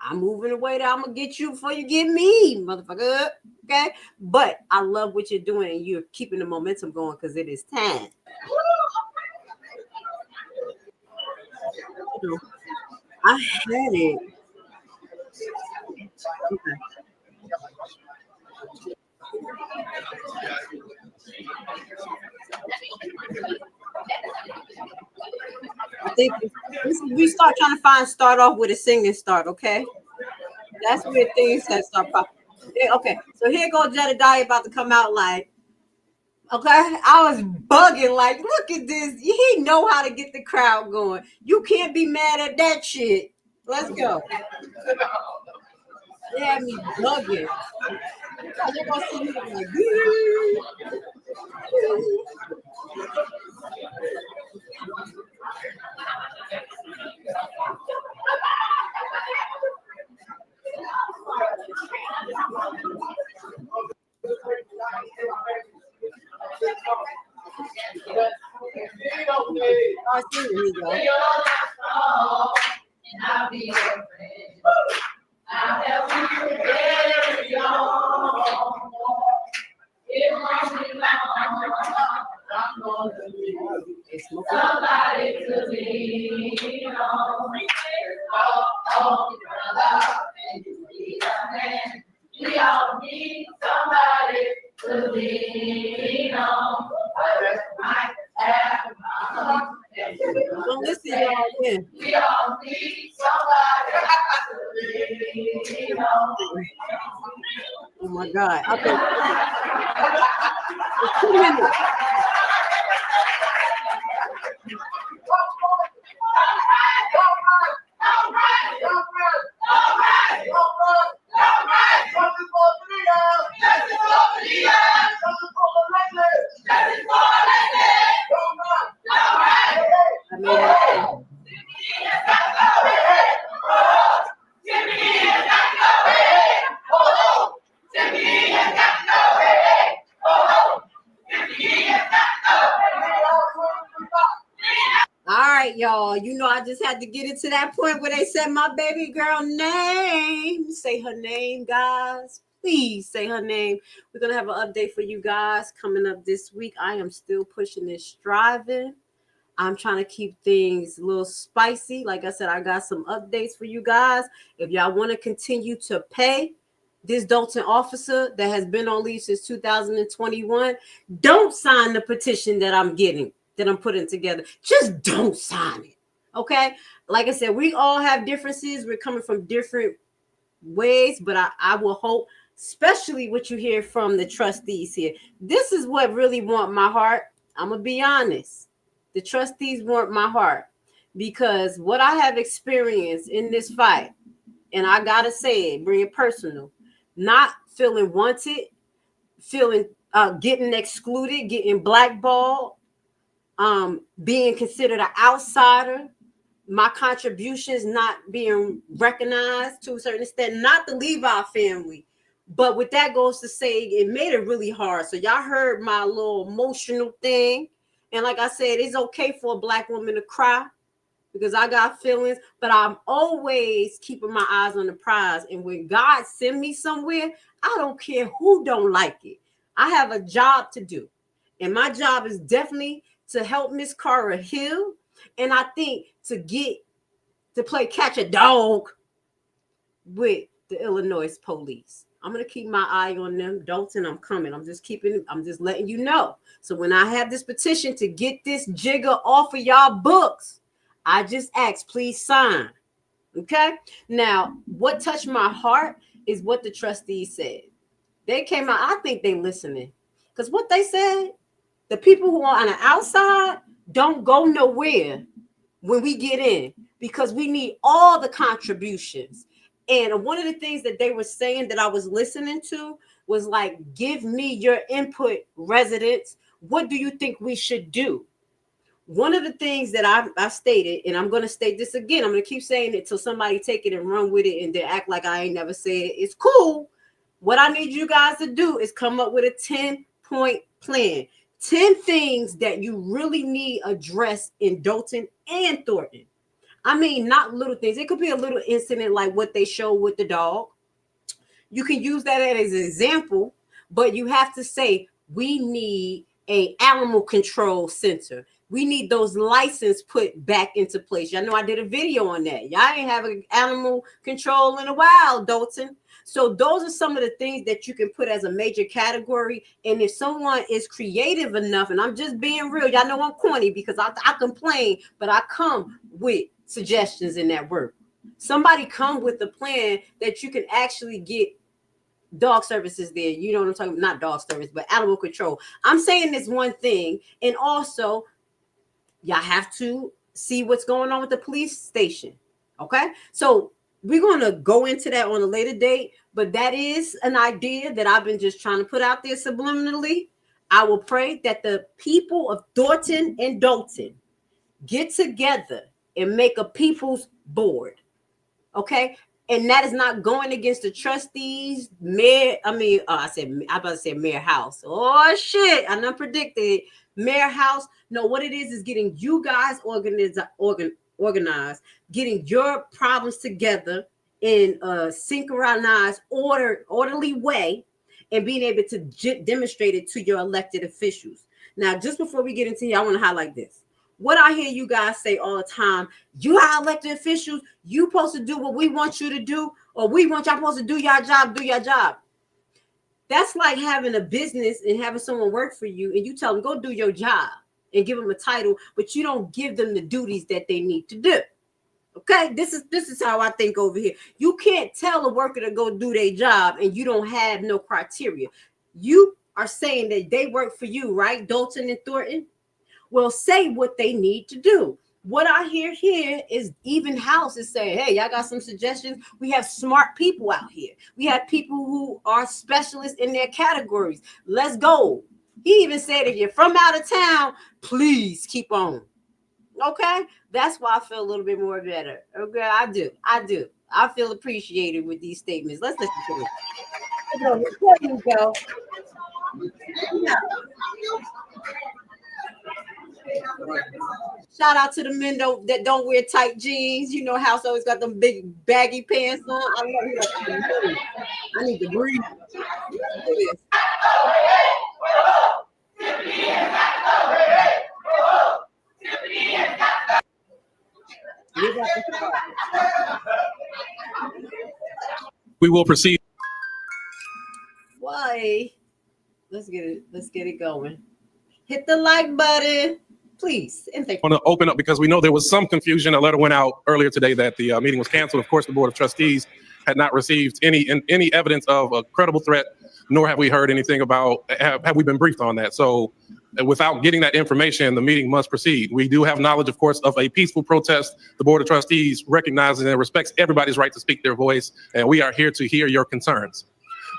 [SPEAKER 12] I'm moving away that I'm gonna get you before you get me, motherfucker. Okay? But I love what you're doing, and you're keeping the momentum going, because it is time. I had it. Okay. I think we start trying to start off with a singing start, okay? That's where things have start popping. Okay, so here goes Jedediah about to come out like, Okay, I was bugging like, look at this. He know how to get the crowd going. You can't be mad at that shit. Let's go. They had me bugging. They're gonna see me like,
[SPEAKER 5] I'll be your friend. I'll help you carry on. It won't be long. I'm gonna need somebody to lean on. Oh, brother, and you need a man. We all need somebody to lean on. I just might have my
[SPEAKER 12] don't listen, y'all again.
[SPEAKER 5] We all need somebody to lean on.
[SPEAKER 12] Oh my God. Okay. 2 minutes. All right, y'all. You know, I just had to get it to that point where they said my baby girl name. Say her name, guys. Please say her name. We're going to have an update for you guys coming up this week. I am still pushing and striving. I'm trying to keep things a little spicy. Like I said, I got some updates for you guys. If y'all want to continue to pay this Dolton officer that has been on leave since 2021, don't sign the petition that I'm putting together. Just don't sign it. Okay? Like I said, we all have differences. We're coming from different ways, but I will hope, especially what you hear from the trustees here. This is what really warmed my heart. I'm going to be honest. The trustees warmed my heart because what I have experienced in this fight, and I got to say it, bring it personal, not feeling wanted, feeling getting excluded, getting blackballed, being considered an outsider, my contributions not being recognized to a certain extent, not the Levi family. But with that goes to say, it made it really hard. So y'all heard my little emotional thing. And like I said, it's okay for a Black woman to cry because I got feelings, but I'm always keeping my eyes on the prize. And when God send me somewhere, I don't care who don't like it. I have a job to do. And my job is definitely to help Miss Cara heal. And I think to play catch a dog with the Illinois police. I'm going to keep my eye on them. Dolton, I'm coming. I'm just letting you know. So when I have this petition to get this jigger off of y'all books, I just ask, please sign. Okay? Now, what touched my heart is what the trustees said. They came out, I think they listening. Because what they said, the people who are on the outside don't go nowhere when we get in because we need all the contributions. And one of the things that they were saying that I was listening to was like, give me your input, residents. What do you think we should do? One of the things that I stated, and I'm going to state this again, I'm going to keep saying it till somebody take it and run with it and they act like I ain't never said it. It's cool. What I need you guys to do is come up with a 10-point plan. 10 things that you really need addressed in Dolton and Thornton. I mean, not little things. It could be a little incident like what they show with the dog. You can use that as an example, but you have to say, we need an animal control center. We need those licenses put back into place. Y'all know I did a video on that. Y'all ain't have an animal control in a while, Dolton. So those are some of the things that you can put as a major category. And if someone is creative enough, and I'm just being real, y'all know I'm corny because I complain, but I come with suggestions in that work. Somebody come with a plan that you can actually get dog services there. You know what I'm talking about? Not dog service, but animal control. I'm saying this one thing, and also y'all have to see what's going on with the police station. Okay, so we're going to go into that on a later date, but that is an idea that I've been just trying to put out there subliminally. I will pray that the people of Thornton and Dolton get together and make a people's board. Okay, and that is not going against the trustees, mayor. I about to say mayor house. Oh shit, I done predicted mayor house. No, what it is getting you guys organized, getting your problems together in a synchronized, orderly way, and being able to demonstrate it to your elected officials. Now, just before we get into here, I want to highlight this. What I hear you guys say all the time, you are elected officials, you supposed to do what we want you to do, or we want y'all supposed to do your job. That's like having a business and having someone work for you, and you tell them, go do your job, and give them a title, but you don't give them the duties that they need to do. Okay, this is how I think over here. You can't tell a worker to go do their job, and you don't have no criteria. You are saying that they work for you, right, Dolton and Thornton? Well, say what they need to do. What I hear here is even House is saying, hey, y'all got some suggestions? We have smart people out here. We have people who are specialists in their categories. Let's go. He even said, if you're from out of town, please keep on. Okay? That's why I feel a little bit more better. Okay, I do. I feel appreciated with these statements. Let's listen to it. There you go. Yeah. Shout out to the men that don't wear tight jeans. You know, House always got them big baggy pants on. I love it. I need to breathe.
[SPEAKER 17] We will proceed.
[SPEAKER 12] Why? Let's get it going. Hit the like button, please. And thank you.
[SPEAKER 17] I want to open up because we know there was some confusion. A letter went out earlier today that the meeting was canceled. Of course, the Board of Trustees had not received any evidence of a credible threat, nor have we heard anything about, have we been briefed on that. So without getting that information, the meeting must proceed. We do have knowledge, of course, of a peaceful protest. The Board of Trustees recognizes and respects everybody's right to speak their voice, and we are here to hear your concerns.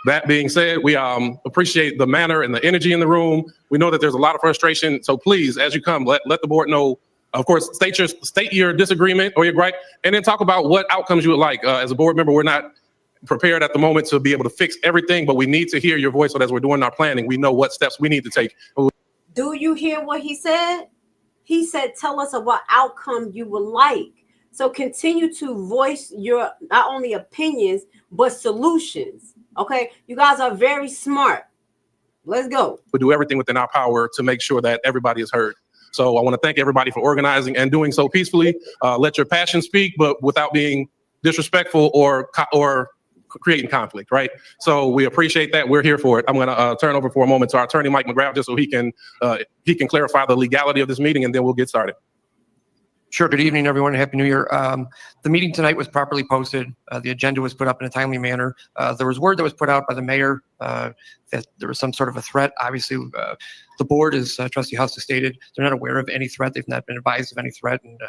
[SPEAKER 17] That being said, we appreciate the manner and the energy in the room. We know that there's a lot of frustration. So please, as you come, let the board know. Of course, state your disagreement or your gripe, and then talk about what outcomes you would like. As a board member, we're not prepared at the moment to be able to fix everything, but we need to hear your voice so that as we're doing our planning, we know what steps we need to take.
[SPEAKER 12] Do you hear what he said? He said, tell us what outcome you would like. So continue to voice your not only opinions, but solutions. Okay, you guys are very smart. Let's go.
[SPEAKER 17] We do everything within our power to make sure that everybody is heard. So I want to thank everybody for organizing and doing so peacefully. Let your passion speak, but without being disrespectful or creating conflict, right? So we appreciate that. We're here for it. I'm going to turn over for a moment to our attorney, Mike McGrath, just so he can clarify the legality of this meeting, and then we'll get started.
[SPEAKER 18] Sure. Good evening, everyone. Happy New Year. The meeting tonight was properly posted. The agenda was put up in a timely manner. There was word that was put out by the mayor that there was some sort of a threat. Obviously, the board, as Trustee House has stated, they're not aware of any threat. They've not been advised of any threat, and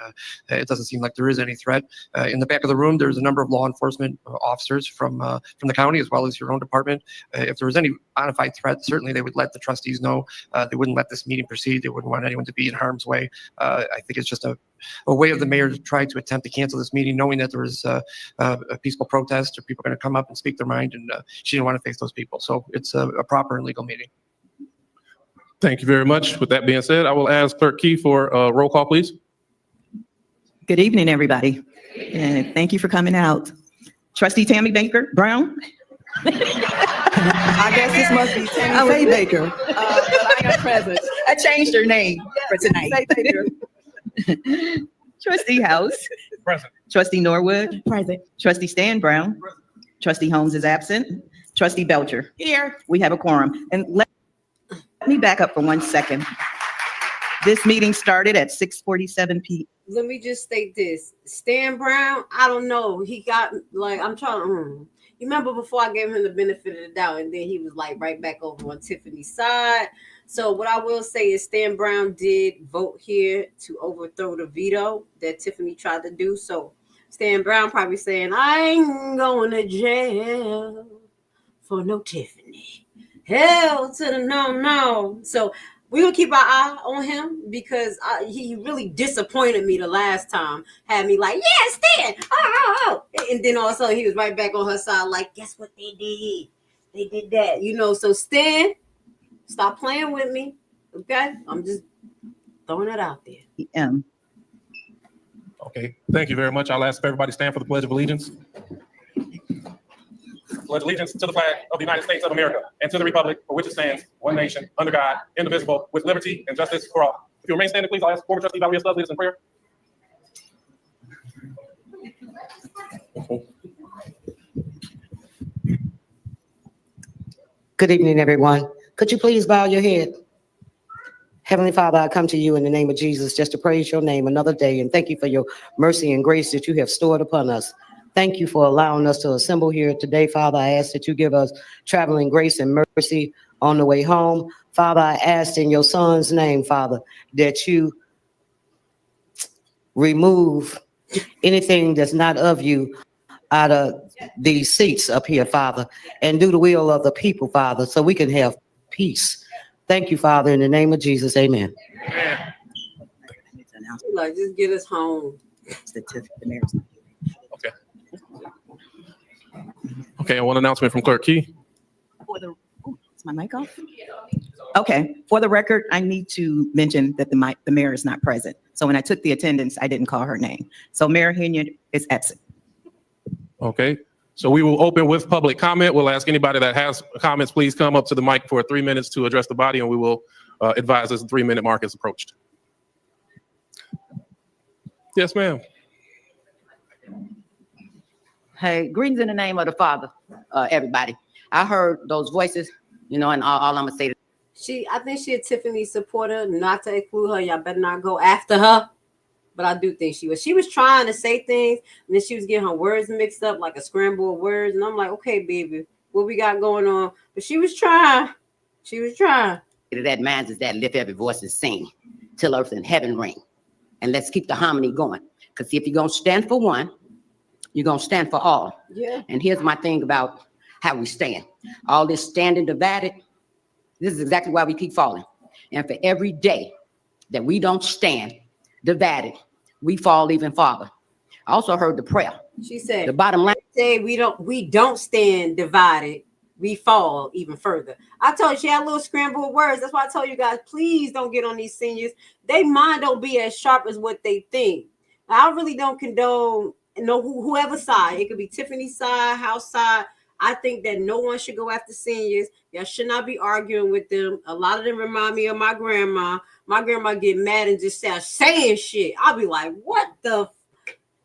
[SPEAKER 18] it doesn't seem like there is any threat. In the back of the room, there's a number of law enforcement officers from the county, as well as your own department. If there was any bona fide threat, certainly they would let the trustees know. They wouldn't let this meeting proceed. They wouldn't want anyone to be in harm's way. I think it's just a way of the mayor to try to attempt to cancel this meeting, knowing that there was a peaceful protest or people are going to come up and speak their mind, and she didn't want to face those people. So it's a proper and legal meeting.
[SPEAKER 17] Thank you very much. With that being said, I will ask Clerk Key for a roll call, please.
[SPEAKER 23] Good evening, everybody, and thank you for coming out. Trustee Tammy Baker Brown. I guess this must be Tammy Faye Baker, but I am present. I changed her name for tonight. Trustee House.
[SPEAKER 17] Present.
[SPEAKER 23] Trustee Norwood. Present. Trustee Stan Brown. Present. Trustee Holmes is absent. Trustee Belcher. Here. We have a quorum. And let me back up for 1 second. This meeting started at 6:47 p.m.
[SPEAKER 12] Let me just state this. Stan Brown, I don't know. He got like, I'm trying to, You remember before I gave him the benefit of the doubt, and then he was like right back over on Tiffany's side. So what I will say is Stan Brown did vote here to overthrow the veto that Tiffany tried to do. So Stan Brown probably saying, I ain't going to jail for no Tiffany. Hell to the no. So we're going to keep our eye on him because he really disappointed me the last time. Had me like, yeah, Stan. Oh. And then all of a sudden he was right back on her side like, guess what they did? They did that. You know, so Stan, stop playing with me. Okay? I'm just throwing it out there.
[SPEAKER 17] Okay, thank you very much. I'll ask if everybody stand for the Pledge of Allegiance. Pledge allegiance to the flag of the United States of America and to the republic for which it stands, one nation, under God, indivisible, with liberty and justice for all. If you remain standing, please, I'll ask former trustee Valeria Stubbs, lead us in prayer.
[SPEAKER 19] Good evening, everyone. Could you please bow your head? Heavenly Father, I come to you in the name of Jesus just to praise your name another day and thank you for your mercy and grace that you have stored upon us. Thank you for allowing us to assemble here today, Father. I ask that you give us traveling grace and mercy on the way home. Father, I ask in your son's name, Father, that you remove anything that's not of you out of these seats up here, Father, and do the will of the people, Father, so we can have peace. Thank you, Father, in the name of Jesus, amen.
[SPEAKER 12] Like, just get us home.
[SPEAKER 17] Okay. Okay, one announcement from Clerk Key.
[SPEAKER 23] Is my mic off? Okay, for the record, I need to mention that the mayor is not present. So when I took the attendance, I didn't call her name. So Mayor Henya is absent.
[SPEAKER 17] Okay, so we will open with public comment. We'll ask anybody that has comments, please come up to the mic for 3 minutes to address the body, and we will advise as the 3-minute mark is approached. Yes, ma'am.
[SPEAKER 20] Hey, greetings in the name of the Father, everybody. I heard those voices, and all I'm gonna say.
[SPEAKER 12] I think she a Tiffany supporter, not to include her. Y'all better not go after her. But I do think she was trying to say things, and then she was getting her words mixed up like a scramble of words. And I'm like, okay, baby, what we got going on? But she was trying.
[SPEAKER 20] That man's is that lift every voice and sing till earth and heaven ring. And let's keep the harmony going. Because if you're going to stand for one, you're going to stand for all.
[SPEAKER 12] Yeah.
[SPEAKER 20] And here's my thing about how we stand. All this standing divided, this is exactly why we keep falling. And for every day that we don't stand divided, we fall even farther. I also heard the prayer.
[SPEAKER 12] She said,
[SPEAKER 20] the bottom line.
[SPEAKER 12] Say we don't stand divided, we fall even further. I told you she had a little scramble of words. That's why I told you guys, please don't get on these seniors. They mind don't be as sharp as what they think. I really don't condone whoever side. It could be Tiffany's side, house side. I think that no one should go after seniors. Y'all should not be arguing with them. A lot of them remind me of my grandma. My grandma get mad and just start saying shit. I'll be like, what the?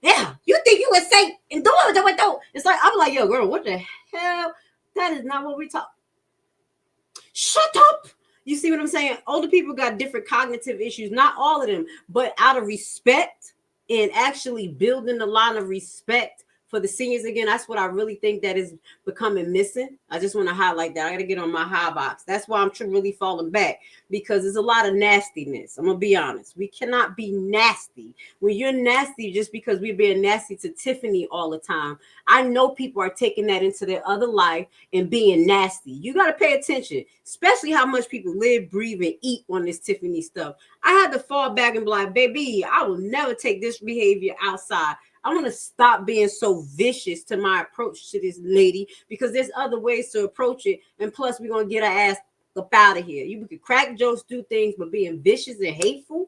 [SPEAKER 12] Yeah, you think you would say and do it? It's like, I'm like, yo, girl, what the hell? That is not what we talk. Shut up. You see what I'm saying? Older people got different cognitive issues. Not all of them, but out of respect and actually building the line of respect for the seniors again, that's what I really think that is becoming missing. I just want to highlight that. I got to get on my high box. That's why I'm really falling back, because there's a lot of nastiness. I'm going to be honest. We cannot be nasty. When you're nasty just because we're being nasty to Tiffany all the time, I know people are taking that into their other life and being nasty. You got to pay attention, especially how much people live, breathe, and eat on this Tiffany stuff. I had to fall back and be like, baby, I will never take this behavior outside. I want to stop being so vicious to my approach to this lady, because there's other ways to approach it. And plus, we're going to get our ass up out of here. You can crack jokes, do things, but being vicious and hateful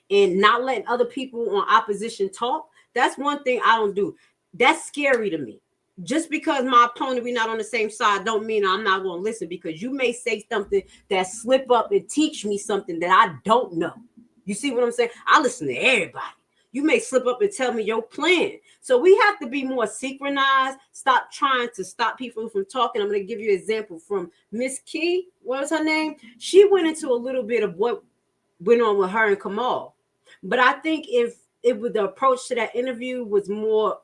[SPEAKER 12] and not letting other people on opposition talk, that's one thing I don't do. That's scary to me. Just because my opponent, we're not on the same side, don't mean I'm not going to listen, because you may say something that slip up and teach me something that I don't know. You see what I'm saying? I listen to everybody. You may slip up and tell me your plan. So we have to be more synchronized. Stop trying to stop people from talking. I'm going to give you an example from Miss Key. What was her name? She went into a little bit of what went on with her and Kamal. But I think if the approach to that interview was more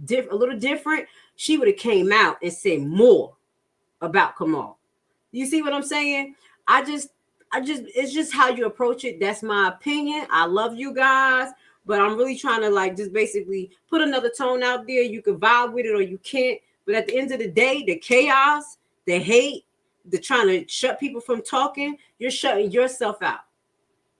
[SPEAKER 12] a little different, she would have came out and said more about Kamal. You see what I'm saying? It's just how you approach it. That's my opinion. I love you guys, but I'm really trying to like just basically put another tone out there. You can vibe with it or you can't. But at the end of the day, the chaos, the hate, the trying to shut people from talking, you're shutting yourself out.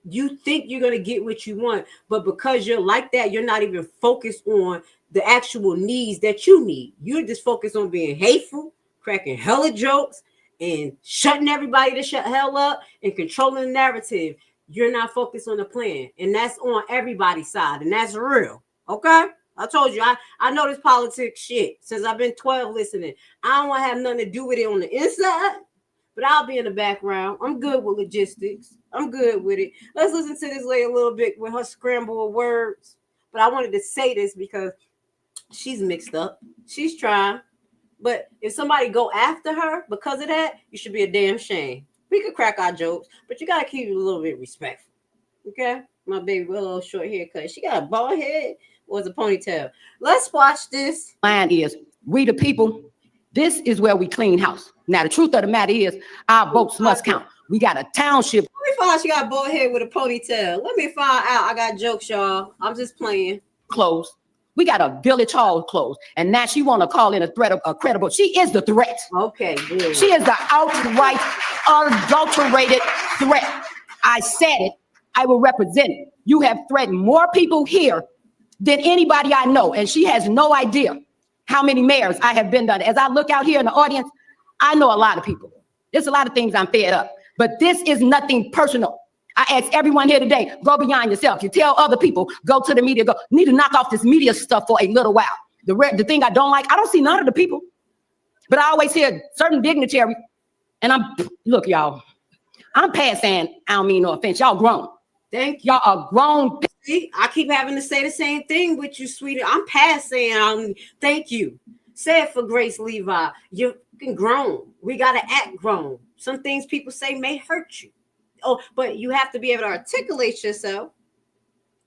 [SPEAKER 12] You think you're going to get what you want, but because you're like that, you're not even focused on the actual needs that you need. You're just focused on being hateful, cracking hella jokes, and shutting everybody to shut hell up and controlling the narrative. You're not focused on the plan. And that's on everybody's side. And that's real. Okay? I told you, I know this politics shit since I've been 12 listening. I don't want to have nothing to do with it on the inside, but I'll be in the background. I'm good with logistics. I'm good with it. Let's listen to this lady a little bit with her scramble of words. But I wanted to say this because she's mixed up. She's trying. But if somebody go after her because of that, you should be a damn shame. We could crack our jokes, but you got to keep it a little bit respectful. Okay? My baby with a little short haircut. She got a bald head or a ponytail. Let's watch this.
[SPEAKER 20] Line is, we the people, this is where we clean house. Now, the truth of the matter is, our votes must count. We got a township.
[SPEAKER 12] Let me find out she got a bald head with a ponytail. Let me find out. I got jokes, y'all. I'm just playing.
[SPEAKER 20] Closed. We got a village hall closed. And now she want to call in a threat of a credible. She is the threat.
[SPEAKER 12] Okay, good.
[SPEAKER 20] She is the outright, unadulterated threat. I said it. I will represent it. You have threatened more people here than anybody I know. And she has no idea how many mayors I have been done. As I look out here in the audience, I know a lot of people. There's a lot of things I'm fed up. But this is nothing personal. I ask everyone here today, go beyond yourself. You tell other people, go to the media, go. Need to knock off this media stuff for a little while. The thing I don't like, I don't see none of the people. But I always hear certain dignitary. And look, y'all, I'm past saying, I don't mean no offense. Y'all grown.
[SPEAKER 12] Thank you.
[SPEAKER 20] Y'all are grown.
[SPEAKER 12] See, I keep having to say the same thing with you, sweetie. I'm past saying, thank you. Say it for Grace Levi. You're grown. We got to act grown. Some things people say may hurt you. Oh, but you have to be able to articulate yourself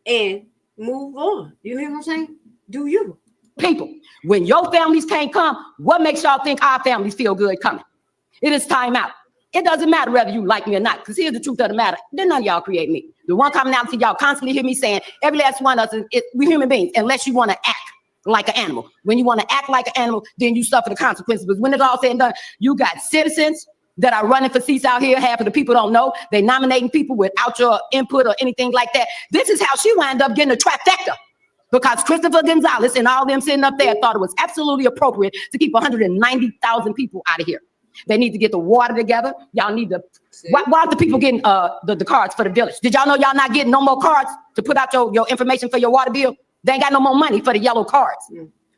[SPEAKER 12] and move on. You know what I'm saying? Do you?
[SPEAKER 20] People, when your families can't come, what makes y'all think our families feel good coming? It is time out. It doesn't matter whether you like me or not, because here's the truth of the matter. Then none of y'all create me. The one commonality y'all constantly hear me saying, every last one of us, we're human beings, unless you want to act like an animal. When you want to act like an animal, then you suffer the consequences. But when it's all said and done, you got citizens that are running for seats out here. Half of the people don't know. They nominating people without your input or anything like that. This is how she wound up getting a trifecta. Because Christopher Gonzalez and all them sitting up there thought it was absolutely appropriate to keep 190,000 people out of here. They need to get the water together. Y'all need to. Why are the people getting the cards for the village? Did y'all know y'all not getting no more cards to put out your information for your water bill? They ain't got no more money for the yellow cards.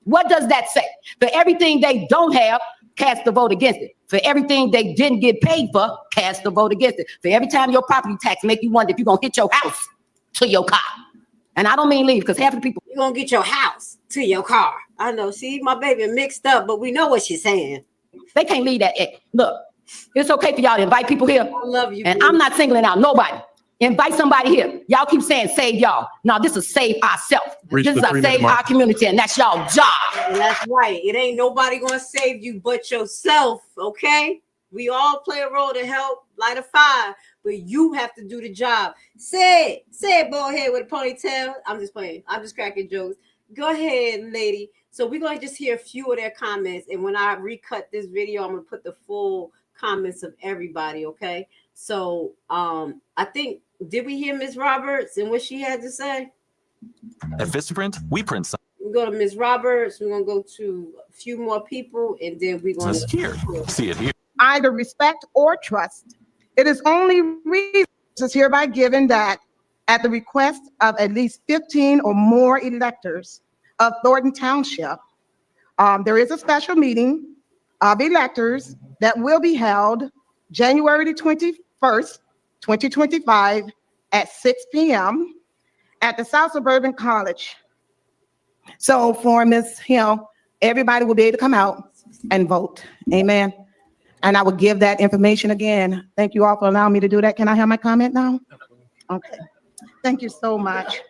[SPEAKER 20] What does that say? For everything they don't have, cast the vote against it. For everything they didn't get paid for, cast the vote against it. For every time your property tax make you wonder if you're going to hit your house to your car. And I don't mean leave, because half the people.
[SPEAKER 12] You're going to get your house to your car. I know. See, my baby mixed up, but we know what she's saying.
[SPEAKER 20] They can't leave that. Look, it's okay for y'all to invite people here.
[SPEAKER 12] I love you.
[SPEAKER 20] And baby. I'm not singling out nobody. Invite somebody here. Y'all keep saying save y'all. No, this is save ourselves. This is a save our community, and that's y'all job.
[SPEAKER 12] And that's right. It ain't nobody going to save you but yourself, okay? We all play a role to help light a fire, but you have to do the job. Say it, bald head with a ponytail. I'm just playing. I'm just cracking jokes. Go ahead, lady. So we're going to just hear a few of their comments, and when I recut this video, I'm going to put the full comments of everybody, okay? So I think, did we hear Ms. Roberts and what she had to say?
[SPEAKER 1] At Vistaprint, we print some.
[SPEAKER 12] We go to Ms. Roberts. We're going to go to a few more people, and then we're going to
[SPEAKER 1] see it here.
[SPEAKER 3] Either respect or trust. It is only reason is hereby given that at the request of at least 15 or more electors of Thornton Township, there is a special meeting of electors that will be held January the 21st, 2025 at 6 p.m. at the South Suburban College. So for Ms. Hill, everybody will be able to come out and vote. Amen. And I will give that information again. Thank you all for allowing me to do that. Can I have my comment now? Okay. Thank you so much.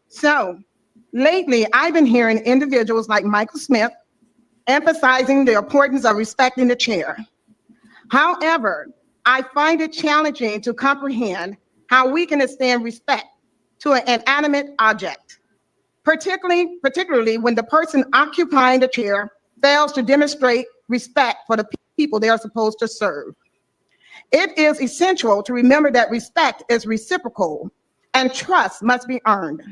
[SPEAKER 3] So Lately, I've been hearing individuals like Michael Smith emphasizing the importance of respecting the chair. However, I find it challenging to comprehend how we can extend respect to an inanimate object, particularly when the person occupying the chair fails to demonstrate respect for the people they are supposed to serve. It is essential to remember that respect is reciprocal and trust must be earned.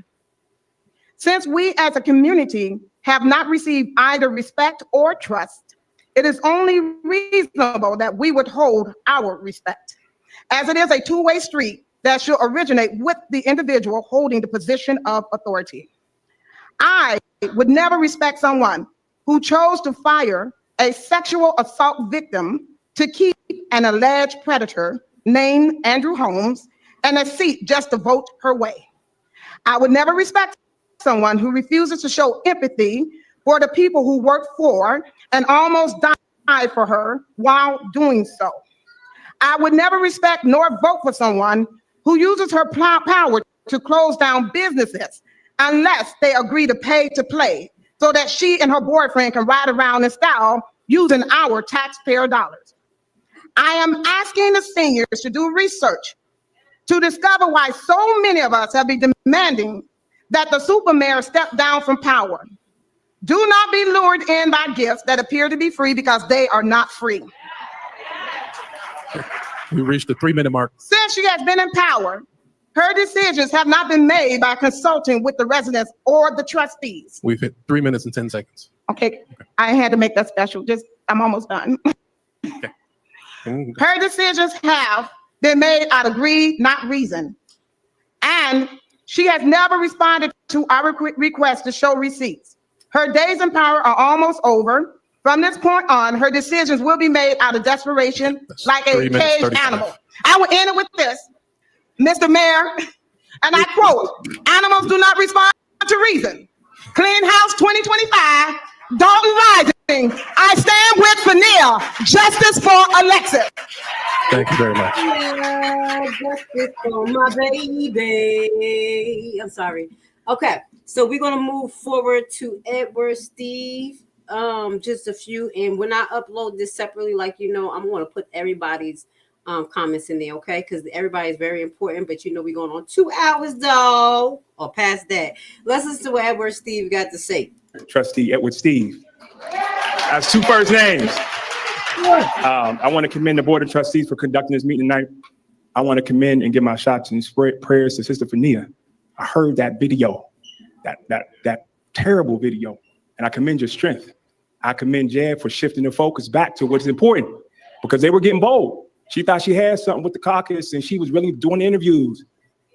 [SPEAKER 3] Since we as a community have not received either respect or trust, it is only reasonable that we would hold our respect, as it is a two-way street that should originate with the individual holding the position of authority. I would never respect someone who chose to fire a sexual assault victim to keep an alleged predator named Andrew Holmes in a seat just to vote her way. I would never respect someone who refuses to show empathy for the people who worked for and almost died for her while doing so. I would never respect nor vote for someone who uses her power to close down businesses unless they agree to pay to play so that she and her boyfriend can ride around in style using our taxpayer dollars. I am asking the seniors to do research to discover why so many of us have been demanding that the super mayor step down from power. Do not be lured in by gifts that appear to be free because they are not free.
[SPEAKER 17] We reached the 3-minute mark.
[SPEAKER 3] Since she has been in power, her decisions have not been made by consulting with the residents or the trustees.
[SPEAKER 17] We've hit 3 minutes and 10 seconds.
[SPEAKER 3] Okay, I had to make that special. I'm almost done. Her decisions have been made out of greed, not reason. And she has never responded to our request to show receipts. Her days in power are almost over. From this point on, her decisions will be made out of desperation, like a caged animal. I will end it with this, Mr. Mayor, and I quote, "Animals do not respond to reason. Clean House 2025, Dolton Rising. I stand with Fenia. Justice for Alexis."
[SPEAKER 17] Thank you very much.
[SPEAKER 12] Yeah, justice for my baby. I'm sorry. Okay, so we're gonna move forward to Edward Steve. Just a few, and when I upload this separately, like I'm gonna put everybody's comments in there, okay? Because everybody is very important. But we're going on 2 hours though, or past that. Let's listen to what Edward Steve got to say.
[SPEAKER 8] Trustee Edward Steve. That's 2 first names. I want to commend the Board of Trustees for conducting this meeting tonight. I want to commend and give my shots and prayers to Sister Fenia. I heard that video, that terrible video, and I commend your strength. I commend Jed for shifting the focus back to what's important, because they were getting bold. She thought she had something with the caucus, and she was really doing interviews.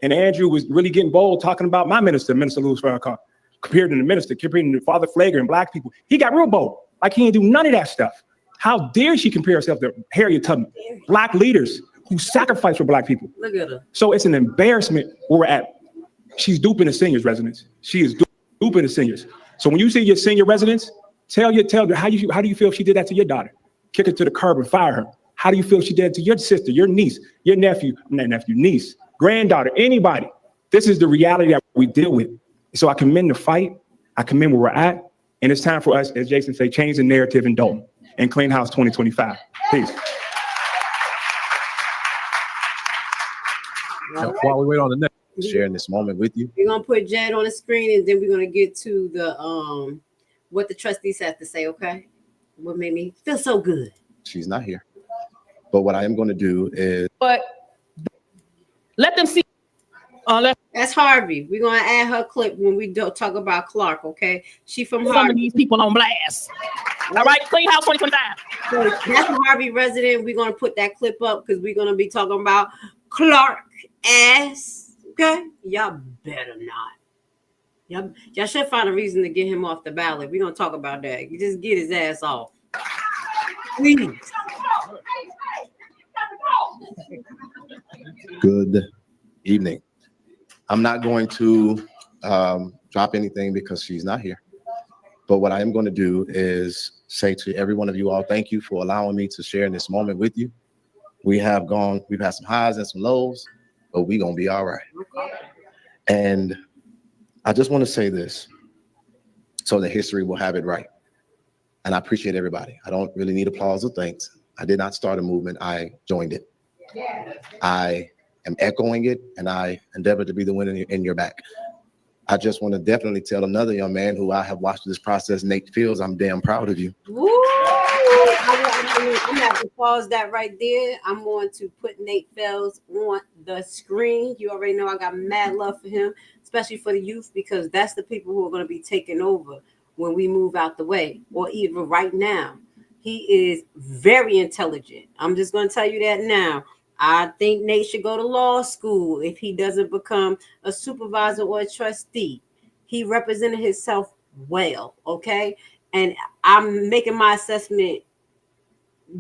[SPEAKER 8] And Andrew was really getting bold, talking about my minister, Minister Louis Farrakhan, compared to the minister, compared to Father Flagler and Black people. He got real bold, like he didn't do none of that stuff. How dare she compare herself to Harriet Tubman, Black leaders who sacrificed for Black people.
[SPEAKER 12] Look at her.
[SPEAKER 8] So it's an embarrassment where we're at. She's duping the seniors residents. She is duping the seniors. So when you see your senior residents, tell her how do you feel if she did that to your daughter? Kick her to the curb and fire her. How do you feel if she did it to your sister, your niece, your nephew, niece, granddaughter, anybody? This is the reality that we deal with. So I commend the fight. I commend where we're at. And it's time for us, as Jason said, change the narrative in Dolton and Clean House 2025. Peace.
[SPEAKER 17] While we wait on the next.
[SPEAKER 16] Sharing this moment with you.
[SPEAKER 12] We're gonna put Jed on the screen, and then we're gonna get to the what the trustees have to say. Okay, what made me feel so good.
[SPEAKER 16] She's not here, but what I am going to do is.
[SPEAKER 5] But let them see.
[SPEAKER 12] That's Harvey. We're gonna add her clip when we do talk about Clark. Okay, she from
[SPEAKER 5] some
[SPEAKER 12] Harvey.
[SPEAKER 5] of these people on blast. All right, Clean House 2025.
[SPEAKER 12] So that's a Harvey resident. We're gonna put that clip up because we're gonna be talking about Clark ass. Okay, y'all better not. Y'all should find a reason to get him off the ballot. We're gonna talk about that. You just get his ass off. Please.
[SPEAKER 16] Good evening. I'm not going to drop anything because she's not here. But what I am going to do is say to every one of you all, thank you for allowing me to share in this moment with you. We've had some highs and some lows, but we're going to be all right. And I just want to say this. so that history will have it right. And I appreciate everybody. I don't really need applause or thanks. I did not start a movement, I joined it. I am echoing it, and I endeavor to be the wind in your back. I just want to definitely tell another young man who I have watched this process, Nate Fields, I'm damn proud of you.
[SPEAKER 12] Woo! I'm going to have to pause that right there. I'm going to put Nate Fields on the screen. You already know I got mad love for him, especially for the youth, because that's the people who are going to be taking over when we move out the way, or even right now. He is very intelligent. I'm just going to tell you that now. I think Nate should go to law school if he doesn't become a supervisor or a trustee. He represented himself well, okay? And I'm making my assessment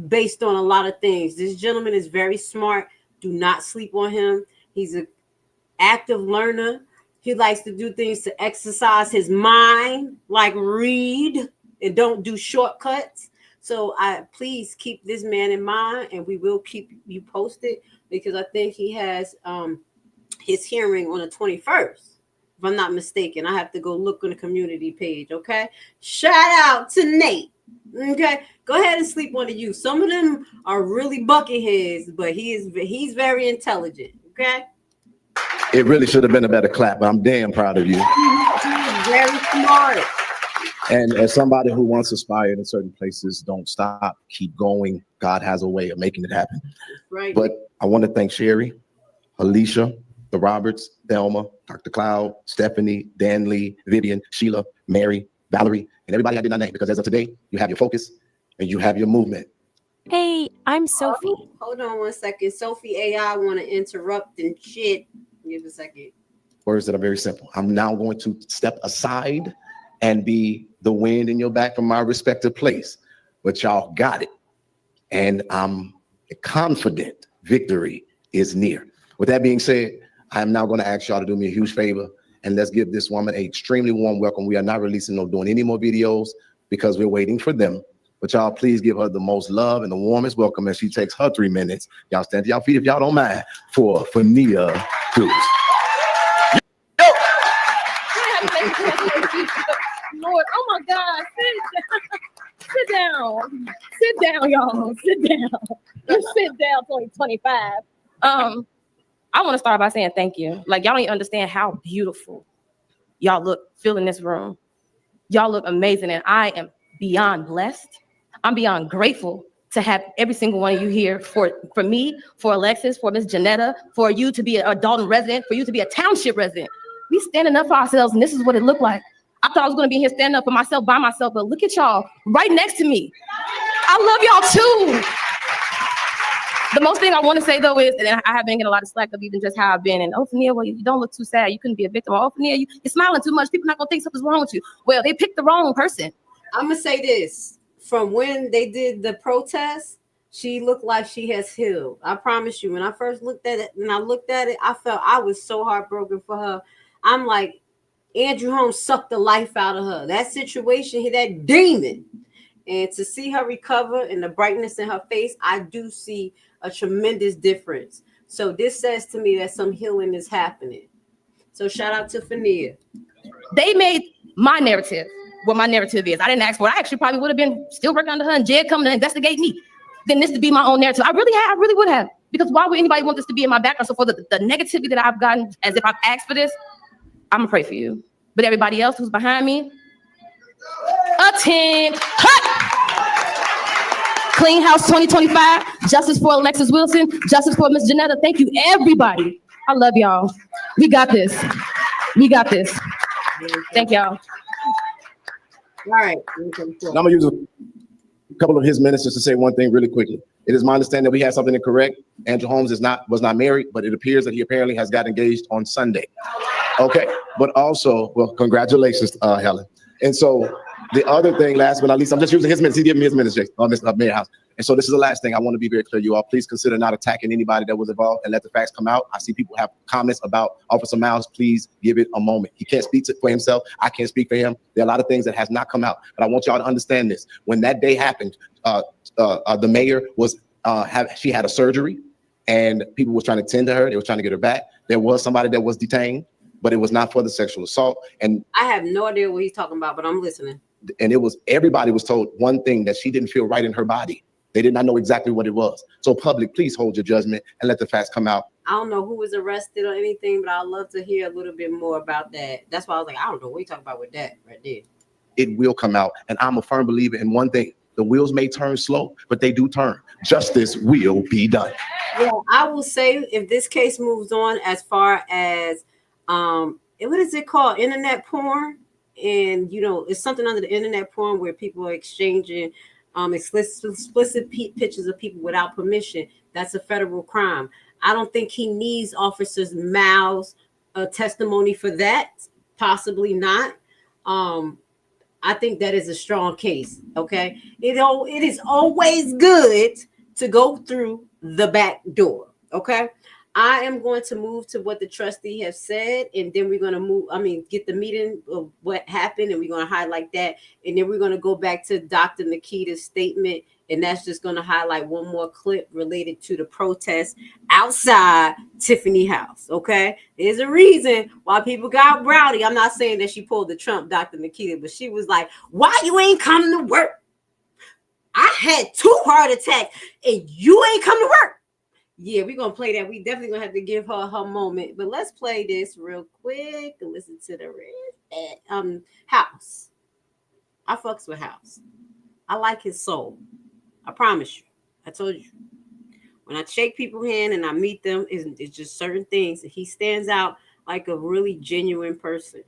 [SPEAKER 12] based on a lot of things. This gentleman is very smart. Do not sleep on him. He's an active learner. He likes to do things to exercise his mind, like read and don't do shortcuts. So please keep this man in mind, and we will keep you posted, because I think he has his hearing on the 21st, if I'm not mistaken. I have to go look on the community page, okay? Shout out to Nate, okay? Go ahead and sleep on the youth. Some of them are really bucketheads, but he's very intelligent, okay?
[SPEAKER 16] It really should have been a better clap, but I'm damn proud of you.
[SPEAKER 12] He's very smart.
[SPEAKER 16] And as somebody who once aspired in certain places, don't stop, keep going. God has a way of making it happen.
[SPEAKER 12] Right.
[SPEAKER 16] But I want to thank Sherry, Alicia, the Roberts, Thelma, Dr. Cloud, Stephanie, Dan Lee, Vivian, Sheila, Mary, Valerie, and everybody I did not name, because as of today, you have your focus and you have your movement.
[SPEAKER 2] Hey, I'm Sophie.
[SPEAKER 12] Hold on one second. Sophie AI want to interrupt and shit. Give a second.
[SPEAKER 16] Words that are very simple. I'm now going to step aside and be the wind in your back from my respective place. But y'all got it. And I'm confident victory is near. With that being said, I am now going to ask y'all to do me a huge favor, and let's give this woman an extremely warm welcome. We are not releasing or doing any more videos because we're waiting for them. But y'all please give her the most love and the warmest welcome as she takes her 3 minutes. Y'all stand to y'all feet if y'all don't mind for Fenia Dukes.
[SPEAKER 4] Lord, oh my God, sit down, sit down, y'all, sit down, sit down, 2025. I want to start by saying thank you. Like, y'all don't even understand how beautiful y'all feel in this room. Y'all look amazing, and I am beyond blessed. I'm beyond grateful to have every single one of you here, for me, for Alexis, for Miss Janetta, for you to be a Dolton resident, for you to be a township resident. We standing up for ourselves, and this is what it looked like. I thought I was going to be here standing up for myself by myself, but look at y'all right next to me. I love y'all too. The most thing I want to say though is, and I have been getting a lot of slack of even just how I've been, and oh, Fenia, well, you don't look too sad. You couldn't be a victim. Oh, Fenia, you're smiling too much. People not going to think something's wrong with you. Well, they picked the wrong person.
[SPEAKER 12] I'm going to say this. From when they did the protest, she looked like she has healed. I promise you. When I first looked at it, I felt I was so heartbroken for her. I'm like, Andrew Holmes sucked the life out of her. That situation, that demon. And to see her recover and the brightness in her face, I do see a tremendous difference. So this says to me that some healing is happening. So shout out to Fenia.
[SPEAKER 4] They made my narrative what my narrative is. I didn't ask for it. I actually probably would have been still working under her and Jed coming to investigate me. Then this to be my own narrative. I really would have. Because why would anybody want this to be in my background? So for the negativity that I've gotten, as if I've asked for this, I'm gonna pray for you. But everybody else who's behind me, attend. Cut! Clean House 2025, justice for Alexis Wilson, justice for Miss Janetta. Thank you, everybody. I love y'all. We got this. We got this. Thank y'all.
[SPEAKER 12] All right.
[SPEAKER 16] And I'm gonna use a couple of his minutes just to say one thing really quickly. It is my understanding that we had something incorrect. Andrew Holmes was not married, but it appears that he apparently has got engaged on Sunday. Okay, but also, well, congratulations, Helen. And so the other thing, last but not least, I'm just using his minutes. He gave me his minutes, Jason, on this Mayor House. And so this is the last thing I want to be very clear, you all. Please consider not attacking anybody that was involved and let the facts come out. I see people have comments about Officer Miles. Please give it a moment. He can't speak for himself. I can't speak for him. There are a lot of things that has not come out, but I want y'all to understand this. When that day happened, the mayor was she had a surgery, and people was trying to tend to her. They were trying to get her back. There was somebody that was detained. but it was not for the sexual assault. And
[SPEAKER 12] I have no idea what he's talking about, but I'm listening.
[SPEAKER 16] it was, everybody was told one thing, that she didn't feel right in her body. They did not know exactly what it was. So public, please hold your judgment and let the facts come out.
[SPEAKER 12] I don't know who was arrested or anything, but I'd love to hear a little bit more about that. That's why I was like, I don't know what you talking about with that right there.
[SPEAKER 16] It will come out. And I'm a firm believer in one thing. The wheels may turn slow, but they do turn. Justice will be done.
[SPEAKER 12] Yeah, I will say if this case moves on as far as, what is it called? Internet porn. And, you know, it's something under the internet porn where people are exchanging explicit pictures of people without permission. That's a federal crime. I don't think he needs officers' mouths testimony for that. Possibly not. I think that is a strong case. Okay. It is always good to go through the back door. Okay. I am going to move to what the trustee has said, and then we're going to get the meeting of what happened, and we're going to highlight that. And then we're going to go back to Dr. Nikita's statement, and that's just going to highlight one more clip related to the protest outside Tiffany House. Okay. There's a reason why people got rowdy. I'm not saying that she pulled the Trump, Dr. Nikita, but she was like, why you ain't coming to work? I had 2 heart attacks and you ain't come to work. Yeah, we're going to play that. We definitely going to have to give her her moment. But let's play this real quick and listen to the rest. House. I fucks with House. I like his soul. I promise you. I told you. When I shake people's hand and I meet them, it's just certain things. He stands out like a really genuine person.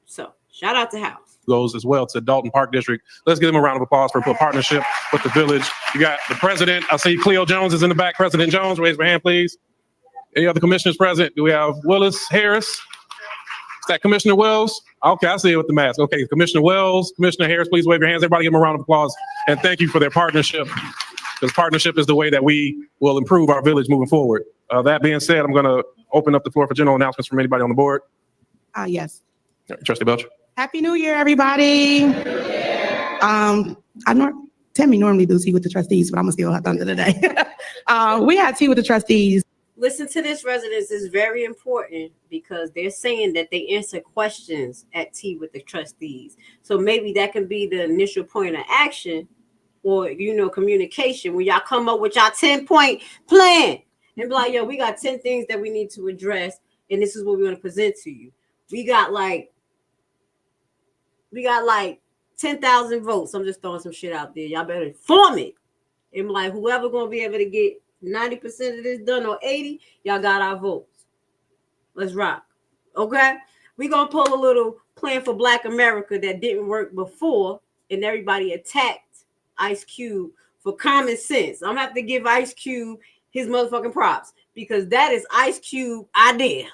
[SPEAKER 12] So, shout out to House.
[SPEAKER 17] Goes as well to Dolton Park District. Let's give them a round of applause for a partnership with the village. You got the president. I see Cleo Jones is in the back. President Jones, raise your hand, please. Any other commissioners present? Do we have Willis Harris? Is that Commissioner Wells? Okay, I see it with the mask. Okay, Commissioner Wells, Commissioner Harris, please wave your hands. Everybody give them a round of applause. And thank you for their partnership. Because partnership is the way that we will improve our village moving forward. That being said, I'm going to open up the floor for general announcements from anybody on the board.
[SPEAKER 13] Yes.
[SPEAKER 17] Trustee Belcher.
[SPEAKER 13] Happy New Year, everybody. Tammy normally do tea with the trustees, but I'm gonna steal her thunder today. We had tea with the trustees.
[SPEAKER 12] Listen to this, residents. Is very important because they're saying that they answer questions at tea with the trustees. So maybe that can be the initial point of action or, communication when y'all come up with y'all 10-point plan and be like, yo, we got 10 things that we need to address. And this is what we're going to present to you. We got like 10,000 votes. I'm just throwing some shit out there. Y'all better form it. And like whoever gonna be able to get 90% of this done or 80, y'all got our votes. Let's rock. Okay? We gonna pull a little plan for Black America that didn't work before, and everybody attacked Ice Cube for common sense. I'm gonna have to give Ice Cube his motherfucking props because that is Ice Cube idea,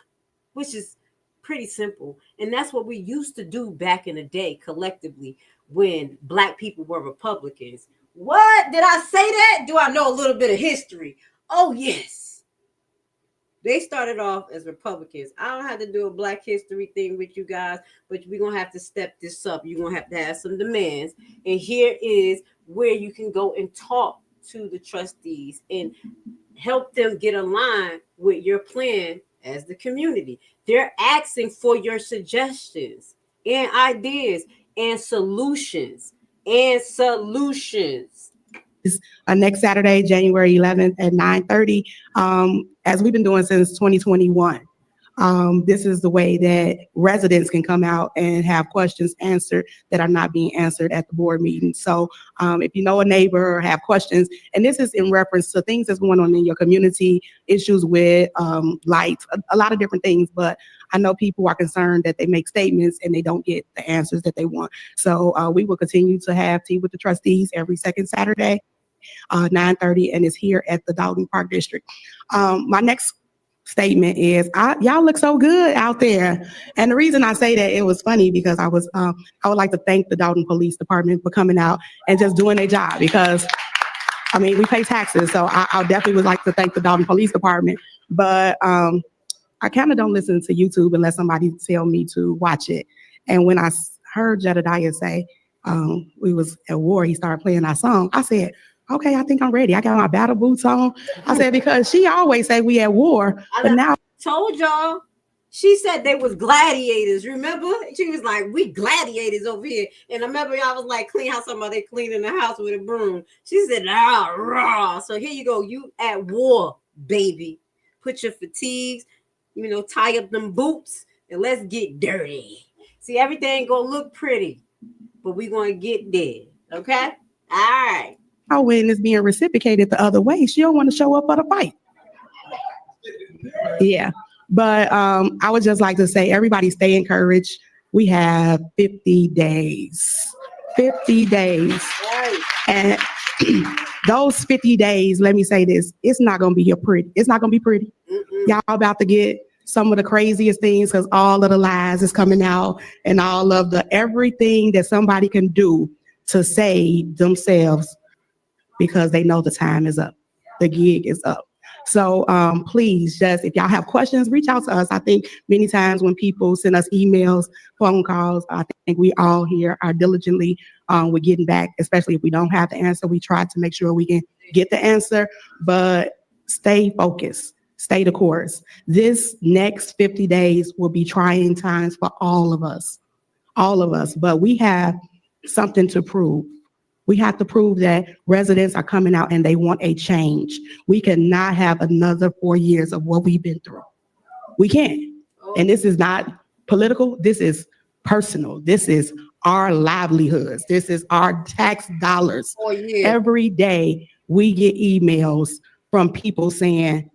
[SPEAKER 12] which is pretty simple. And that's what we used to do back in the day collectively when Black people were Republicans. What? Did I say that? Do I know a little bit of history? Oh, yes. They started off as Republicans. I don't have to do a Black history thing with you guys, but we're going to have to step this up. You're going to have some demands. And here is where you can go and talk to the trustees and help them get aligned with your plan as the community. They're asking for your suggestions and ideas and solutions.
[SPEAKER 13] Next Saturday, January 11th at 9:30, as we've been doing since 2021. This is the way that residents can come out and have questions answered that are not being answered at the board meeting. So if you know a neighbor or have questions, and this is in reference to things that's going on in your community, issues with lights, a lot of different things, but I know people are concerned that they make statements and they don't get the answers that they want. So we will continue to have tea with the trustees every second Saturday, 9:30, and it's here at the Dolton Park District. My next statement is y'all look so good out there. And the reason I say that, it was funny because I would like to thank the Dolton Police Department for coming out and just doing their job because we pay taxes. So I definitely would like to thank the Dolton Police Department. But I kind of don't listen to YouTube unless somebody tell me to watch it. And when I heard Jedediah say we was at war, he started playing our song. I said, okay, I think I'm ready. I got my battle boots on. I said, because she always say we at war, but now
[SPEAKER 12] told y'all She said they was gladiators. Remember? She was like, we gladiators over here. And I remember y'all was like, clean house, somebody cleaning the house with a broom. She said, ah, rah. So here you go. You at war, baby. Put your fatigues, tie up them boots and let's get dirty. See, everything gonna look pretty, but we gonna get there. Okay? All right.
[SPEAKER 13] Our win is being reciprocated the other way. She don't want to show up for the fight. Yeah. But I would just like to say, everybody stay encouraged. We have 50 days. 50 days. And those 50 days, let me say this, it's not going to be pretty. It's not going to be pretty. Y'all about to get some of the craziest things because all of the lies is coming out and all of the everything that somebody can do to save themselves because they know the time is up. The gig is up. So please, just if y'all have questions, reach out to us. I think many times when people send us emails, phone calls, I think we all here are diligently with getting back, especially if we don't have the answer. We try to make sure we can get the answer, but stay focused, stay the course. This next 50 days will be trying times for all of us, but we have something to prove. We have to prove that residents are coming out and they want a change. We cannot have another 4 years of what we've been through. We can't. And this is not political. This is personal. This is our livelihoods. This is our tax dollars. Every day we get emails from people saying,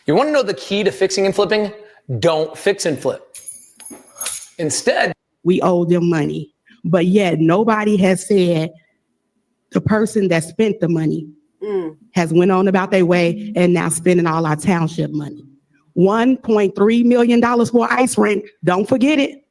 [SPEAKER 10] you want to know the key to fixing and flipping? Don't fix and flip. Instead,
[SPEAKER 13] we owe them money. But yet nobody has said the person that spent the money has went on about their way and now spending all our township money. $1.3 million for ice rink. Don't forget it.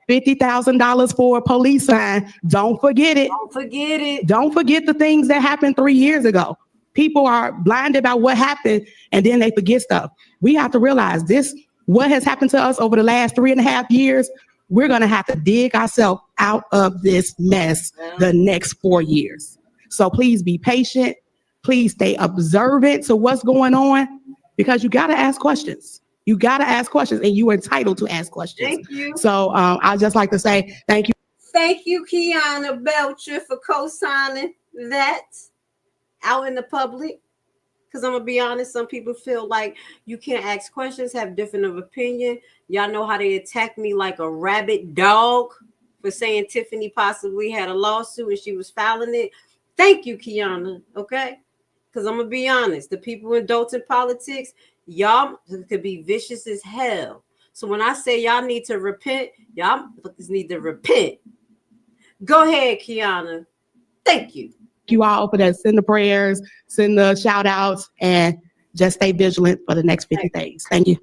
[SPEAKER 13] $50,000 for a police sign. Don't forget it.
[SPEAKER 12] Don't forget it.
[SPEAKER 13] Don't forget the things that happened 3 years ago. People are blinded about what happened and then they forget stuff. We have to realize this, what has happened to us over the last 3.5 years, we're going to have to dig ourselves out of this mess the next 4 years. So please be patient. Please stay observant to what's going on because you got to ask questions. You got to ask questions and you are entitled to ask questions.
[SPEAKER 12] Thank you.
[SPEAKER 13] So I'd just like to say thank you.
[SPEAKER 12] Thank you, Kiana Belcher, for co-signing that out in the public. Because I'm going to be honest, some people feel like you can't ask questions, have different of opinion. Y'all know how they attack me like a rabid dog for saying Tiffany possibly had a lawsuit and she was filing it. Thank you, Kiana, okay? Because I'm going to be honest, the people in Dolton politics, y'all could be vicious as hell. So when I say y'all need to repent, y'all need to repent. Go ahead, Kiana. Thank you.
[SPEAKER 13] You all for that. Send the prayers, send the shout outs, and just stay vigilant for the next 50 days. Thank you.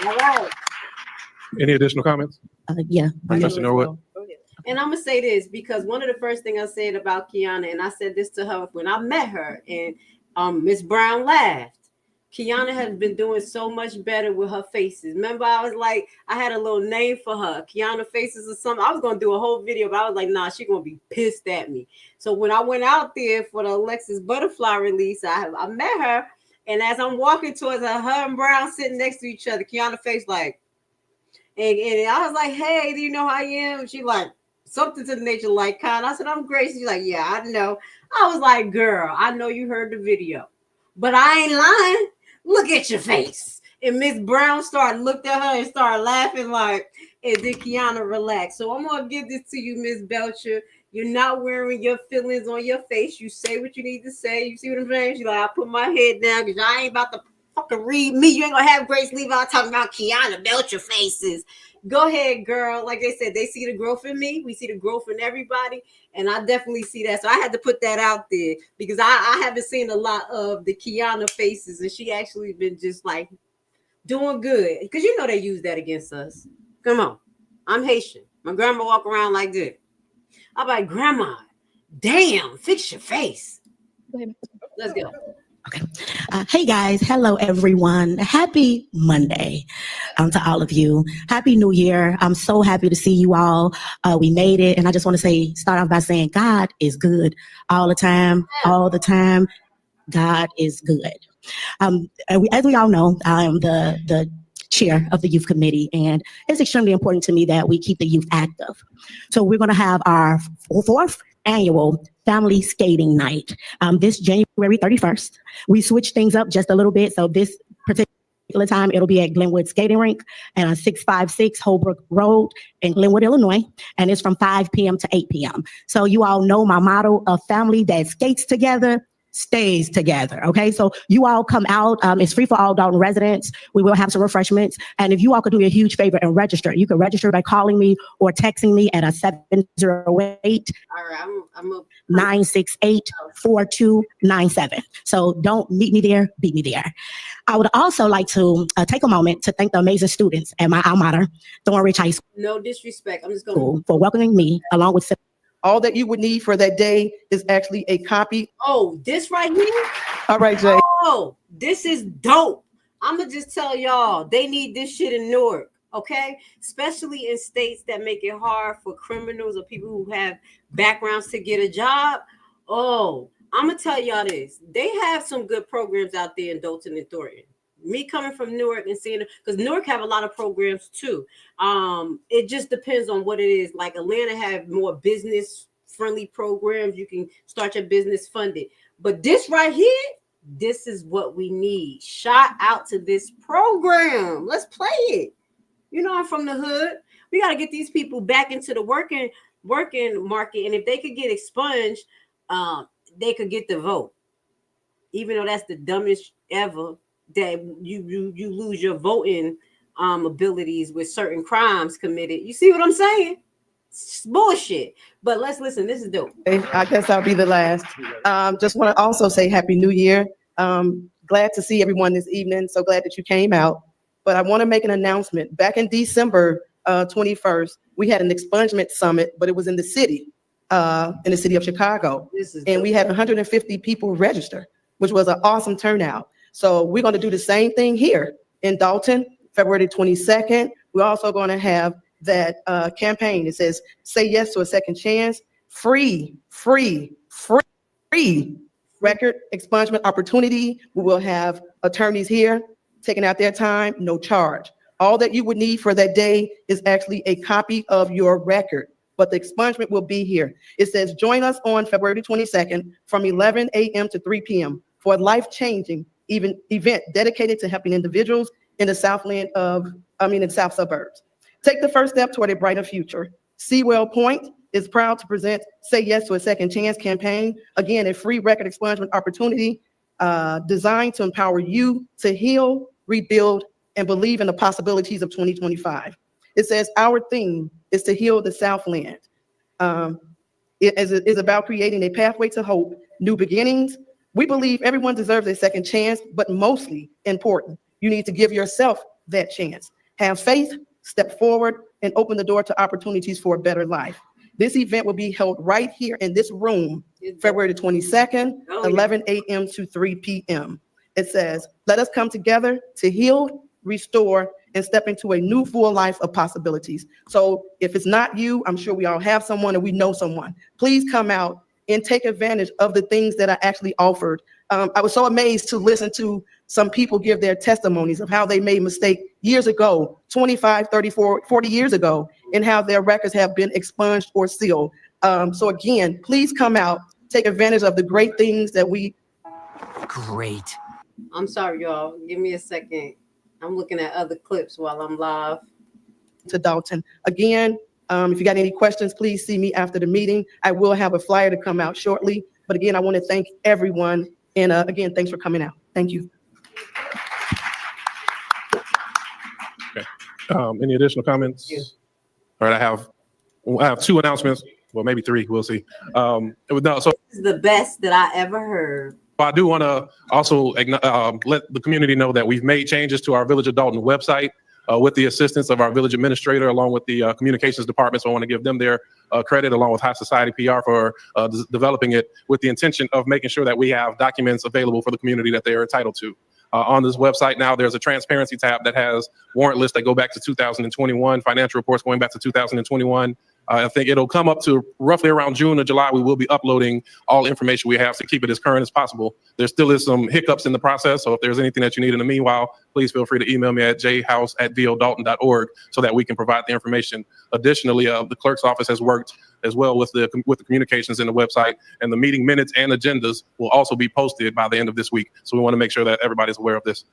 [SPEAKER 12] All right.
[SPEAKER 17] Any additional comments?
[SPEAKER 13] Yeah.
[SPEAKER 17] Trustee Norwood.
[SPEAKER 12] And I'm going to say this because one of the first things I said about Kiana, and I said this to her when I met her, and Miss Brown laughed. Kiana has been doing so much better with her faces. Remember, I was like, I had a little name for her, Kiana Faces or something. I was going to do a whole video, but I was like, nah, she's going to be pissed at me. So when I went out there for the Alexis Butterfly release, I met her. And as I'm walking towards her, her and Brown sitting next to each other, Kiana face like, and I was like, hey, do you know who I am? She like, something to the nature like, kind. I said, I'm Grace. She's like, yeah, I know. I was like, girl, I know you heard the video, but I ain't lying. Look at your face. And Miss Brown looked at her and started laughing like, and then Kiana relaxed. So I'm going to give this to you, Miss Belcher. You're not wearing your feelings on your face. You say what you need to say. You see what I'm saying? She's like, I put my head down because I ain't about to fucking read me. You ain't going to have Grace Levi talking about Kiana Belcher faces. Go ahead, girl. Like they said, they see the growth in me. We see the growth in everybody. And I definitely see that. So I had to put that out there because I haven't seen a lot of the Kiana faces. And she actually been just like doing good. Because you know they use that against us. Come on. I'm Haitian. My grandma walk around like this. I'm like, Grandma, damn, fix your face. Let's go.
[SPEAKER 21] Okay. Hey guys, hello everyone. Happy Monday to all of you. Happy New Year. I'm so happy to see you all. We made it. And I just want to start off by saying God is good all the time, all the time. God is good. As we all know, I am the chair of the youth committee, and it's extremely important to me that we keep the youth active. So we're going to have our fourth annual family skating night this January 31st. We switched things up just a little bit. So this particular time, it'll be at Glenwood Skating Rink and 656 Holbrook Road in Glenwood, Illinois. And it's from 5 p.m. to 8 p.m. So you all know my motto: a family that skates together stays together. Okay, so you all come out. It's free for all Dolton residents. We will have some refreshments, and if you all could do me a huge favor and register, you can register by calling me or texting me at 708 968-4297. So don't meet me there, beat me there. I would also like to take a moment to thank the amazing students at my alma mater, Thornridge High School,
[SPEAKER 12] No disrespect. I'm just going
[SPEAKER 21] for welcoming me along with.
[SPEAKER 23] All that you would need for that day is actually a copy.
[SPEAKER 12] Oh, this right here?
[SPEAKER 23] All right, Jay.
[SPEAKER 12] Oh, this is dope. I'm going to just tell y'all, they need this shit in Newark, okay? Especially in states that make it hard for criminals or people who have backgrounds to get a job. Oh, I'm going to tell y'all this. They have some good programs out there in Dolton and Thornton. Me coming from Newark and seeing it, because Newark have a lot of programs too. It just depends on what it is. Like Atlanta have more business friendly programs. You can start your business funded. But this right here, this is what we need. Shout out to this program. Let's play it. You know, I'm from the hood. We got to get these people back into the working market. And if they could get expunged, they could get the vote. Even though that's the dumbest ever, that you lose your voting abilities with certain crimes committed. You see what I'm saying? It's bullshit. But let's listen. This is dope.
[SPEAKER 23] I guess I'll be the last. Just want to also say Happy New Year. Glad to see everyone this evening. So glad that you came out. But I want to make an announcement. Back in December 21st, we had an expungement summit, but it was in the city of Chicago. And we had 150 people register, which was an awesome turnout. So we're going to do the same thing here in Dolton, February 22nd. We're also going to have that campaign. It says, say yes to a second chance, free record expungement opportunity. We will have attorneys here taking out their time, no charge. All that you would need for that day is actually a copy of your record, but the expungement will be here. It says, join us on February 22nd from 11 a.m. to 3 p.m. for a life-changing event dedicated to helping individuals in the South suburbs. Take the first step toward a brighter future. Sewell Point is proud to present Say Yes to a Second Chance campaign. Again, a free record expungement opportunity designed to empower you to heal, rebuild, and believe in the possibilities of 2025. It says our theme is to heal the Southland. It is about creating a pathway to hope, new beginnings. We believe everyone deserves a second chance, but mostly important, you need to give yourself that chance. Have faith, step forward, and open the door to opportunities for a better life. This event will be held right here in this room, February 22nd, 11 a.m. to 3 p.m. It says, let us come together to heal, restore, and step into a new full life of possibilities. So if it's not you, I'm sure we all have someone and we know someone. Please come out and take advantage of the things that are actually offered. I was so amazed to listen to some people give their testimonies of how they made mistakes years ago, 25, 30, 40 years ago, and how their records have been expunged or sealed. So again, please come out, take advantage of the great things that we.
[SPEAKER 12] Great. I'm sorry, y'all. Give me a second. I'm looking at other clips while I'm live.
[SPEAKER 23] To Dolton. Again, if you got any questions, please see me after the meeting. I will have a flyer to come out shortly. But again, I want to thank everyone. And again, thanks for coming out. Thank you.
[SPEAKER 17] Okay. Any additional comments? All right, I have two announcements. Well, maybe three. We'll see. So
[SPEAKER 12] This is the best that I ever heard.
[SPEAKER 17] I do want to also let the community know that we've made changes to our Village of Dolton website with the assistance of our village administrator, along with the communications department. So I want to give them their credit, along with High Society PR, for developing it with the intention of making sure that we have documents available for the community that they are entitled to. On this website now, there's a transparency tab that has warrant lists that go back to 2021, financial reports going back to 2021, I think it'll come up to roughly around June or July. We will be uploading all information we have to keep it as current as possible. There still is some hiccups in the process, so if there's anything that you need in the meanwhile, please feel free to email me at jhouse@vodolton.org so that we can provide the information. Additionally, the clerk's office has worked as well with the communications in the website, and the meeting minutes and agendas will also be posted by the end of this week. So we want to make sure that everybody's aware of this.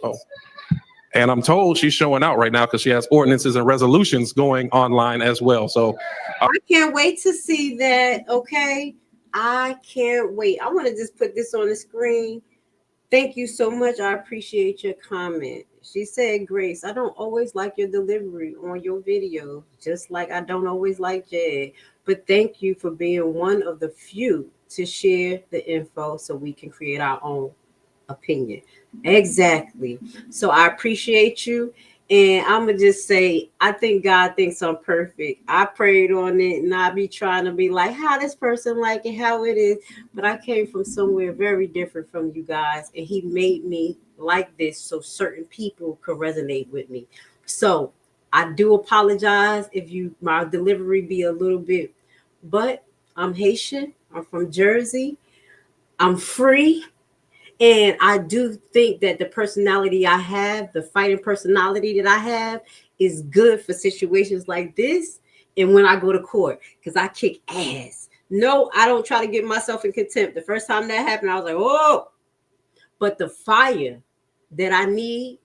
[SPEAKER 17] Oh. And I'm told she's showing out right now because she has ordinances and resolutions going online as well. So
[SPEAKER 12] I can't wait to see that. Okay. I can't wait. I want to just put this on the screen. Thank you so much. I appreciate your comment. She said, Grace, I don't always like your delivery on your video, just like I don't always like Jag. But thank you for being one of the few to share the info so we can create our own opinion. Exactly. So I appreciate you. And I'm going to just say, I think God thinks I'm perfect. I prayed on it and I be trying to be like, how this person like it, how it is. But I came from somewhere very different from you guys. And he made me like this so certain people could resonate with me. So I do apologize if my delivery be a little bit, but I'm Haitian. I'm from Jersey. I'm free. And I do think that the personality I have, the fighting personality that I have, is good for situations like this. And when I go to court, because I kick ass. No, I don't try to get myself in contempt. The first time that happened, I was like, oh. But the fire that I need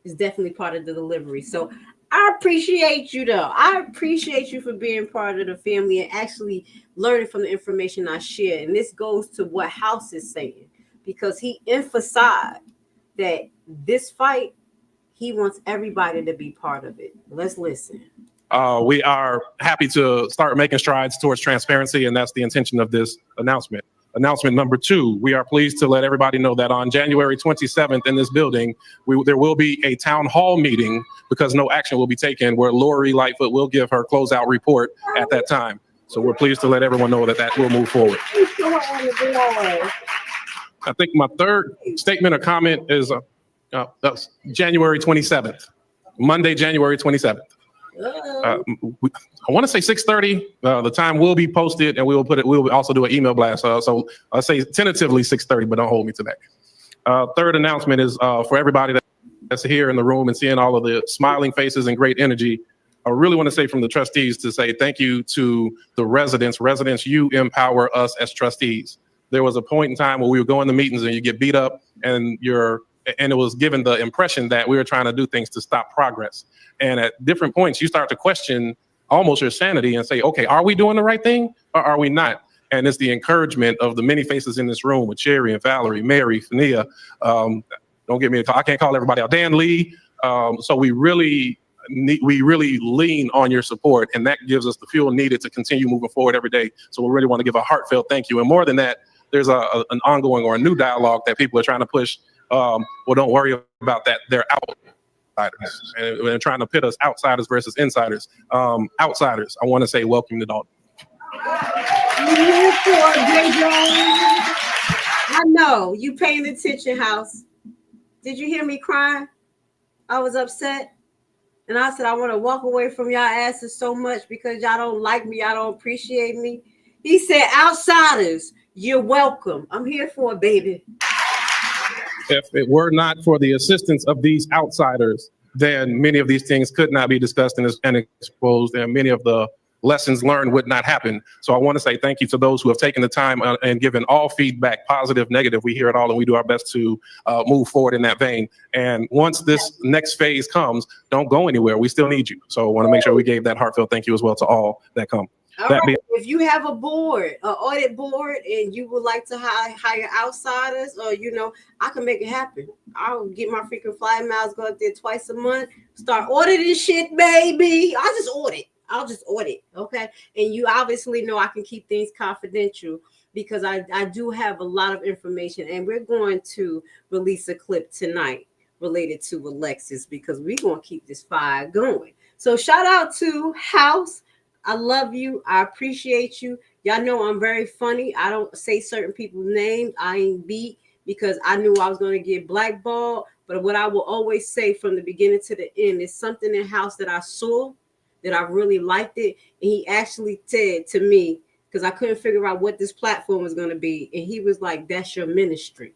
[SPEAKER 12] is definitely part of the delivery. So I appreciate you, though. I appreciate you for being part of the family and actually learning from the information I share. And this goes to what House is saying. Because he emphasized that this fight, he wants everybody to be part of it. Let's listen.
[SPEAKER 17] We are happy to start making strides towards transparency, and that's the intention of this announcement. Announcement number 2, we are pleased to let everybody know that on January 27th in this building, there will be a town hall meeting because no action will be taken where Lori Lightfoot will give her closeout report at that time. So we're pleased to let everyone know that that will move forward. I think my third statement or comment is that's January 27th, Monday, January 27th. I want to say 6:30. The time will be posted, and we will also do an email blast. So I'll say tentatively 6:30, but don't hold me to that. Third announcement is for everybody that's here in the room and seeing all of the smiling faces and great energy. I really want to say from the trustees to say thank you to the residents. Residents, you empower us as trustees. There was a point in time where we were going to meetings and you get beat up and it was given the impression that we were trying to do things to stop progress. And at different points, you start to question almost your sanity and say, okay, are we doing the right thing or are we not? And it's the encouragement of the many faces in this room with Sherry and Valerie, Mary, Fenia. Don't get me a call. I can't call everybody out. Dan Lee. So we really lean on your support, and that gives us the fuel needed to continue moving forward every day. So we really want to give a heartfelt thank you. And more than that, there's an ongoing or a new dialogue that people are trying to push. Well, don't worry about that. They're outsiders, and they're trying to pit us outsiders versus insiders. Outsiders, I want to say welcome to Dolton.
[SPEAKER 12] I know you paying attention, House. Did you hear me crying? I was upset. And I said, I want to walk away from y'all asses so much because y'all don't like me. Y'all don't appreciate me. He said, outsiders, you're welcome. I'm here for it, baby.
[SPEAKER 17] If it were not for the assistance of these outsiders, then many of these things could not be discussed and exposed, and many of the lessons learned would not happen. So I want to say thank you to those who have taken the time and given all feedback, positive, negative. We hear it all, and we do our best to move forward in that vein. And once this next phase comes, don't go anywhere. We still need you. So I want to make sure we gave that heartfelt thank you as well to all that come.
[SPEAKER 12] All right. If you have a board, an audit board, and you would like to hire outsiders, or I can make it happen. I'll get my frequent flyer miles, go up there twice a month, start auditing shit, baby. I'll just audit, okay? And you obviously know I can keep things confidential because I do have a lot of information, and we're going to release a clip tonight related to Alexis because we're going to keep this fire going. So shout out to House. I love you. I appreciate you. Y'all know I'm very funny. I don't say certain people's names. I ain't beat because I knew I was going to get blackballed. But what I will always say from the beginning to the end is something in House that I saw that I really liked it. And he actually said to me, because I couldn't figure out what this platform was going to be. And he was like, that's your ministry.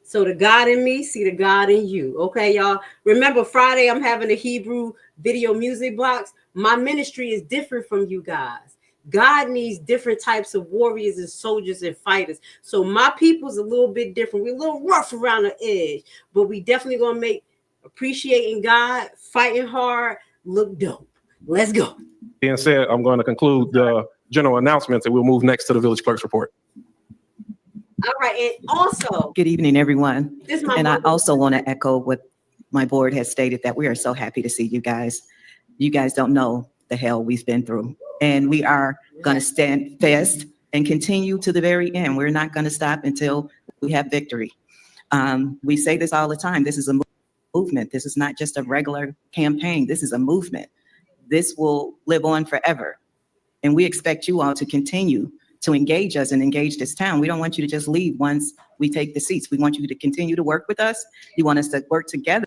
[SPEAKER 12] So the God in me, see the God in you. Okay, y'all. Remember Friday, I'm having a Hebrew video music blocks. My ministry is different from you guys. God needs different types of warriors and soldiers and fighters. So my people's a little bit different. We're a little rough around the edge, but we definitely going to make appreciating God, fighting hard, look dope. Let's go.
[SPEAKER 17] Being said, I'm going to conclude the general announcements and we'll move next to the village clerk's report.
[SPEAKER 12] All right, and also,
[SPEAKER 23] Good evening, everyone.
[SPEAKER 12] this is my
[SPEAKER 23] And I
[SPEAKER 12] mother.
[SPEAKER 23] also want to echo what my board has stated, that we are so happy to see you guys. You guys don't know the hell we've been through. And we are going to stand fast and continue to the very end. We're not going to stop until we have victory. We say this all the time. This is a movement. This is not just a regular campaign. This is a movement. This will live on forever. And we expect you all to continue to engage us and engage this town. We don't want you to just leave once we take the seats. We want you to continue to work with us. You want us to work together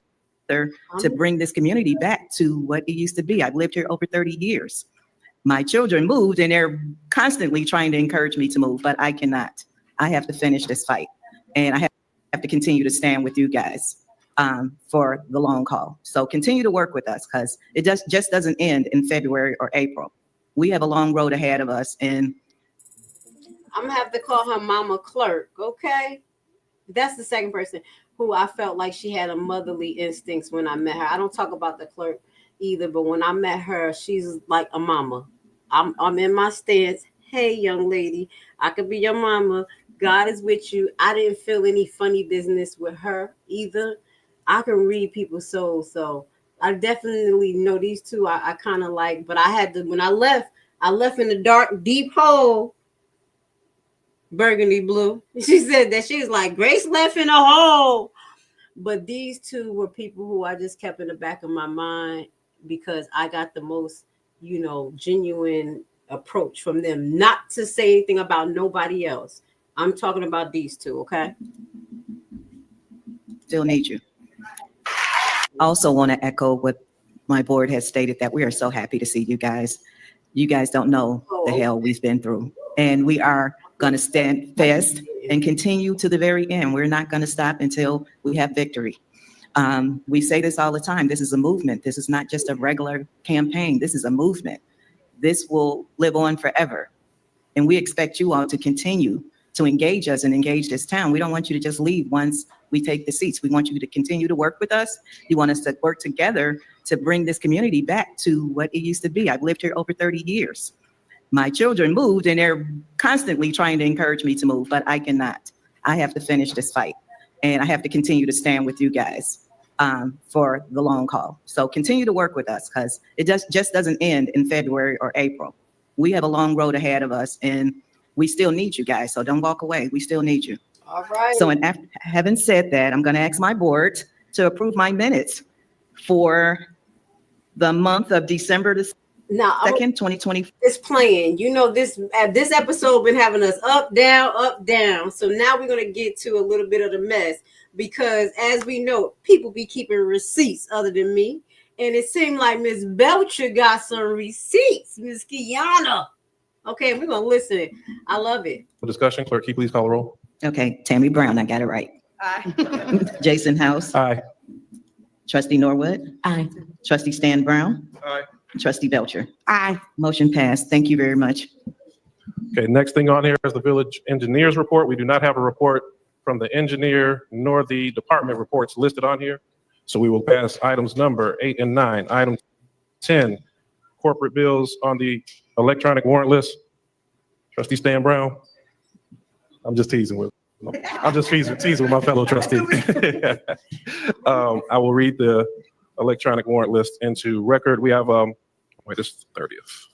[SPEAKER 23] to bring this community back to what it used to be. I've lived here over 30 years. My children moved and they're constantly trying to encourage me to move, but I cannot. I have to finish this fight. And I have to continue to stand with you guys for the long haul. So continue to work with us because it just doesn't end in February or April. We have a long road ahead of us, and
[SPEAKER 12] I'm gonna have to call her Mama Clerk, okay? That's the second person who I felt like she had a motherly instincts when I met her. I don't talk about the clerk either, but when I met her, she's like a mama. I'm in my stance. Hey, young lady, I could be your mama. God is with you. I didn't feel any funny business with her either. I can read people's souls, so I definitely know these two I kind of like, but I had to, when I left in the dark, deep hole, burgundy blue. She said that she was like, Grace left in a hole. But these two were people who I just kept in the back of my mind because I got the most, genuine approach from them, not to say anything about nobody else. I'm talking about these two, okay?
[SPEAKER 23] still need you. Also want to echo what my board has stated, that we are so happy to see you guys. You guys don't know the hell we've been through. And we are going to stand fast and continue to the very end. We're not going to stop until we have victory. We say this all the time. This is a movement. This is not just a regular campaign. This is a movement. This will live on forever. And we expect you all to continue to engage us and engage this town. We don't want you to just leave once we take the seats. We want you to continue to work with us. You want us to work together to bring this community back to what it used to be. I've lived here over 30 years. My children moved and they're constantly trying to encourage me to move, but I cannot. I have to finish this fight and I have to continue to stand with you guys for the long haul. So continue to work with us because it just doesn't end in February or April. We have a long road ahead of us and we still need you guys. So don't walk away. We still need you.
[SPEAKER 12] All right.
[SPEAKER 23] So having said that, I'm going to ask my board to approve my minutes for the month of December the 2nd, 2020.
[SPEAKER 12] It's playing. You know, this episode been having us up, down. So now we're going to get to a little bit of the mess because as we know, people be keeping receipts other than me. And it seemed like Miss Belcher got some receipts, Miss Kiana. Okay, we're going to listen. I love it.
[SPEAKER 17] For discussion, clerk, can you please call the roll?
[SPEAKER 23] Okay, Tammy Brown, I got it right.
[SPEAKER 12] Aye.
[SPEAKER 23] Jason House.
[SPEAKER 17] Aye.
[SPEAKER 23] Trustee Norwood.
[SPEAKER 21] Aye.
[SPEAKER 23] Trustee Stan Brown.
[SPEAKER 17] Aye.
[SPEAKER 23] Trustee Belcher. Aye. Motion passed. Thank you very much.
[SPEAKER 17] Okay, next thing on here is the village engineer's report. We do not have a report from the engineer nor the department reports listed on here. So we will pass items number 8 and 9. Item 10, corporate bills on the electronic warrant list. Trustee Stan Brown. I'm just teasing with my fellow trustee. I will read the electronic warrant list into record. We have, this is the 30th.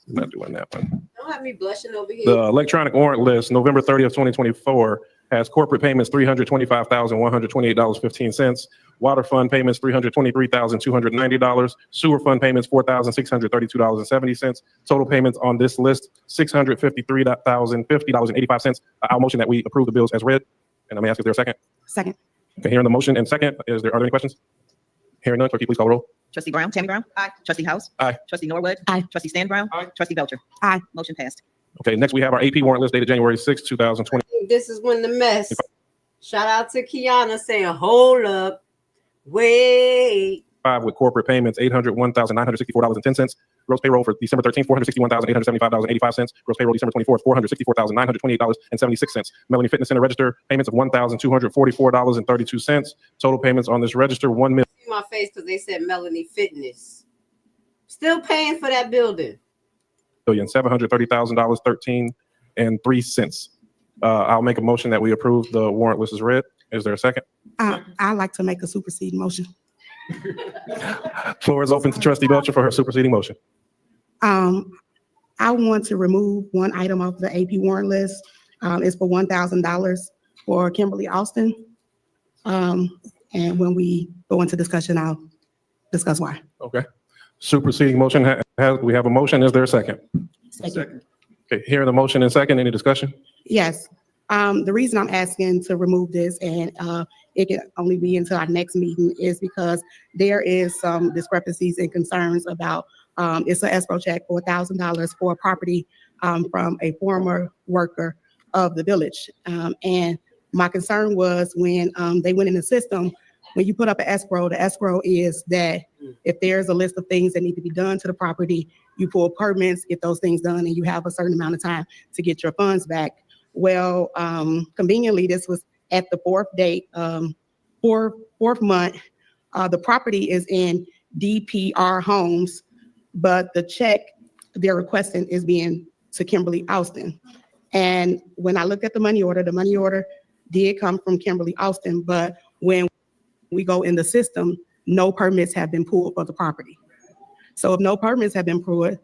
[SPEAKER 17] I'm not doing that one.
[SPEAKER 12] Don't have me blushing over here.
[SPEAKER 17] The electronic warrant list, November 30th, 2024, has corporate payments, $325,128.15. Water fund payments, $323,290. Sewer fund payments, $4,632.70. Total payments on this list, $653,050.85. I'll motion that we approve the bills as read. And let me ask if there's a second.
[SPEAKER 13] Second.
[SPEAKER 17] Okay, hearing the motion and second, are there any questions? Hearing none, clerk, please call the roll.
[SPEAKER 23] Trustee Brown, Tammy Brown. Aye. Trustee House.
[SPEAKER 17] Aye.
[SPEAKER 23] Trustee Norwood.
[SPEAKER 21] Aye.
[SPEAKER 23] Trustee Stan Brown.
[SPEAKER 17] Aye.
[SPEAKER 23] Trustee Belcher.
[SPEAKER 13] Aye.
[SPEAKER 23] Motion passed.
[SPEAKER 17] Okay, next we have our AP warrant list dated January 6, 2020.
[SPEAKER 12] This is when the mess. Shout out to Kiana saying, hold up, wait.
[SPEAKER 17] With corporate payments, $801,964.10. Gross payroll for December 13th, $461,875.85. Gross payroll December 24th, $464,928.76. Melanie Fitness Center register payments of $1,244.32. Total payments on this register, $1 million.
[SPEAKER 12] See my face because they said Melanie Fitness. Still paying for that building.
[SPEAKER 17] $730,000.13 I'll make a motion that we approve the warrant list as read. Is there a second?
[SPEAKER 13] I'd like to make a superseding motion.
[SPEAKER 17] Floor is open to Trustee Belcher for her superseding motion.
[SPEAKER 13] I want to remove one item off the AP warrant list. It's for $1,000 for Kimberly Austin. And when we go into discussion, I'll discuss why.
[SPEAKER 17] Okay. Superseding motion, we have a motion. Is there a second?
[SPEAKER 13] Second.
[SPEAKER 17] Okay, hearing the motion and second, any discussion?
[SPEAKER 13] Yes. The reason I'm asking to remove this and it can only be until our next meeting is because there is some discrepancies and concerns about it's an escrow check for $1,000 for a property from a former worker of the village. And my concern was when they went in the system, when you put up an escrow, the escrow is that if there's a list of things that need to be done to the property, you pull permits, get those things done, and you have a certain amount of time to get your funds back. Well, conveniently, this was at the fourth month. The property is in DPR Homes, but the check they're requesting is being to Kimberly Austin. And when I looked at the money order did come from Kimberly Austin, but when we go in the system, no permits have been pulled for the property. So if no permits have been pulled,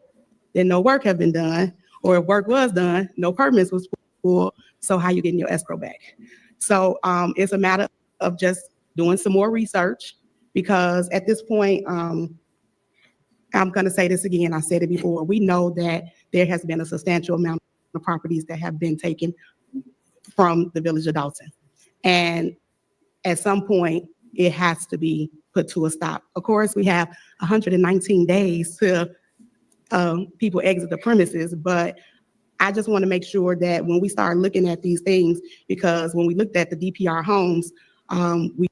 [SPEAKER 13] then no work have been done, or if work was done, no permits was pulled. So how you getting your escrow back? So it's a matter of just doing some more research, because at this point, I'm going to say this again, I said it before, we know that there has been a substantial amount of properties that have been taken from the village of Dolton. And at some point, it has to be put to a stop. Of course, we have 119 days to people exit the premises, but I just want to make sure that when we start looking at these things, because when we looked at the DPR homes, we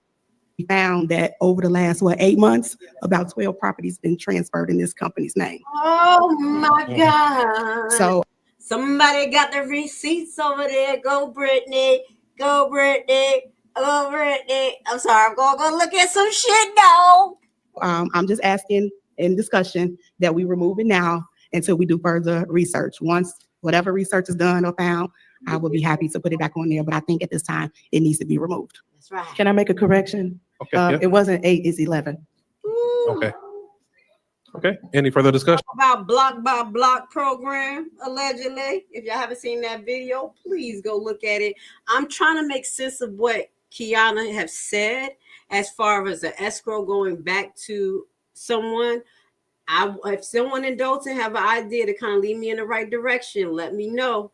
[SPEAKER 13] found that over the last, 8 months, about 12 properties been transferred in this company's name.
[SPEAKER 12] Oh my God.
[SPEAKER 13] So
[SPEAKER 12] somebody got the receipts over there. Go Brittany, go Brittany, go Brittany. I'm sorry, I'm gonna go look at some shit now.
[SPEAKER 13] I'm just asking in discussion that we remove it now until we do further research. Once whatever research is done or found, I will be happy to put it back on there. But I think at this time, it needs to be removed.
[SPEAKER 12] That's right.
[SPEAKER 6] Can I make a correction?
[SPEAKER 17] Okay. Yeah.
[SPEAKER 6] It wasn't 8, it's 11.
[SPEAKER 17] Okay. Okay. Any further discussion?
[SPEAKER 12] About block by block program, allegedly. If y'all haven't seen that video, please go look at it. I'm trying to make sense of what Kiana have said as far as the escrow going back to someone. If someone in Dolton have an idea to kind of lead me in the right direction, let me know,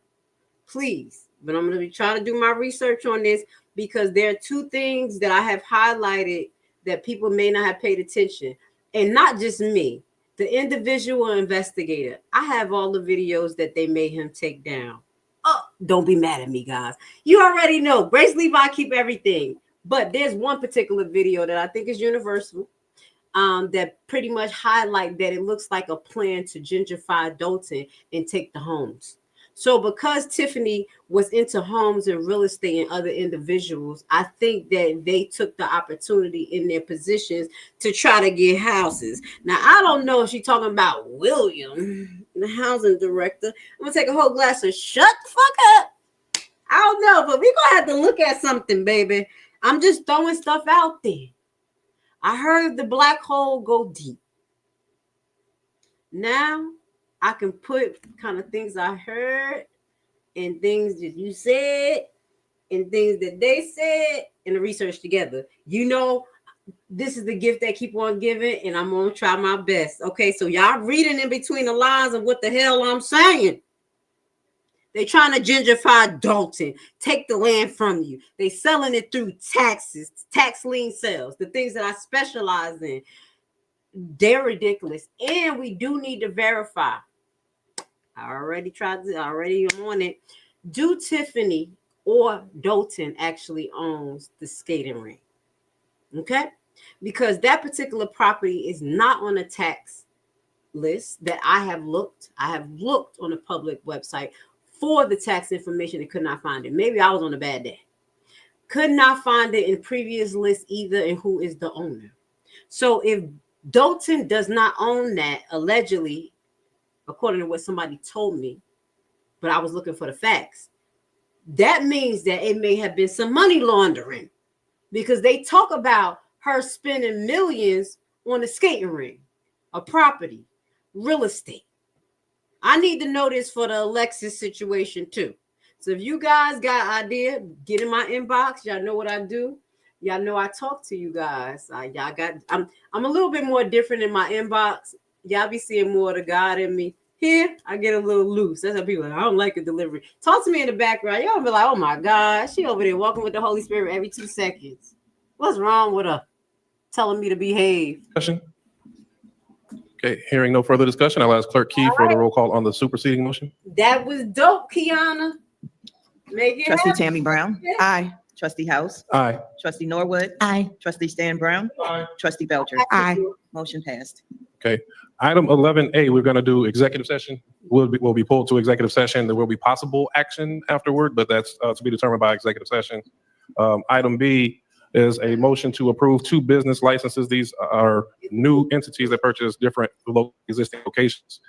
[SPEAKER 12] please. But I'm going to be trying to do my research on this, because there are two things that I have highlighted that people may not have paid attention. And not just me, the individual investigator. I have all the videos that they made him take down. Oh, don't be mad at me, guys. You already know. Grace Levi keep everything. But there's one particular video that I think is universal, that pretty much highlight that it looks like a plan to gentrify Dolton and take the homes. So because Tiffany was into homes and real estate and other individuals, I think that they took the opportunity in their positions to try to get houses. Now, I don't know if she's talking about William, the housing director. I'm going to take a whole glass of shut the fuck up. I don't know, but we're going to have to look at something, baby. I'm just throwing stuff out there. I heard the black hole go deep. Now, I can put kind of things I heard and things that you said and things that they said and the research together. You know, this is the gift that keep on giving, and I'm going to try my best. Okay, so y'all reading in between the lines of what the hell I'm saying. They trying to gentrify Dolton, take the land from you. They selling it through taxes, tax lien sales, the things that I specialize in. They're ridiculous. And we do need to verify. I already I'm on it. Do Tiffany or Dolton actually owns the skating rink? Okay? Because that particular property is not on a tax list that I have looked. I have looked on a public website for the tax information and could not find it. Maybe I was on a bad day. Could not find it in previous lists either, and who is the owner. So if Dolton does not own that, allegedly, according to what somebody told me, but I was looking for the facts, that means that it may have been some money laundering, because they talk about her spending millions on the skating rink, a property, real estate. I need to know this for the Alexis situation too. So if you guys got idea, get in my inbox. Y'all know what I do. Y'all know I talk to you guys. I'm a little bit more different in my inbox. Y'all be seeing more of the God in me. Here, I get a little loose. That's how people are like, I don't like a delivery. Talk to me in the background. Y'all be like, oh my God, she over there walking with the Holy Spirit every 2 seconds. What's wrong with her? Telling me to behave.
[SPEAKER 17] Discussion? Okay, hearing no further discussion, I'll ask Clerk Key for the roll call on the superseding motion.
[SPEAKER 12] That was dope, Kiana. Make it
[SPEAKER 23] Trustee
[SPEAKER 12] happen.
[SPEAKER 23] Tammy Brown.
[SPEAKER 12] Aye.
[SPEAKER 23] Trustee House.
[SPEAKER 17] Aye.
[SPEAKER 23] Trustee Norwood.
[SPEAKER 21] Aye.
[SPEAKER 23] Trustee Stan Brown.
[SPEAKER 17] Aye.
[SPEAKER 23] Trustee Belcher.
[SPEAKER 13] Aye.
[SPEAKER 23] Motion passed.
[SPEAKER 17] Okay, item 11A, we're going to do executive session. We'll be pulled to executive session. There will be possible action afterward, but that's to be determined by executive session. Item B is a motion to approve 2 business licenses. These are new entities that purchase different existing locations.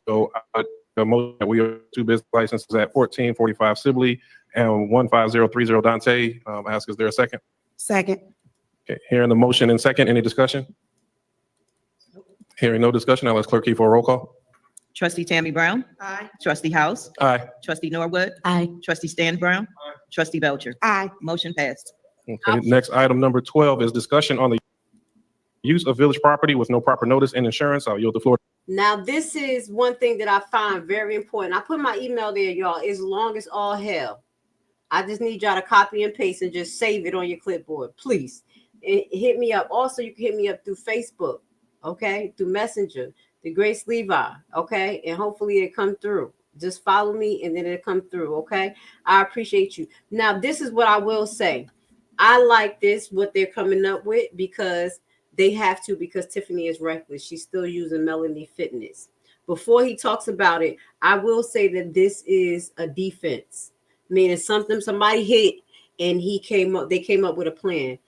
[SPEAKER 17] So the motion that we have 2 business licenses at 1445 Sibley and 15030 Dante. Ask, is there a second?
[SPEAKER 13] Second.
[SPEAKER 17] Okay, hearing the motion and second, any discussion? Hearing no discussion, I'll ask Clerk Key for a roll call.
[SPEAKER 23] Trustee Tammy Brown.
[SPEAKER 13] Aye.
[SPEAKER 23] Trustee House.
[SPEAKER 17] Aye.
[SPEAKER 23] Trustee Norwood.
[SPEAKER 21] Aye.
[SPEAKER 23] Trustee Stan Brown. Aye. Trustee Belcher.
[SPEAKER 13] Aye.
[SPEAKER 23] Motion passed.
[SPEAKER 17] Okay, next item number 12 is discussion on the use of village property with no proper notice and insurance. I'll yield the floor.
[SPEAKER 12] Now, this is one thing that I find very important. I put my email there, y'all, as long as all hell. I just need y'all to copy and paste and just save it on your clipboard, please. Hit me up. Also, you can hit me up through Facebook, okay, through Messenger, the Grace Levi, okay, and hopefully it come through. Just follow me and then it'll come through, okay? I appreciate you. Now, this is what I will say. I like this, what they're coming up with, because they have to, because Tiffany is reckless. She's still using Melanie Fitness. Before he talks about it, I will say that this is a defense, meaning somebody hit and they came up with a plan.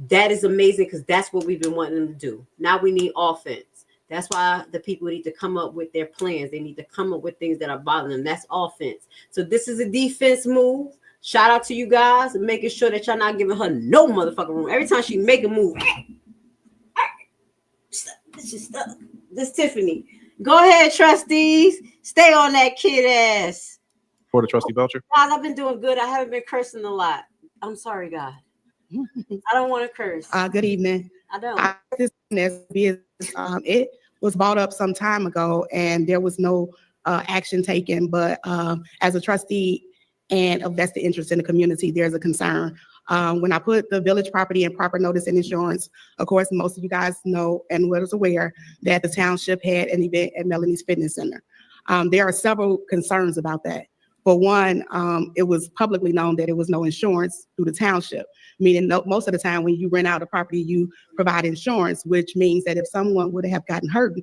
[SPEAKER 12] That is amazing, because that's what we've been wanting them to do. Now we need offense. That's why the people need to come up with their plans. They need to come up with things that are bothering them. That's offense. So this is a defense move. Shout out to you guys and making sure that y'all not giving her no motherfucking room. Every time she make a move, this Tiffany. Go ahead, trustees. Stay on that kid ass.
[SPEAKER 17] For the Trustee Belcher.
[SPEAKER 12] Guys, I've been doing good. I haven't been cursing a lot. I'm sorry, God. I don't want to curse.
[SPEAKER 13] Good evening.
[SPEAKER 12] I don't.
[SPEAKER 13] It was brought up some time ago and there was no action taken, but as a trustee and of vested interest in the community, there's a concern. When I put the village property in proper notice and insurance, of course, most of you guys know and was aware that the township had an event at Melanie's Fitness Center. There are several concerns about that. For one, it was publicly known that there was no insurance through the township, meaning most of the time when you rent out a property, you provide insurance, which means that if someone would have gotten hurt,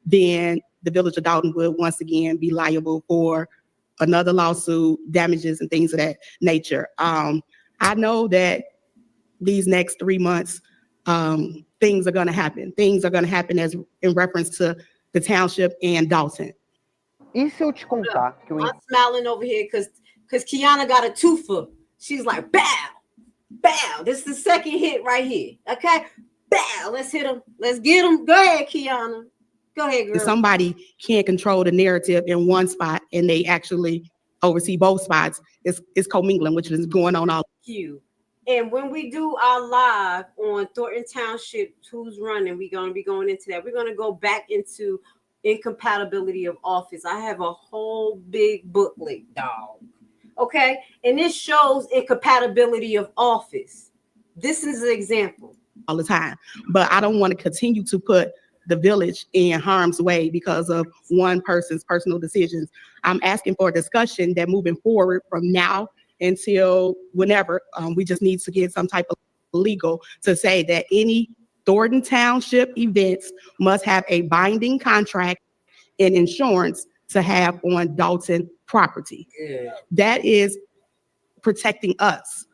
[SPEAKER 13] then the village of Dolton would once again be liable for another lawsuit, damages, and things of that nature. I know that these next 3 months, things are going to happen. Things are going to happen as in reference to the township and Dolton.
[SPEAKER 12] I'm smiling over here because Kiana got a twofer. She's like, bow, bow. This is the second hit right here. Okay, bow. Let's hit him. Let's get him. Go ahead, Kiana. Go ahead, girl.
[SPEAKER 13] If somebody can't control the narrative in one spot and they actually oversee both spots, it's commingling, which is going on all.
[SPEAKER 12] You. And when we do our live on Thornton Township, who's running, we're going to be going into that. We're going to go back into incompatibility of office. I have a whole big booklet, dog. Okay. And this shows incompatibility of office. This is an example.
[SPEAKER 13] All the time. But I don't want to continue to put the village in harm's way because of one person's personal decisions. I'm asking for a discussion that moving forward from now until whenever, we just need to get some type of legal to say that any Thornton Township events must have a binding contract and insurance to have on Dolton property. That is protecting us.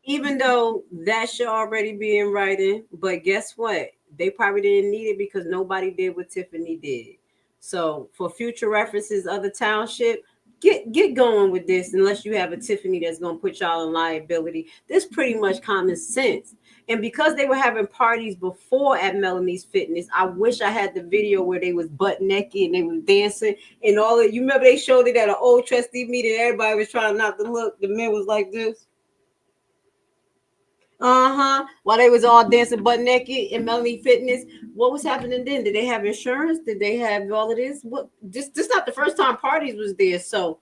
[SPEAKER 12] Even though that should already be in writing, but guess what? They probably didn't need it because nobody did what Tiffany did. So for future references, other township, get going with this unless you have a Tiffany that's going to put y'all in liability. This pretty much common sense. And because they were having parties before at Melanie's Fitness, I wish I had the video where they was butt naked and they was dancing and all that. You remember they showed it at an old trustee meeting. Everybody was trying not to look. The men was like this. While they was all dancing butt naked in Melanie Fitness. What was happening then? Did they have insurance? Did they have all of this? What? This not the first time parties was there. So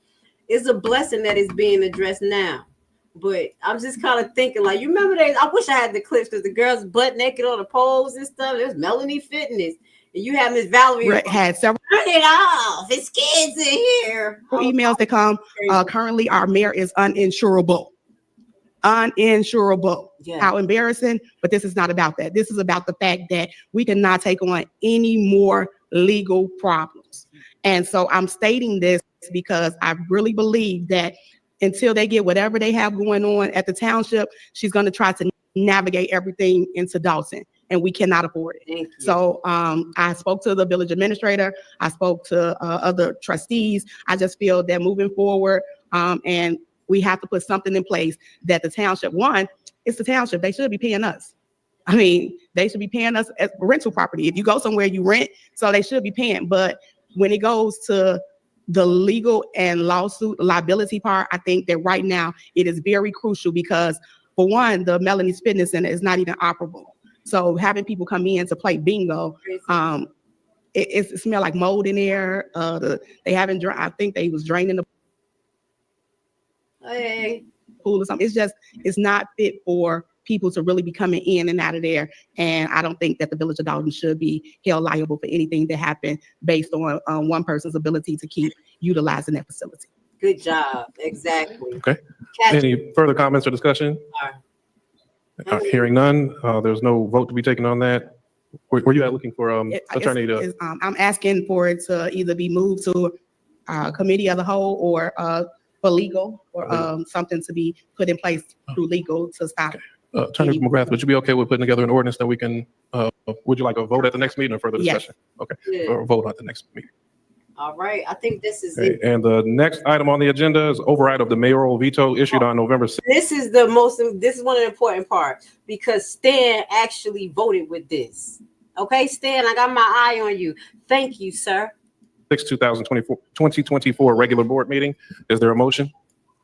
[SPEAKER 12] it's a blessing that it's being addressed now. But I'm just kind of thinking, like, you remember days? I wish I had the clips because the girls butt naked on the poles and stuff. There's Melanie Fitness, and you have Miss Valerie
[SPEAKER 13] had several.
[SPEAKER 12] Turn it off. It's kids in here.
[SPEAKER 13] Emails that come. Currently, our mayor is uninsurable. Uninsurable.
[SPEAKER 12] Yeah.
[SPEAKER 13] How embarrassing! But this is not about that. This is about the fact that we cannot take on any more legal problems. And so I'm stating this because I really believe that until they get whatever they have going on at the township, she's going to try to navigate everything into Dolton, and we cannot afford it. So I spoke to the village administrator. I spoke to other trustees. I just feel that moving forward, and we have to put something in place that the township, one, it's the township. They should be paying us. I mean, they should be paying us as rental property. If you go somewhere, you rent, so they should be paying. But when it goes to the legal and lawsuit liability part, I think that right now it is very crucial because, for one, the Melanie's Fitness Center is not even operable. So having people come in to play bingo, it smelled like mold in there. They haven't, I think they was draining the pool or something. It's not fit for people to really be coming in and out of there. And I don't think that the village of Dolton should be held liable for anything that happened based on one person's ability to keep utilizing that facility.
[SPEAKER 12] Good job. Exactly.
[SPEAKER 17] Okay. Any further comments or discussion? Hearing none, there's no vote to be taken on that. Were you looking for attorney to?
[SPEAKER 13] I'm asking for it to either be moved to committee of the whole or for legal or something to be put in place through legal to stop.
[SPEAKER 17] Attorney McGrath, would you be okay with putting together an ordinance that we can, would you like a vote at the next meeting or further discussion?
[SPEAKER 13] Yes.
[SPEAKER 17] Okay, or a vote at the next meeting.
[SPEAKER 12] All right, I think this is
[SPEAKER 17] Okay.
[SPEAKER 12] it.
[SPEAKER 17] And the next item on the agenda is override of the mayoral veto issued on November 6th.
[SPEAKER 12] This is one of the important parts because Stan actually voted with this. Okay, Stan, I got my eye on you. Thank you, sir.
[SPEAKER 17] 2024 regular board meeting. Is there a motion?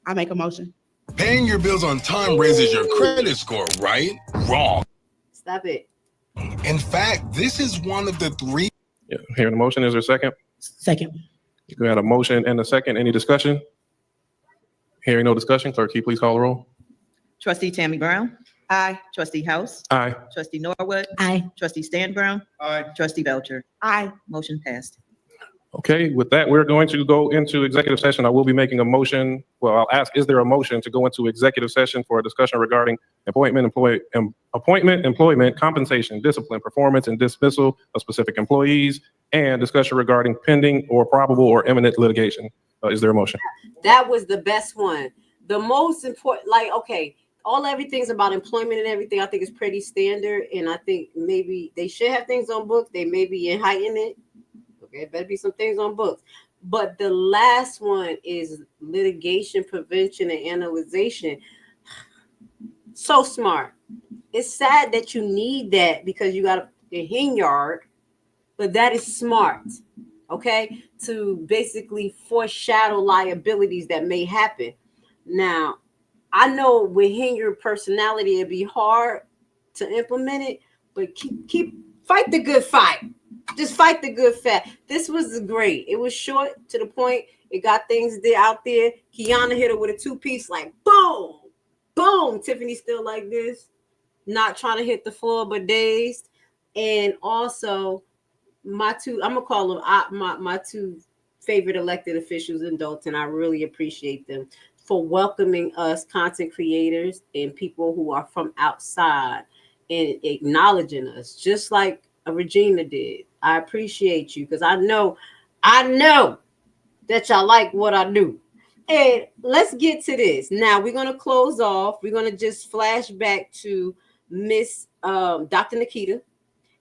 [SPEAKER 13] I make a motion.
[SPEAKER 11] Paying your bills on time raises your credit score, right? Wrong.
[SPEAKER 12] Stop it.
[SPEAKER 11] In fact, this is one of the three.
[SPEAKER 17] Yeah, hearing the motion, is there a second?
[SPEAKER 21] Second.
[SPEAKER 17] You had a motion and a second. Any discussion? Hearing no discussion, clerk, can you please call the roll?
[SPEAKER 23] Trustee Tammy Brown. Aye. Trustee House.
[SPEAKER 17] Aye.
[SPEAKER 23] Trustee Norwood.
[SPEAKER 21] Aye.
[SPEAKER 23] Trustee Stan Brown.
[SPEAKER 14] Aye.
[SPEAKER 23] Trustee Belcher.
[SPEAKER 13] Aye.
[SPEAKER 23] Motion passed.
[SPEAKER 17] Okay, with that, we're going to go into executive session. I will be making a motion. Well, I'll ask, is there a motion to go into executive session for a discussion regarding appointment, employment, compensation, discipline, performance, and dismissal of specific employees, and discussion regarding pending or probable or imminent litigation? Is there a motion?
[SPEAKER 12] That was the best one. The most important, everything's about employment and everything. I think is pretty standard, and I think maybe they should have things on books. They may be heighten it. Okay, better be some things on books. But the last one is litigation prevention and analyzation. So smart. It's sad that you need that because you got a hen yard, but that is smart. Okay, to basically foreshadow liabilities that may happen. Now, I know within your personality, it'd be hard to implement it, but keep fight the good fight. Just fight the good fight. This was great. It was short to the point. It got things out there. Kiana hit her with a two-piece, like boom, boom. Tiffany still like this, not trying to hit the floor, but dazed. And also my two, I'm gonna call them my two favorite elected officials in Dolton. I really appreciate them for welcoming us content creators and people who are from outside and acknowledging us, just like Regina did. I appreciate you because I know that y'all like what I do. And let's get to this. Now we're gonna close off. We're gonna just flash back to Miss Dr. Nikita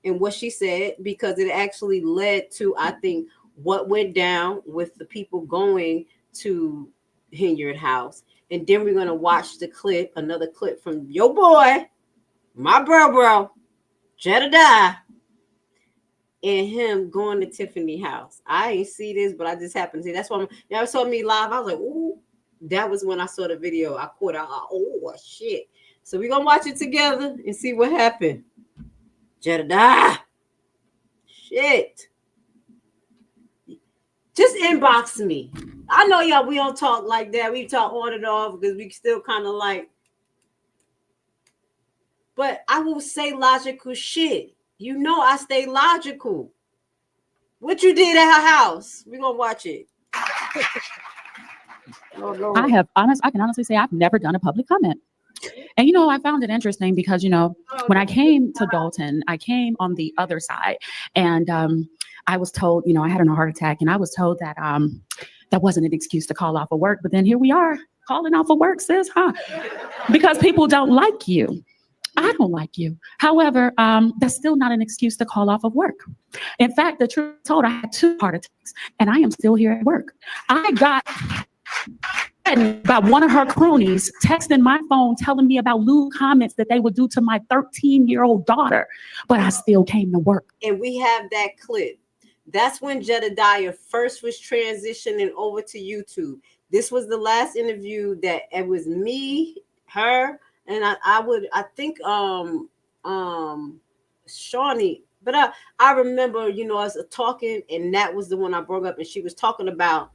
[SPEAKER 12] and what she said, because it actually led to, I think, what went down with the people going to Henyard House. And then we're gonna watch the clip, another clip from your boy, my bro, Jedediah, and him going to Tiffany house. I ain't see this, but I just happened to see. That's why y'all saw me live. I was like, ooh, that was when I saw the video. I caught out. Oh shit! So we're gonna watch it together and see what happened. Jedediah, shit. Just inbox me. I know y'all. We don't talk like that. We talk on and off because we still kind of like. But I will say logical shit. You know I stay logical. What you did at her house? We're gonna watch it.
[SPEAKER 9] I can honestly say I've never done a public comment. And I found it interesting because when I came to Dolton, I came on the other side, and I was told, I had a heart attack, and I was told that that wasn't an excuse to call off of work. But then here we are calling off of work, sis, huh? Because people don't like you. I don't like you. However, that's still not an excuse to call off of work. In fact, the truth told, I had 2 heart attacks and I am still here at work. I got by one of her cronies texting my phone telling me about lewd comments that they would do to my 13-year-old daughter, but I still came to work.
[SPEAKER 12] And we have that clip. That's when Jedediah first was transitioning over to YouTube. This was the last interview that it was me, her, and I think Shawnee, but I remember, us talking, and that was the one I brought up, and she was talking about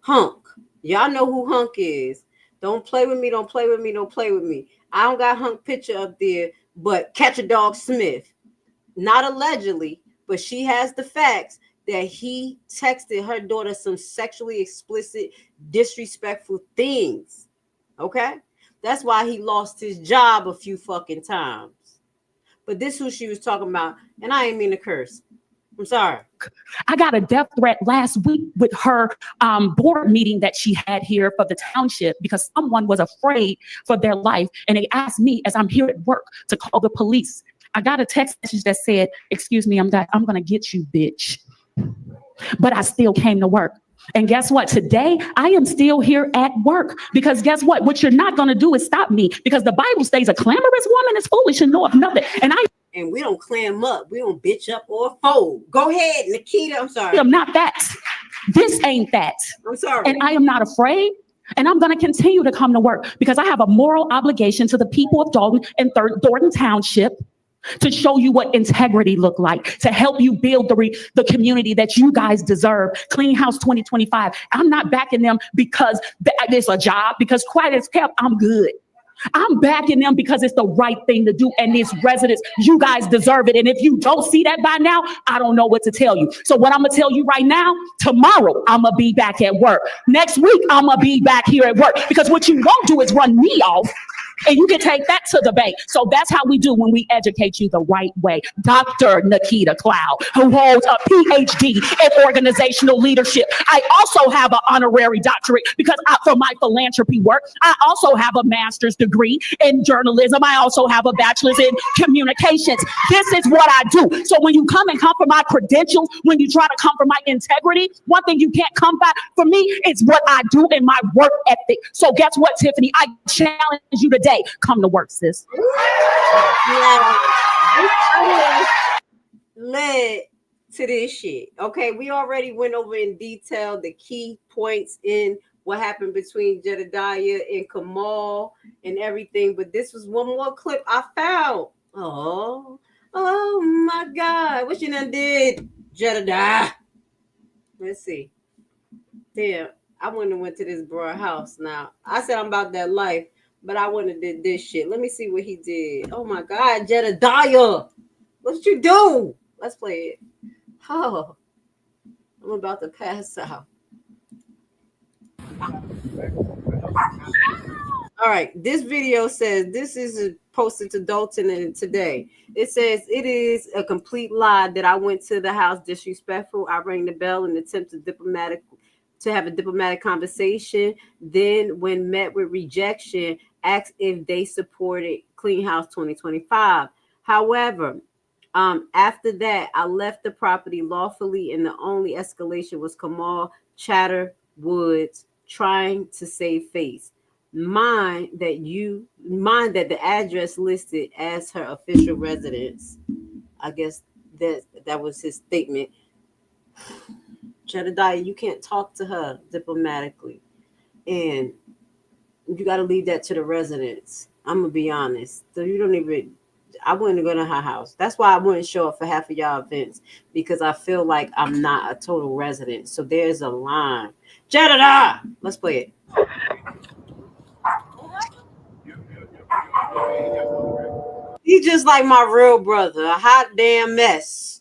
[SPEAKER 12] Hunk. Y'all know who Hunk is. Don't play with me, don't play with me, don't play with me. I don't got Hunk picture up there, but Catch a Dog Smith. Not allegedly, but she has the facts that he texted her daughter some sexually explicit, disrespectful things. Okay? That's why he lost his job a few fucking times. But this is who she was talking about, and I ain't mean to curse. I'm sorry.
[SPEAKER 9] I got a death threat last week with her board meeting that she had here for the township because someone was afraid for their life, and they asked me as I'm here at work to call the police. I got a text message that said, "Excuse me, I'm gonna get you, bitch." But I still came to work. And guess what? Today, I am still here at work because guess what? What you're not going to do is stop me because the Bible says a clamorous woman is foolish and knoweth nothing.
[SPEAKER 12] And we don't clam up. We don't bitch up or fold. Go ahead, Nikita. I'm sorry.
[SPEAKER 9] I'm not that. This ain't that.
[SPEAKER 12] I'm sorry.
[SPEAKER 9] And I am not afraid. And I'm going to continue to come to work because I have a moral obligation to the people of Dolton and Thornton Township to show you what integrity look like, to help you build the community that you guys deserve. Clean House 2025. I'm not backing them because it's a job, because quite as kept, I'm good. I'm backing them because it's the right thing to do. And these residents, you guys deserve it. And if you don't see that by now, I don't know what to tell you. So what I'm going to tell you right now, tomorrow, I'm going to be back at work. Next week, I'm going to be back here at work because what you won't do is run me off. And you can take that to the bank. So that's how we do when we educate you the right way. Dr. Nikita Cloud, who holds a PhD in organizational leadership. I also have an honorary doctorate because for my philanthropy work, I also have a master's degree in journalism. I also have a bachelor's in communications. This is what I do. So when you come for my credentials, when you try to come for my integrity, one thing you can't come by for me is what I do in my work ethic. So guess what, Tiffany? I challenge you today. Come to work, sis.
[SPEAKER 12] Led to this shit. Okay, we already went over in detail the key points in what happened between Jedediah and Kamal and everything, but this was one more clip I found. Oh my God. What you done did, Jedediah? Let's see. Damn, I wouldn't have went to this broad house now. I said I'm about that life, but I wouldn't have did this shit. Let me see what he did. Oh my God, Jedediah. What did you do? Let's play it. Oh, I'm about to pass out. All right, this video says, this is posted to Dolton and today. It says, it is a complete lie that I went to the house disrespectful. I rang the bell and attempted to have a diplomatic conversation. Then when met with rejection, asked if they supported Clean House 2025. However, after that, I left the property lawfully, and the only escalation was Kamal Chatterwoods trying to save face. Mind that the address listed as her official residence. I guess that was his statement. Jedediah, you can't talk to her diplomatically, and you got to leave that to the residents. I'm gonna be honest. So you don't even. I wouldn't go to her house. That's why I wouldn't show up for half of y'all events, because I feel like I'm not a total resident. So there's a line. Jedediah, let's play it. He's just like my real brother, a hot damn mess.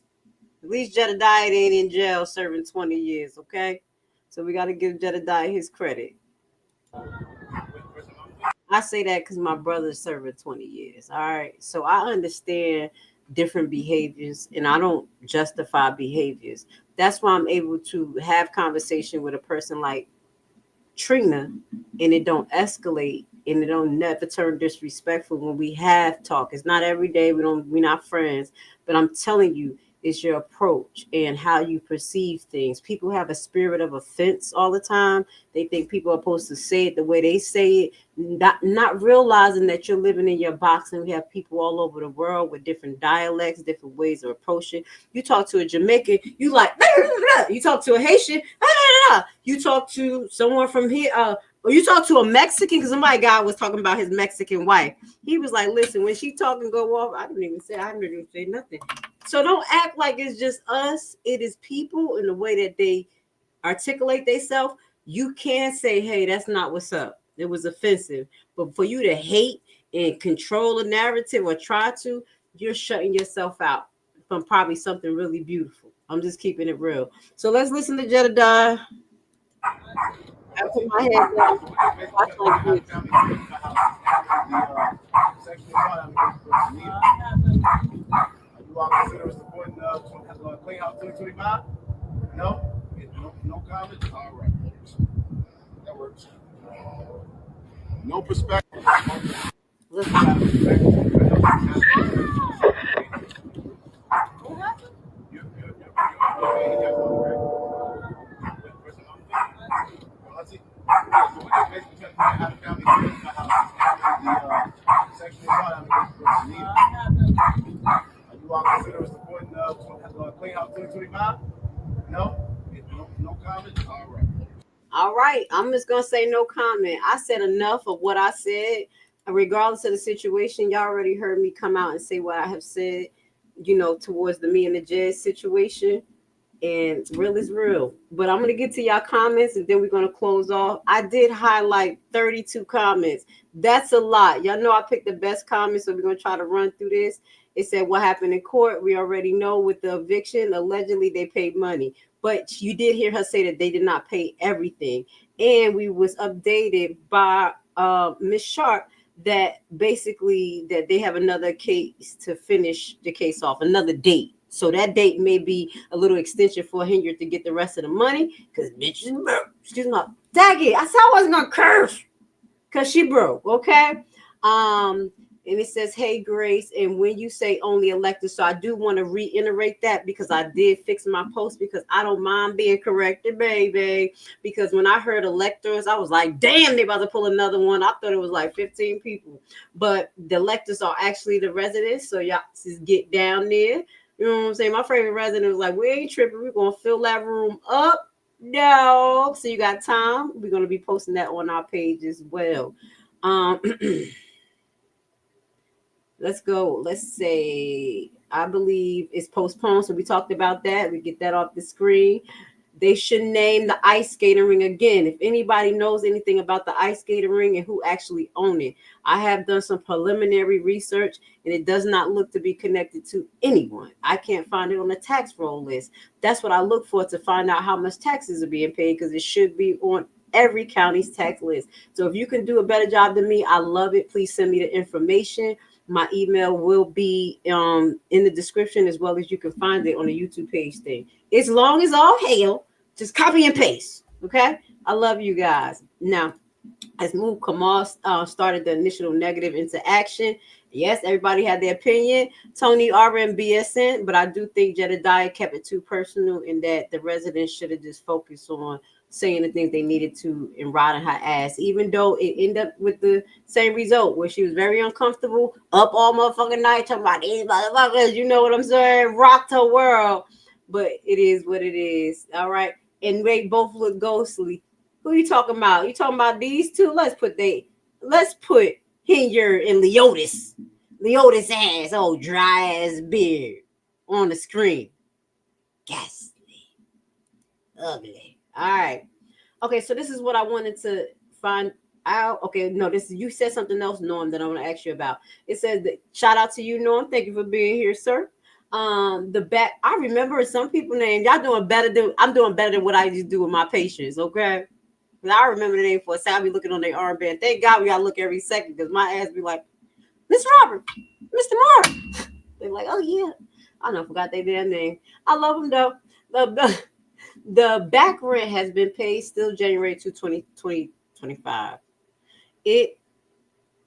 [SPEAKER 12] At least Jedediah ain't in jail serving 20 years, okay? So we got to give Jedediah his credit. I say that because my brother's serving 20 years, all right? So I understand different behaviors, and I don't justify behaviors. That's why I'm able to have conversation with a person like Trina, and it don't escalate, and it don't never turn disrespectful when we have talk. It's not every day. We're not friends, but I'm telling you, it's your approach and how you perceive things. People have a spirit of offense all the time. They think people are supposed to say it the way they say it, not realizing that you're living in your box, and we have people all over the world with different dialects, different ways of approaching. You talk to a Jamaican, you like, you talk to a Haitian, you talk to someone from here, or you talk to a Mexican, because somebody guy was talking about his Mexican wife. He was like, listen, when she talk and go off, I didn't even say nothing. So don't act like it's just us. It is people in the way that they articulate themselves. You can't say, hey, that's not what's up. It was offensive. But for you to hate and control a narrative or try to, you're shutting yourself out from probably something really beautiful. I'm just keeping it real. So let's listen to Jedediah. I put my head down. Watch like this.
[SPEAKER 7] You all consider supporting Clean House 2025? No? No comments? All right. That works. No perspective. You all consider supporting Clean House 2025? No? No comments? All right.
[SPEAKER 12] All right. I'm just going to say no comment. I said enough of what I said. Regardless of the situation, y'all already heard me come out and say what I have said, towards the me and the Jez situation. And real is real. But I'm going to get to y'all comments, and then we're going to close off. I did highlight 32 comments. That's a lot. Y'all know I picked the best comments, so we're going to try to run through this. It said, what happened in court? We already know with the eviction. Allegedly, they paid money. But you did hear her say that they did not pay everything. And we was updated by Ms. Sharp that basically that they have another case to finish the case off, another date. So that date may be a little extension for Henry to get the rest of the money, because bitches broke. Excuse me. Dang it. I said I wasn't gonna curse because she broke. Okay. And it says, hey, Grace. And when you say only elected, so I do want to reiterate that, because I did fix my post, because I don't mind being corrected, baby. Because when I heard electors, I was like, damn, they about to pull another one. I thought it was like 15 people. But the electors are actually the residents. So y'all just get down there. You know what I'm saying? My favorite resident was like, we ain't tripping. We're going to fill that room up. No. So you got time. We're going to be posting that on our page as well. Let's go. Let's say, I believe it's postponed. So we talked about that. We get that off the screen. They should name the ice skating ring again. If anybody knows anything about the ice skating ring and who actually own it, I have done some preliminary research and it does not look to be connected to anyone. I can't find it on the tax roll list. That's what I look for to find out how much taxes are being paid, because it should be on every county's tax list. So if you can do a better job than me, I love it. Please send me the information. My email will be in the description, as well as you can find it on the YouTube page thing. As long as all hell, just copy and paste. Okay. I love you guys. Now, as move Kamal started the initial negative into action. Yes, everybody had their opinion. Tony R and BSN, but I do think Jedediah kept it too personal, in that the residents should have just focused on saying the things they needed to and riding her ass, even though it ended up with the same result, where she was very uncomfortable, up all motherfucking night talking about these motherfuckers, you know what I'm saying, rocked her world. But it is what it is. All right. And they both look ghostly. Who you talking about? You talking about these two? Let's put Henya and Leotis ass, old dry ass beard on the screen. Ghastly. Ugly. All right. Okay, so this is what I wanted to find out. Okay, no, you said something else, Norm, that I want to ask you about. It says that, shout out to you, Norm. Thank you for being here, sir. I remember some people named, I'm doing better than what I used to do with my patients, okay? And I remember the name for a second. I be looking on their armband. Thank God we gotta look every second, because my ass be like, Mr. Robert, Mr. Mark. They're like, oh yeah. I forgot their damn name. I love them though. The back rent has been paid still January 2, 2025. It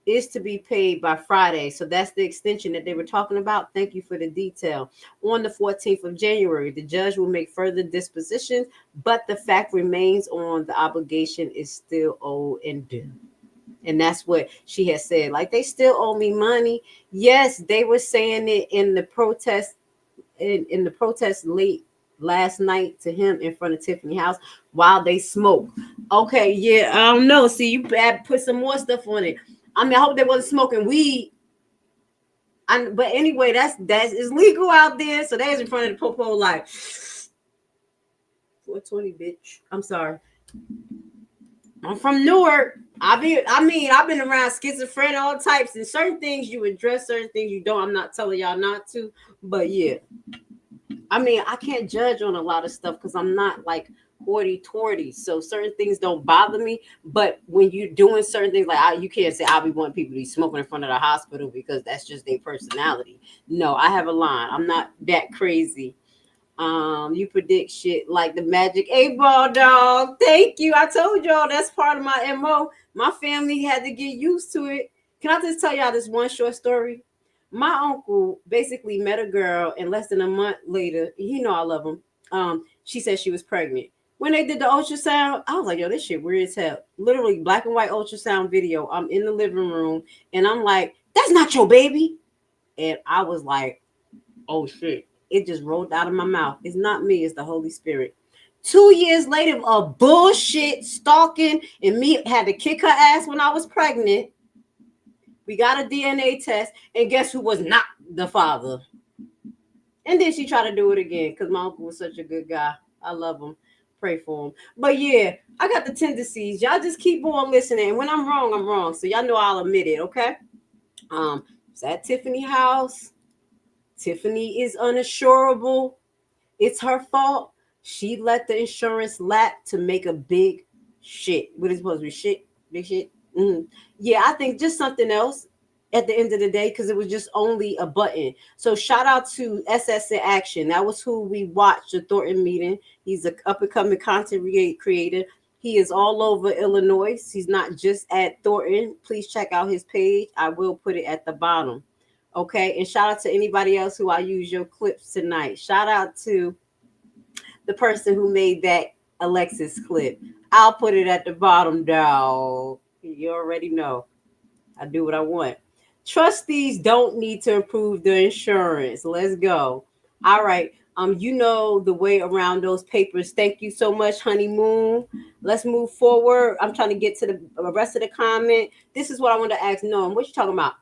[SPEAKER 12] is to be paid by Friday. So that's the extension that they were talking about. Thank you for the detail. On the 14th of January, the judge will make further dispositions, but the fact remains on the obligation is still owed and due. And that's what she has said. Like, they still owe me money. Yes, they were saying it in the protest, in the protest late last night to him in front of Tiffany house while they smoke. Okay, yeah, I don't know. See, you put some more stuff on it. I mean, I hope they wasn't smoking weed. But anyway, that's it's legal out there. So they was in front of the popo like 420, bitch. I'm sorry. I'm from Newark. I've been around schizophrenia, all types, and certain things you address, certain things you don't. I'm not telling y'all not to, but yeah. I mean, I can't judge on a lot of stuff because I'm not like hoity-toity. So certain things don't bother me. But when you're doing certain things, like you can't say I'll be wanting people to be smoking in front of the hospital because that's just their personality. No, I have a line. I'm not that crazy. You predict shit like the Magic 8-Ball, dog. Thank you. I told y'all that's part of my MO. My family had to get used to it. Can I just tell y'all this one short story? My uncle basically met a girl, and less than a month later, I love him. She said she was pregnant. When they did the ultrasound, I was like, yo, this shit weird as hell. Literally black and white ultrasound video. I'm in the living room and I'm like, that's not your baby. And I was like, oh shit. It just rolled out of my mouth. It's not me, it's the Holy Spirit. 2 years later of bullshit, stalking, and me had to kick her ass when I was pregnant. We got a DNA test, and guess who was not the father? And then she tried to do it again because my uncle was such a good guy. I love him. Pray for him. But yeah, I got the tendencies. Y'all just keep on listening. When I'm wrong, I'm wrong. So y'all know I'll admit it, okay? It's at Tiffany house. Tiffany is unassurable. It's her fault. She let the insurance lap to make a big shit. What is supposed to be shit? Big shit? Mm-hmm. Yeah, I think just something else at the end of the day, because it was just only a button. So shout out to SS in Action. That was who we watched the Thornton meeting. He's an up-and-coming content creator. He is all over Illinois. He's not just at Thornton. Please check out his page. I will put it at the bottom. Okay, and shout out to anybody else who I use your clips tonight. Shout out to the person who made that Alexis clip. I'll put it at the bottom, dog. You already know. I do what I want. Trustees don't need to approve the insurance. Let's go. All right. You know the way around those papers. Thank you so much, Honeymoon. Let's move forward. I'm trying to get to the rest of the comment. This is what I want to ask Noam. What you talking about?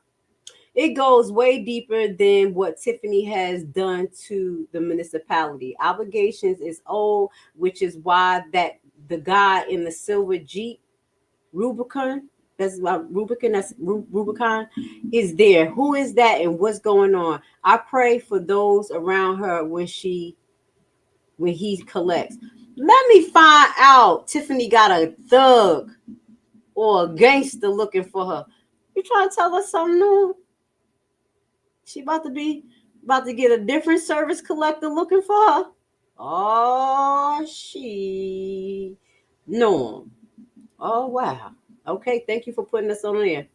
[SPEAKER 12] It goes way deeper than what Tiffany has done to the municipality. Obligations is old, which is why that the guy in the silver Jeep, Rubicon, that's Rubicon is there. Who is that and what's going on? I pray for those around her when he collects. Let me find out Tiffany got a thug or a gangster looking for her. You trying to tell us something new? She about to get a different service collector looking for her. Oh, no. Oh, wow. Okay, thank you for putting us on there.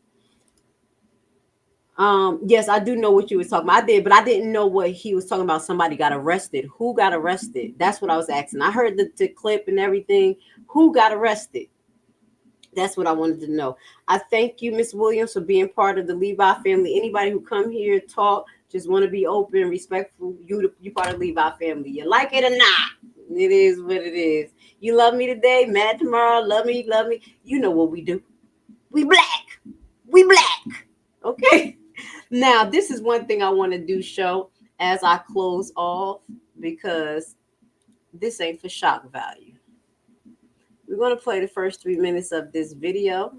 [SPEAKER 12] Yes, I do know what you was talking about. I did, but I didn't know what he was talking about. Somebody got arrested. Who got arrested? That's what I was asking. I heard the clip and everything. Who got arrested? That's what I wanted to know. I thank you, Miss Williams, for being part of the Levi family. Anybody who come here, talk, just want to be open, respectful, you part of the Levi family. You like it or not, it is what it is. You love me today, mad tomorrow, love me. You know what we do. We black. Okay. Now, this is one thing I want to do, show as I close off, because this ain't for shock value. We're going to play the first 3 minutes of this video.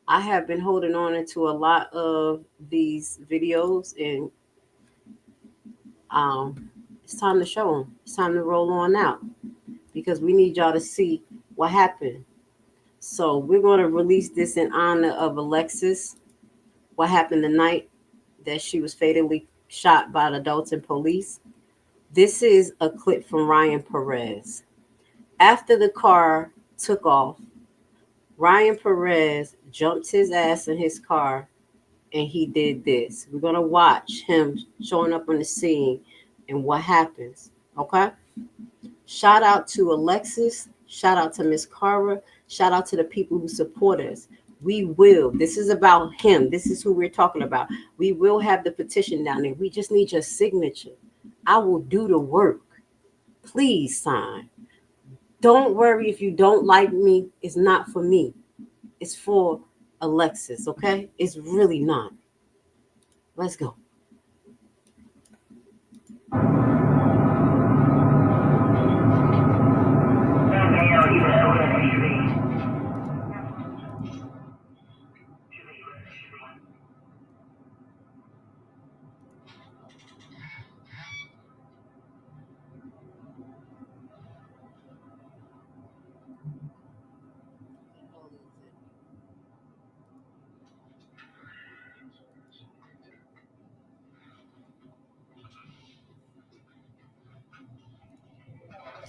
[SPEAKER 12] I have been holding on to a lot of these videos, and it's time to show them. It's time to roll on out, because we need y'all to see what happened. So we're going to release this in honor of Alexis. What happened the night that she was fatally shot by the Dolton police. This is a clip from Ryan Perez. After the car took off, Ryan Perez jumped his ass in his car and he did this. We're going to watch him showing up on the scene and what happens. Okay? Shout out to Alexis. Shout out to Miss Cara. Shout out to the people who support us. We will. This is about him. This is who we're talking about. We will have the petition down there. We just need your signature. I will do the work. Please sign. Don't worry if you don't like me. It's not for me. It's for Alexis, okay? It's really not. Let's go.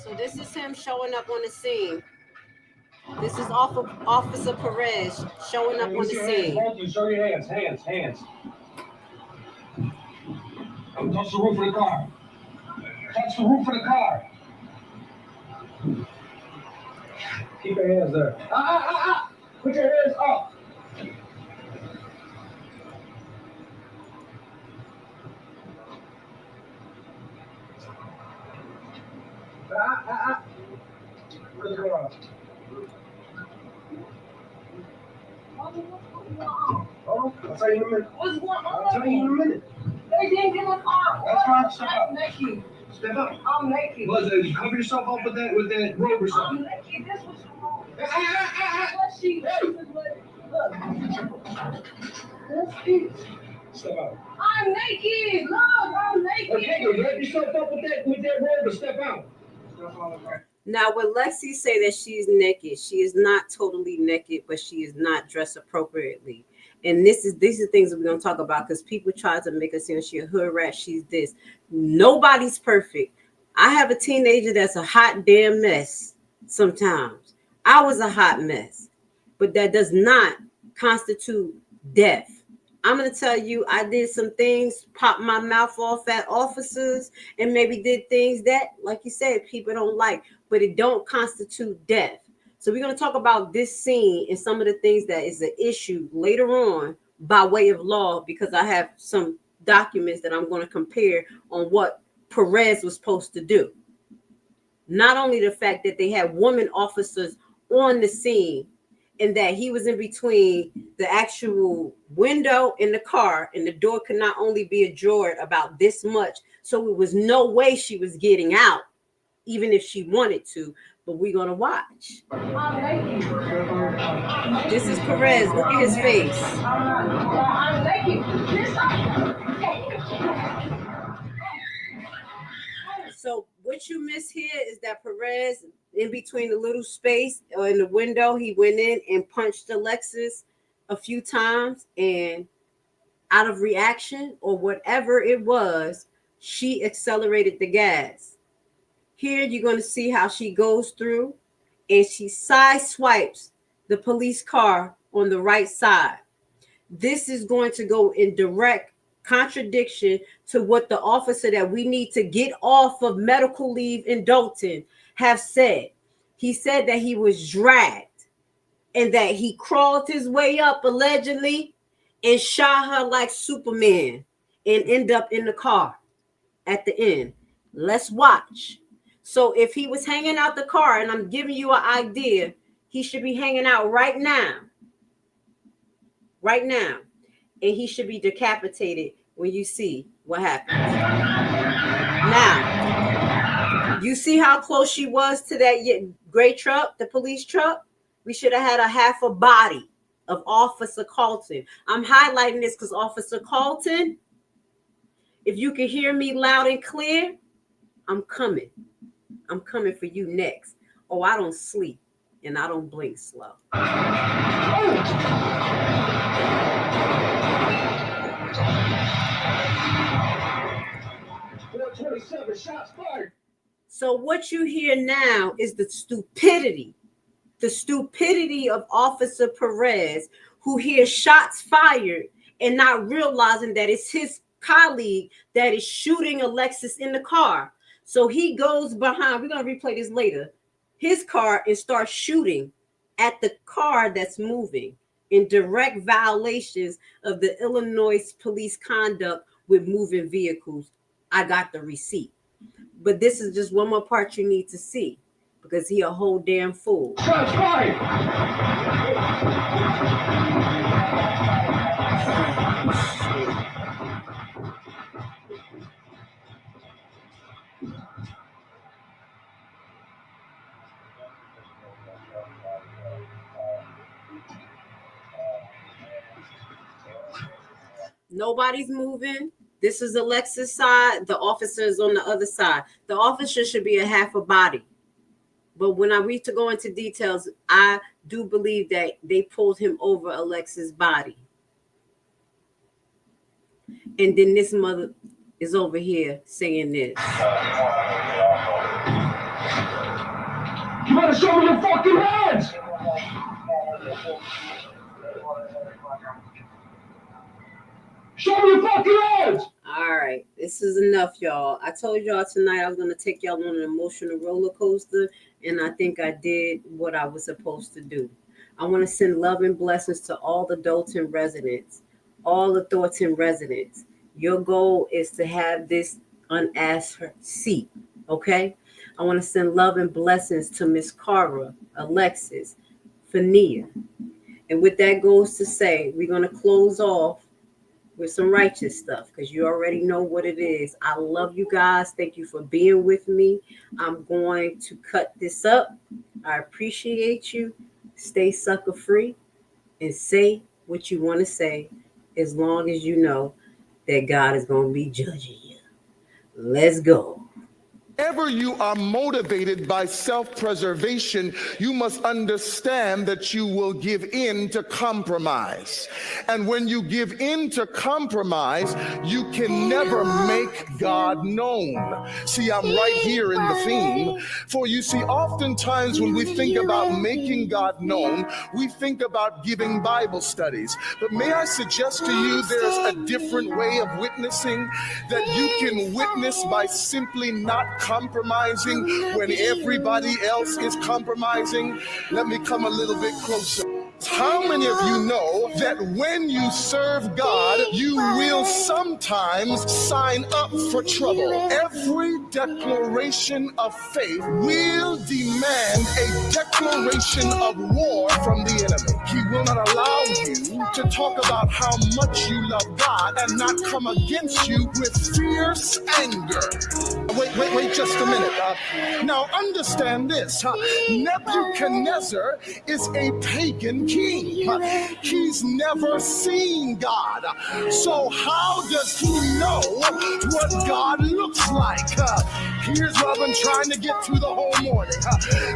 [SPEAKER 12] So this is him showing up on the scene. This is Officer Perez showing up on the scene.
[SPEAKER 15] Show your hands. Touch the roof of the car. Touch the roof of the car. Keep your hands there. Put your hands up. Where's the car? Oh, I'll tell you in a minute.
[SPEAKER 5] What's going on?
[SPEAKER 15] I'll tell you in a minute.
[SPEAKER 5] They didn't get my car.
[SPEAKER 15] That's fine. Step up.
[SPEAKER 5] I'm naked.
[SPEAKER 15] Step up.
[SPEAKER 5] I'm naked.
[SPEAKER 15] You cover yourself up with that robe or something.
[SPEAKER 5] I'm naked. That's what you want. Look. That's it.
[SPEAKER 15] Step out.
[SPEAKER 5] I'm naked. Look, I'm naked.
[SPEAKER 15] Okay, you wrap yourself up with that robe or step out.
[SPEAKER 12] Now, when Lexi say that she's naked, she is not totally naked, but she is not dressed appropriately. And these are things that we're going to talk about, because people try to make us seem she's a hood rat, she's this. Nobody's perfect. I have a teenager that's a hot damn mess sometimes. I was a hot mess, but that does not constitute death. I'm going to tell you, I did some things, popped my mouth off at officers, and maybe did things that, like you said, people don't like, but it don't constitute death. So we're going to talk about this scene and some of the things that is an issue later on by way of law, because I have some documents that I'm going to compare on what Perez was supposed to do. Not only the fact that they had women officers on the scene, and that he was in between the actual window and the car, and the door could not only be ajar about this much, so it was no way she was getting out, even if she wanted to. But we're gonna watch. This is Perez. Look at his face. So what you miss here is that Perez, in between the little space or in the window, he went in and punched Alexis a few times, and out of reaction or whatever it was, she accelerated the gas. Here you're going to see how she goes through and she side swipes the police car on the right side. This is going to go in direct contradiction to what the officer that we need to get off of medical leave in Dolton have said. He said that he was dragged and that he crawled his way up allegedly and shot her like Superman and end up in the car at the end. Let's watch. So if he was hanging out the car, and I'm giving you an idea, he should be hanging out right now. Right now. And he should be decapitated when you see what happens. Now, you see how close she was to that gray truck, the police truck? We should have had a half a body of Officer Carlton. I'm highlighting this because Officer Carlton, if you can hear me loud and clear, I'm coming. I'm coming for you next. Oh, I don't sleep and I don't blink slow. So what you hear now is the stupidity of Officer Perez, who hears shots fired and not realizing that it's his colleague that is shooting Alexis in the car. So he goes behind, we're going to replay this later, his car and starts shooting at the car that's moving in direct violations of the Illinois police conduct with moving vehicles. I got the receipt. But this is just one more part you need to see because he a whole damn fool. Shots fired. Nobody's moving. This is Alexis' side. The officer is on the other side. The officer should be a half a body. But when I read to go into details, I do believe that they pulled him over Alexis' body. And then this mother is over here saying this.
[SPEAKER 15] You better show me your fucking hands! Show me your fucking hands!
[SPEAKER 12] All right, this is enough, y'all. I told y'all tonight I was going to take y'all on an emotional roller coaster, and I think I did what I was supposed to do. I want to send love and blessings to all the Dolton residents, all the Thornton residents. Your goal is to have this unasked seat, okay? I want to send love and blessings to Miss Cara, Alexis, Fenia. And with that goes to say, we're going to close off with some righteous stuff because you already know what it is. I love you guys. Thank you for being with me. I'm going to cut this up. I appreciate you. Stay sucker free and say what you want to say as long as you know that God is going to be judging you. Let's go.
[SPEAKER 11] Whenever you are motivated by self-preservation, you must understand that you will give in to compromise. And when you give in to compromise, you can never make God known. See, I'm right here in the theme. For you see, oftentimes when we think about making God known, we think about giving Bible studies. But may I suggest to you there's a different way of witnessing, that you can witness by simply not compromising when everybody else is compromising. Let me come a little bit closer. How many of you know that when you serve God, you will sometimes sign up for trouble? Every declaration of faith will demand a declaration of war from the enemy. He will not allow you to talk about how much you love God and not come against you with fierce anger. Wait just a minute. Now understand this. Nebuchadnezzar is a pagan king. He's never seen God. So how does he know what God looks like? Here's what I've been trying to get through the whole morning.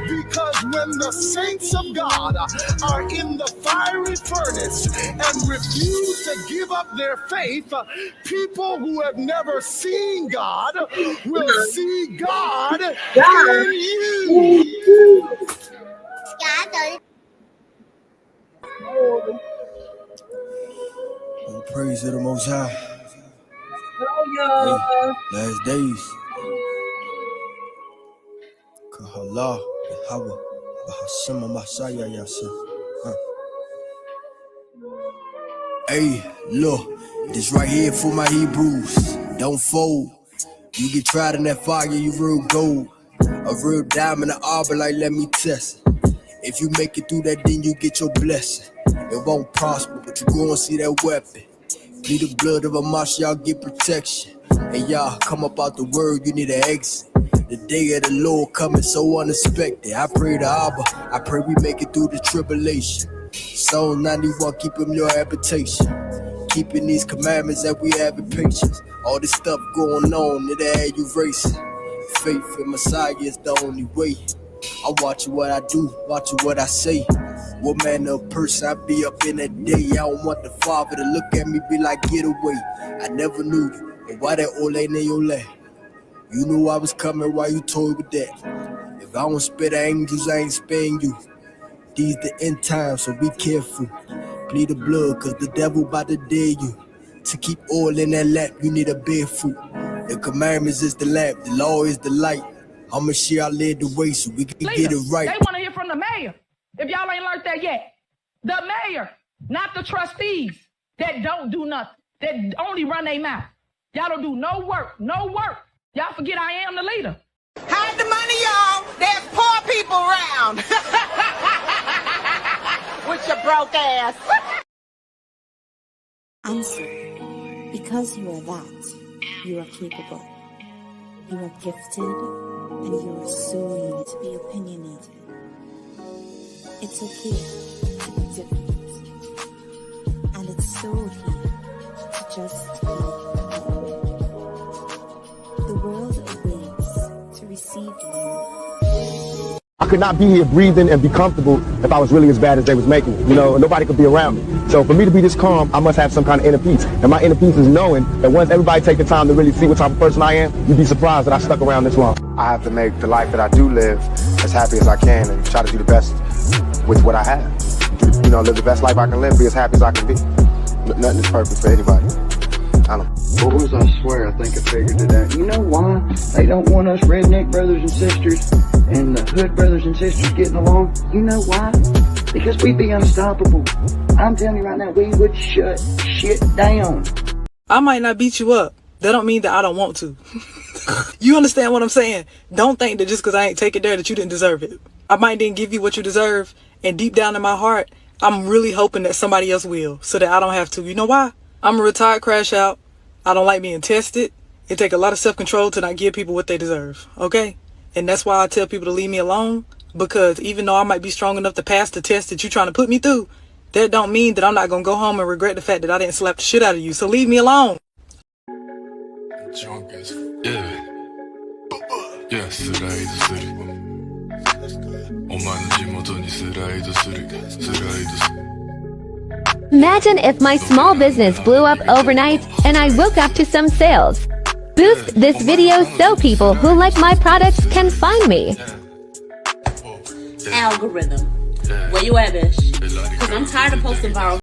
[SPEAKER 11] Because when the saints of God are in the fiery furnace and refuse to give up their faith, people who have never seen God will see God in you.
[SPEAKER 18] Oh, praise to the Most High. Last days. Kahala, Yahweh, Bahashima, Messiah, Yasa. Hey, look, this right here for my Hebrews. Don't fold. You get tried in that fire, you real gold. A real diamond, an arbor, like let me test it. If you make it through that, then you get your blessing. It won't prosper, but you go and see that weapon. Need the blood of a marsh, y'all get protection. And y'all come up out the word, you need an exit. The day of the Lord coming so unexpected. I pray to Abba, I pray we make it through the tribulation. Psalm 91, keep him your habitation. Keeping these commandments that we have in patience. All this stuff going on, it had you racing. Faith in Messiah is the only way. I'm watching what I do, watching what I say. What manner of person I be up in that day. I don't want the Father to look at me be like, get away. I never knew you, but why that ole in your lap? You knew I was coming, why you told with that? If I don't spare the angels, I ain't sparing you. These the end times, so be careful. Plead the blood, cause the devil about to dare you. To keep oil in that lap, you need a barefoot. The commandments is the lamp, the law is the light. I'ma share I led the way so we can get it right.
[SPEAKER 5] They want to hear from the mayor. If y'all ain't learned that yet. The mayor, not the trustees that don't do nothing, that only run their mouth. Y'all don't do no work, no work. Y'all forget I am the leader.
[SPEAKER 19] Hide the money, y'all. There's poor people around. With your broke ass.
[SPEAKER 22] Answer. Because you are that, you are capable. You are gifted, and you are so need to be opinionated. It's okay to be different. And it's so okay to just be. The world awaits to receive you.
[SPEAKER 24] I could not be here breathing and be comfortable if I was really as bad as they was making it. You know, nobody could be around me. So for me to be this calm, I must have some kind of inner peace. And my inner peace is knowing that once everybody take the time to really see what type of person I am, you'd be surprised that I stuck around this long.
[SPEAKER 25] I have to make the life that I do live as happy as I can and try to do the best with what I have. You know, live the best life I can live, be as happy as I can be. Nothing is perfect for anybody. I don't know.
[SPEAKER 26] Boys, I swear, I think I figured it out. You know why they don't want us redneck brothers and sisters and the hood brothers and sisters getting along? You know why? Because we'd be unstoppable. I'm telling you right now, we would shut shit down.
[SPEAKER 27] I might not beat you up. That don't mean that I don't want to. You understand what I'm saying? Don't think that just because I ain't take it there that you didn't deserve it. I might didn't give you what you deserve, and deep down in my heart, I'm really hoping that somebody else will, so that I don't have to. You know why? I'm a retired crash out. I don't like being tested. It take a lot of self-control to not give people what they deserve, okay? And that's why I tell people to leave me alone, because even though I might be strong enough to pass the test that you're trying to put me through, that don't mean that I'm not going to go home and regret the fact that I didn't slap the shit out of you. So leave me alone.
[SPEAKER 28] Drunk as yeah,スライドするお前の地元にスライドする
[SPEAKER 2] Imagine if my small business blew up overnight and I woke up to some sales. Boost this video so people who like my products can find me.
[SPEAKER 29] Algorithm. Where you at, bitch? Because I'm tired of posting viral